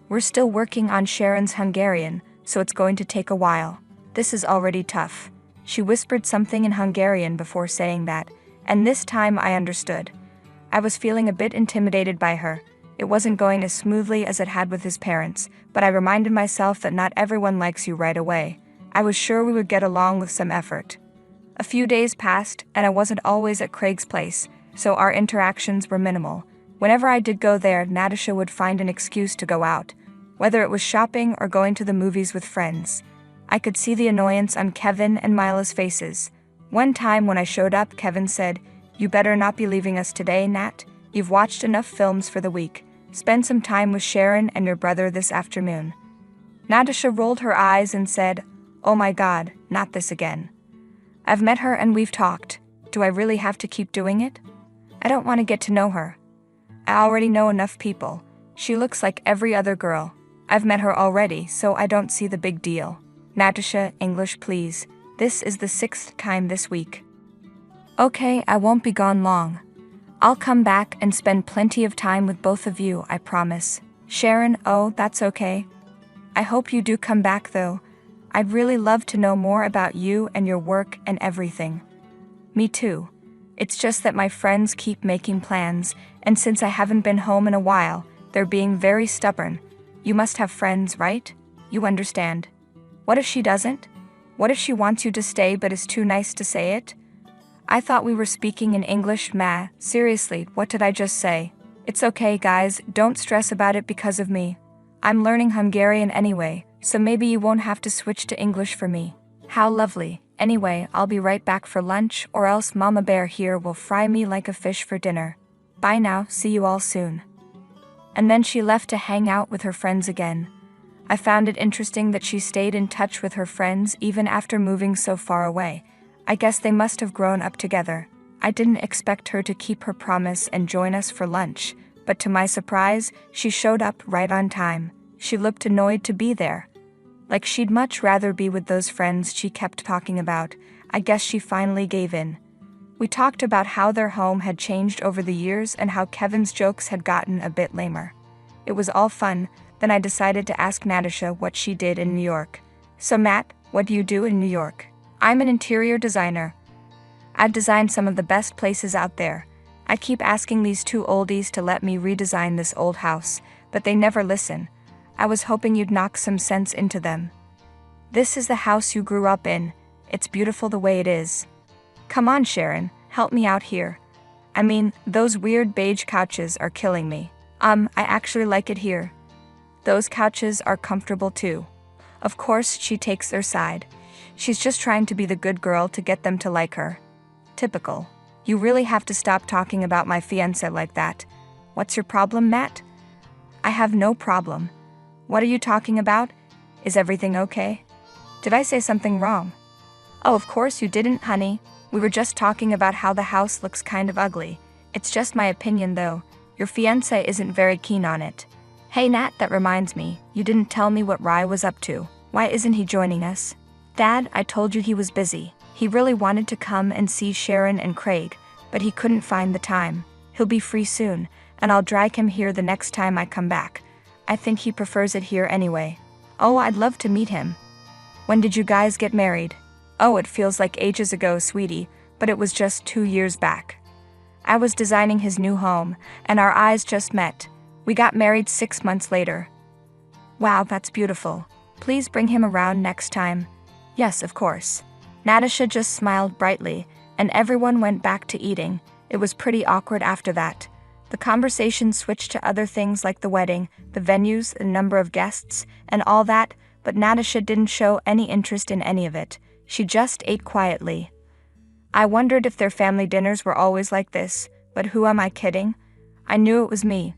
Speaker 2: We're still working on Sharon's Hungarian, so it's going to take a while. This is already tough. She whispered something in Hungarian before saying that, and this time I understood. I was feeling a bit intimidated by her. It wasn't going as smoothly as it had with his parents, but I reminded myself that not everyone likes you right away. I was sure we would get along with some effort. A few days passed, and I wasn't always at Craig's place, so our interactions were minimal. Whenever I did go there, Natasha would find an excuse to go out, whether it was shopping or going to the movies with friends. I could see the annoyance on Kevin and Mila's faces. One time when I showed up, Kevin said, "You better not be leaving us today, Nat. You've watched enough films for the week. Spend some time with Sharon and your brother this afternoon." Natasha rolled her eyes and said, "Oh my God, not this again. I've met her and we've talked. Do I really have to keep doing it? I don't want to get to know her. I already know enough people. She looks like every other girl. I've met her already, so I don't see the big deal. Natasha, English please. This is the 6th time this week." Okay, I won't be gone long. I'll come back and spend plenty of time with both of you, I promise. Sharon, oh, that's okay. I hope you do come back though. I'd really love to know more about you and your work and everything. Me too. It's just that my friends keep making plans, and since I haven't been home in a while, they're being very stubborn. You must have friends, right? You understand. What if she doesn't? What if she wants you to stay but is too nice to say it? I thought we were speaking in English, ma. Seriously, what did I just say? It's okay, guys, don't stress about it because of me. I'm learning Hungarian anyway, so maybe you won't have to switch to English for me. How lovely. Anyway, I'll be right back for lunch, or else Mama Bear here will fry me like a fish for dinner. Bye now, see you all soon. And then she left to hang out with her friends again. I found it interesting that she stayed in touch with her friends even after moving so far away. I guess they must have grown up together. I didn't expect her to keep her promise and join us for lunch, but to my surprise, she showed up right on time. She looked annoyed to be there. Like she'd much rather be with those friends she kept talking about. I guess she finally gave in. We talked about how their home had changed over the years and how Kevin's jokes had gotten a bit lamer. It was all fun. Then I decided to ask Natasha what she did in New York. So Matt, what do you do in New York? I'm an interior designer. I've designed some of the best places out there. I keep asking these two oldies to let me redesign this old house, but they never listen. I was hoping you'd knock some sense into them. This is the house you grew up in. It's beautiful the way it is. Come on, Sharon, help me out here. I mean, those weird beige couches are killing me. I actually like it here. Those couches are comfortable too. Of course, she takes their side. She's just trying to be the good girl to get them to like her. Typical. You really have to stop talking about my fiancé like that. What's your problem, Matt? I have no problem. What are you talking about? Is everything okay? Did I say something wrong? Oh, of course you didn't, honey. We were just talking about how the house looks kind of ugly. It's just my opinion though. Your fiancé isn't very keen on it. Hey Nat, that reminds me, you didn't tell me what Rye was up to. Why isn't he joining us? Dad, I told you he was busy. He really wanted to come and see Sharon and Craig, but he couldn't find the time. He'll be free soon, and I'll drag him here the next time I come back. I think he prefers it here anyway. Oh, I'd love to meet him. When did you guys get married? Oh, it feels like ages ago, sweetie, but it was just 2 years back. I was designing his new home, and our eyes just met. We got married 6 months later. Wow, that's beautiful. Please bring him around next time. Yes, of course. Natasha just smiled brightly, and everyone went back to eating. It was pretty awkward after that. The conversation switched to other things like the wedding, the venues, the number of guests, and all that, but Natasha didn't show any interest in any of it. She just ate quietly. I wondered if their family dinners were always like this, but who am I kidding? I knew it was me.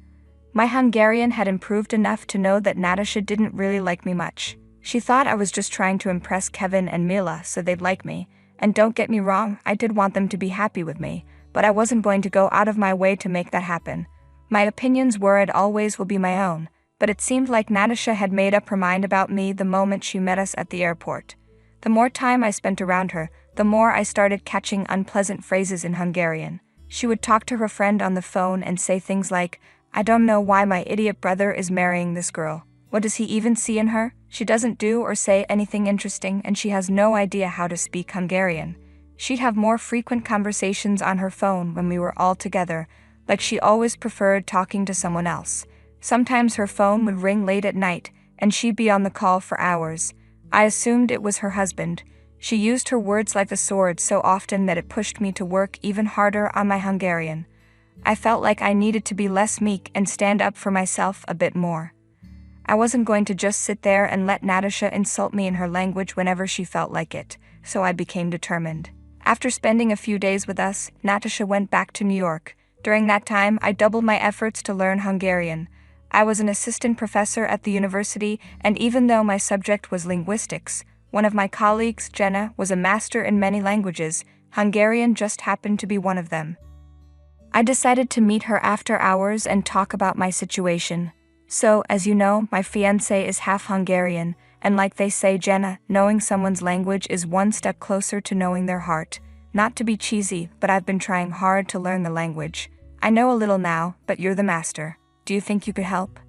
Speaker 2: My Hungarian had improved enough to know that Natasha didn't really like me much. She thought I was just trying to impress Kevin and Mila so they'd like me, and don't get me wrong, I did want them to be happy with me, but I wasn't going to go out of my way to make that happen. My opinions were and always will be my own, but it seemed like Natasha had made up her mind about me the moment she met us at the airport. The more time I spent around her, the more I started catching unpleasant phrases in Hungarian. She would talk to her friend on the phone and say things like, I don't know why my idiot brother is marrying this girl. What does he even see in her? She doesn't do or say anything interesting and she has no idea how to speak Hungarian. She'd have more frequent conversations on her phone when we were all together, like she always preferred talking to someone else. Sometimes her phone would ring late at night and she'd be on the call for hours. I assumed it was her husband. She used her words like a sword so often that it pushed me to work even harder on my Hungarian. I felt like I needed to be less meek and stand up for myself a bit more. I wasn't going to just sit there and let Natasha insult me in her language whenever she felt like it, so I became determined. After spending a few days with us, Natasha went back to New York. During that time, I doubled my efforts to learn Hungarian. I was an assistant professor at the university, and even though my subject was linguistics, one of my colleagues, Jenna, was a master in many languages. Hungarian just happened to be one of them. I decided to meet her after hours and talk about my situation. So, as you know, my fiancé is half Hungarian, and like they say, Jenna, knowing someone's language is one step closer to knowing their heart. Not to be cheesy, but I've been trying hard to learn the language. I know a little now, but you're the master. Do you think you could help?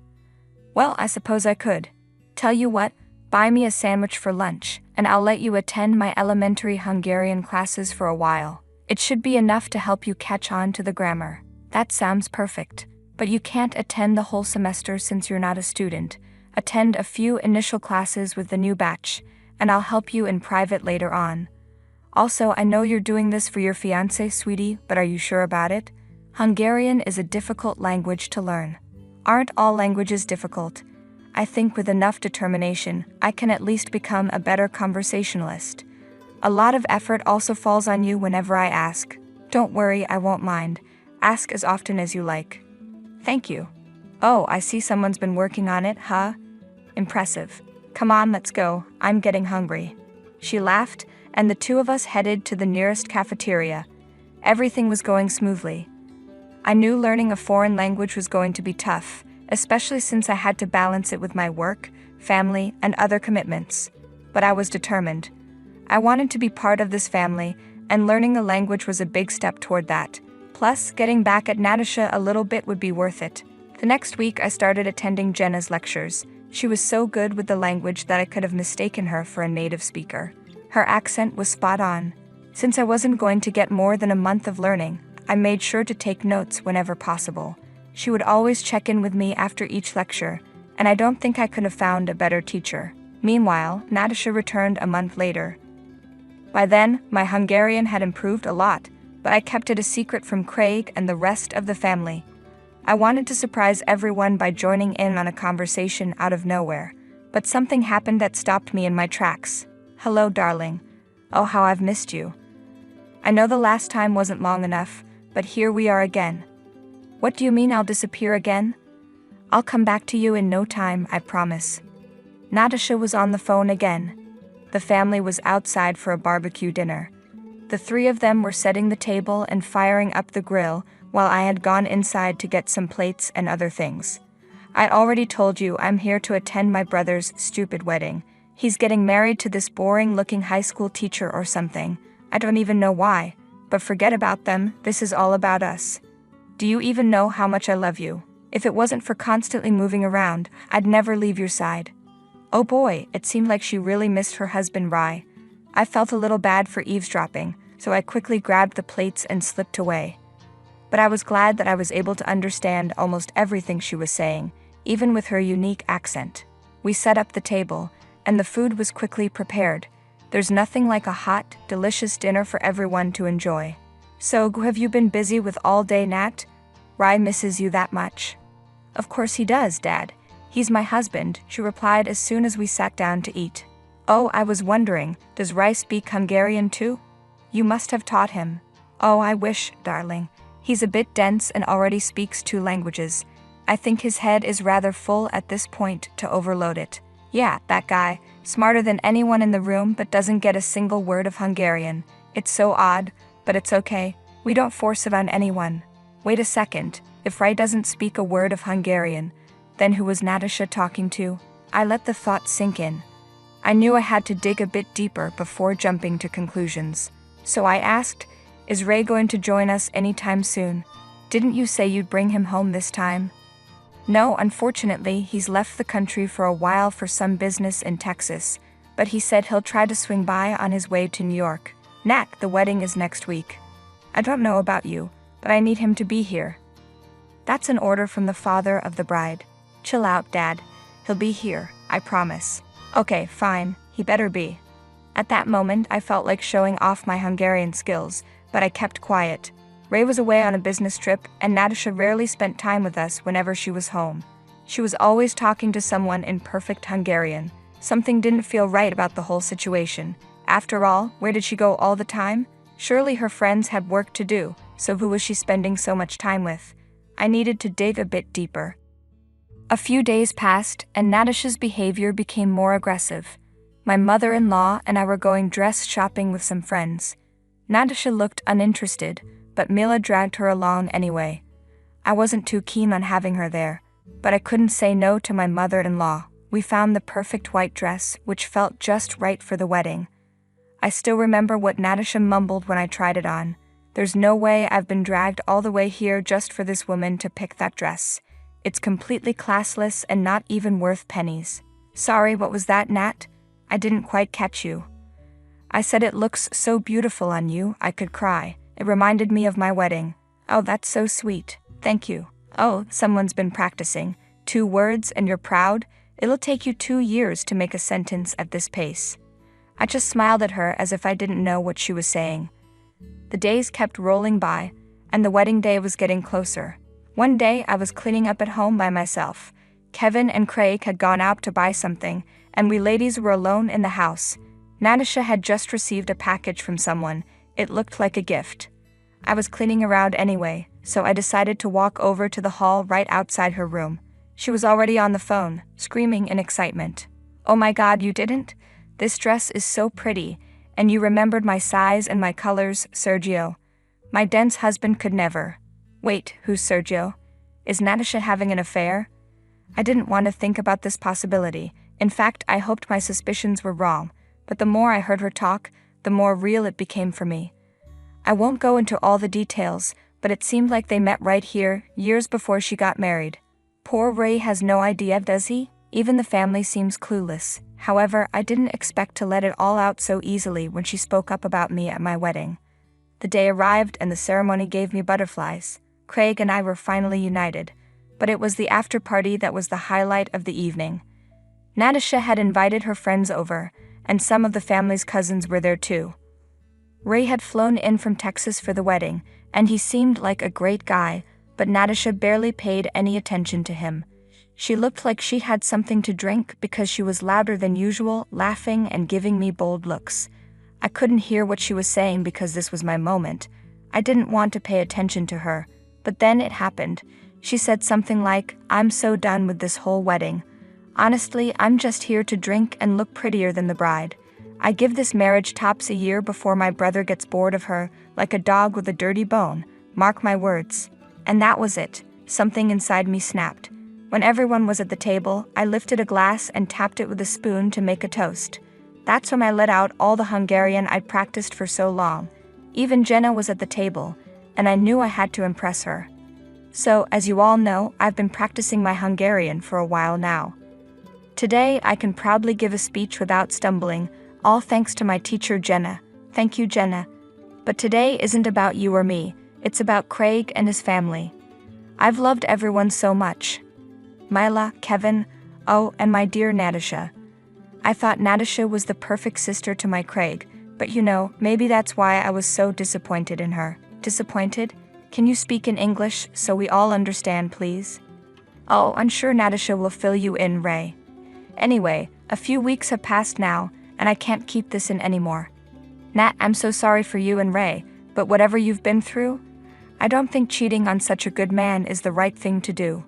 Speaker 2: Well, I suppose I could. Tell you what, buy me a sandwich for lunch, and I'll let you attend my elementary Hungarian classes for a while. It should be enough to help you catch on to the grammar. That sounds perfect. But you can't attend the whole semester since you're not a student. Attend a few initial classes with the new batch, and I'll help you in private later on. Also, I know you're doing this for your fiancé, sweetie, but are you sure about it? Hungarian is a difficult language to learn. Aren't all languages difficult? I think with enough determination, I can at least become a better conversationalist. A lot of effort also falls on you whenever I ask. Don't worry, I won't mind. Ask as often as you like. Thank you. Oh, I see someone's been working on it, huh? Impressive. Come on, let's go. I'm getting hungry. She laughed, and the two of us headed to the nearest cafeteria. Everything was going smoothly. I knew learning a foreign language was going to be tough, especially since I had to balance it with my work, family, and other commitments. But I was determined. I wanted to be part of this family, and learning a language was a big step toward that. Plus, getting back at Natasha a little bit would be worth it. The next week, I started attending Jenna's lectures. She was so good with the language that I could have mistaken her for a native speaker. Her accent was spot on. Since I wasn't going to get more than a month of learning, I made sure to take notes whenever possible. She would always check in with me after each lecture, and I don't think I could have found a better teacher. Meanwhile, Natasha returned a month later. By then, my Hungarian had improved a lot, but I kept it a secret from Craig and the rest of the family. I wanted to surprise everyone by joining in on a conversation out of nowhere, but something happened that stopped me in my tracks. Hello, darling. Oh, how I've missed you. I know the last time wasn't long enough, but here we are again. What do you mean I'll disappear again? I'll come back to you in no time, I promise. Natasha was on the phone again. The family was outside for a barbecue dinner. The three of them were setting the table and firing up the grill, while I had gone inside to get some plates and other things. I already told you I'm here to attend my brother's stupid wedding. He's getting married to this boring-looking high school teacher or something. I don't even know why. But forget about them, this is all about us. Do you even know how much I love you? If it wasn't for constantly moving around, I'd never leave your side. Oh boy, it seemed like she really missed her husband Rye. I felt a little bad for eavesdropping, so I quickly grabbed the plates and slipped away. But I was glad that I was able to understand almost everything she was saying, even with her unique accent. We set up the table, and the food was quickly prepared. There's nothing like a hot, delicious dinner for everyone to enjoy. So, have you been busy with all day, Nat? Rye misses you that much? Of course he does, Dad. He's my husband, she replied as soon as we sat down to eat. Oh, I was wondering, does Rye speak Hungarian too? You must have taught him. Oh, I wish, darling. He's a bit dense and already speaks 2 languages. I think his head is rather full at this point to overload it. Yeah, that guy, smarter than anyone in the room but doesn't get a single word of Hungarian. It's so odd, but it's okay. We don't force it on anyone. Wait a second, if Rye doesn't speak a word of Hungarian, then who was Natasha talking to? I let the thought sink in. I knew I had to dig a bit deeper before jumping to conclusions. So I asked, is Ray going to join us anytime soon? Didn't you say you'd bring him home this time? No, unfortunately, he's left the country for a while for some business in Texas, but he said he'll try to swing by on his way to New York. Nat, the wedding is next week. I don't know about you, but I need him to be here. That's an order from the father of the bride. Chill out, Dad. He'll be here, I promise. Okay, fine, he better be. At that moment, I felt like showing off my Hungarian skills, but I kept quiet. Ray was away on a business trip, and Natasha rarely spent time with us whenever she was home. She was always talking to someone in perfect Hungarian. Something didn't feel right about the whole situation. After all, where did she go all the time? Surely her friends had work to do, so who was she spending so much time with? I needed to dig a bit deeper. A few days passed, and Natasha's behavior became more aggressive. My mother-in-law and I were going dress shopping with some friends. Natasha looked uninterested, but Mila dragged her along anyway. I wasn't too keen on having her there, but I couldn't say no to my mother-in-law. We found the perfect white dress, which felt just right for the wedding. I still remember what Natasha mumbled when I tried it on. There's no way I've been dragged all the way here just for this woman to pick that dress. It's completely classless and not even worth pennies. Sorry, what was that, Nat? I didn't quite catch you. I said it looks so beautiful on you, I could cry. It reminded me of my wedding. Oh, that's so sweet. Thank you. Oh, someone's been practicing. 2 words and you're proud? It'll take you 2 years to make a sentence at this pace. I just smiled at her as if I didn't know what she was saying. The days kept rolling by, and the wedding day was getting closer. One day, I was cleaning up at home by myself. Kevin and Craig had gone out to buy something, and we ladies were alone in the house. Natasha had just received a package from someone. It looked like a gift. I was cleaning around anyway, so I decided to walk over to the hall right outside her room. She was already on the phone, screaming in excitement. "Oh my God, you didn't? This dress is so pretty, and you remembered my size and my colors, Sergio. My dense husband could never." Wait, who's Sergio? Is Natasha having an affair? I didn't want to think about this possibility. In fact, I hoped my suspicions were wrong, but the more I heard her talk, the more real it became for me. I won't go into all the details, but it seemed like they met right here, years before she got married. Poor Ray has no idea, does he? Even the family seems clueless. However, I didn't expect to let it all out so easily when she spoke up about me at my wedding. The day arrived and the ceremony gave me butterflies. Craig and I were finally united, but it was the after party that was the highlight of the evening. Natasha had invited her friends over, and some of the family's cousins were there too. Ray had flown in from Texas for the wedding, and he seemed like a great guy, but Natasha barely paid any attention to him. She looked like she had something to drink because she was louder than usual, laughing and giving me bold looks. I couldn't hear what she was saying because this was my moment. I didn't want to pay attention to her, but then it happened. She said something like, "I'm so done with this whole wedding. Honestly, I'm just here to drink and look prettier than the bride. I give this marriage tops a year before my brother gets bored of her, like a dog with a dirty bone. Mark my words." And that was it. Something inside me snapped. When everyone was at the table, I lifted a glass and tapped it with a spoon to make a toast. That's when I let out all the Hungarian I'd practiced for so long. Even Jenna was at the table, and I knew I had to impress her. So, as you all know, I've been practicing my Hungarian for a while now. Today, I can proudly give a speech without stumbling, all thanks to my teacher Jenna. Thank you, Jenna. But today isn't about you or me, it's about Craig and his family. I've loved everyone so much. Mila, Kevin, oh, and my dear Natasha. I thought Natasha was the perfect sister to my Craig, but you know, maybe that's why I was so disappointed in her. Disappointed? Can you speak in English so we all understand, please? Oh, I'm sure Natasha will fill you in, Ray. Anyway, a few weeks have passed now, and I can't keep this in anymore. Nat, I'm so sorry for you and Ray, but whatever you've been through, I don't think cheating on such a good man is the right thing to do.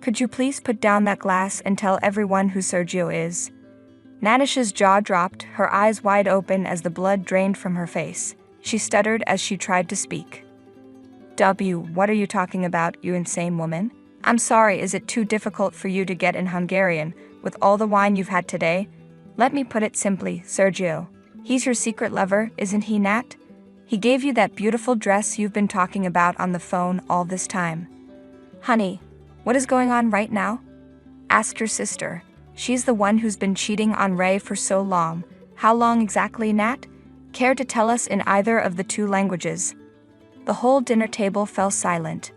Speaker 2: Could you please put down that glass and tell everyone who Sergio is? Natasha's jaw dropped, her eyes wide open as the blood drained from her face. She stuttered as she tried to speak. What are you talking about, you insane woman? I'm sorry, is it too difficult for you to get in Hungarian, with all the wine you've had today? Let me put it simply, Sergio. He's your secret lover, isn't he, Nat? He gave you that beautiful dress you've been talking about on the phone all this time. Honey, what is going on right now? Ask your sister. She's the one who's been cheating on Ray for so long. How long exactly, Nat? Care to tell us in either of the two languages? The whole dinner table fell silent.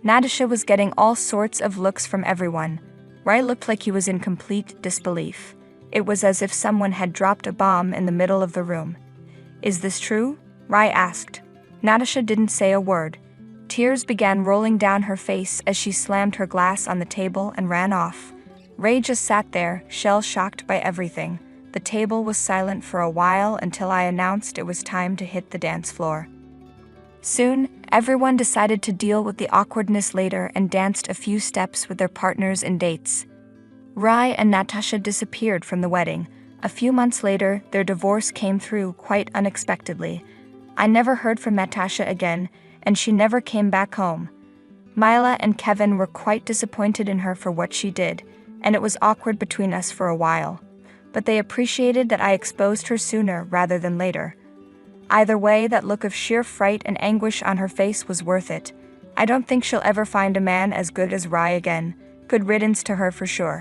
Speaker 2: Natasha was getting all sorts of looks from everyone. Ray looked like he was in complete disbelief. It was as if someone had dropped a bomb in the middle of the room. Is this true? Ray asked. Natasha didn't say a word. Tears began rolling down her face as she slammed her glass on the table and ran off. Ray just sat there, shell-shocked by everything. The table was silent for a while until I announced it was time to hit the dance floor. Soon, everyone decided to deal with the awkwardness later and danced a few steps with their partners and dates. Ray and Natasha disappeared from the wedding. A few months later, their divorce came through quite unexpectedly. I never heard from Natasha again, and she never came back home. Mila and Kevin were quite disappointed in her for what she did, and it was awkward between us for a while. But they appreciated that I exposed her sooner rather than later. Either way, that look of sheer fright and anguish on her face was worth it. I don't think she'll ever find a man as good as Ray again. Good riddance to her for sure.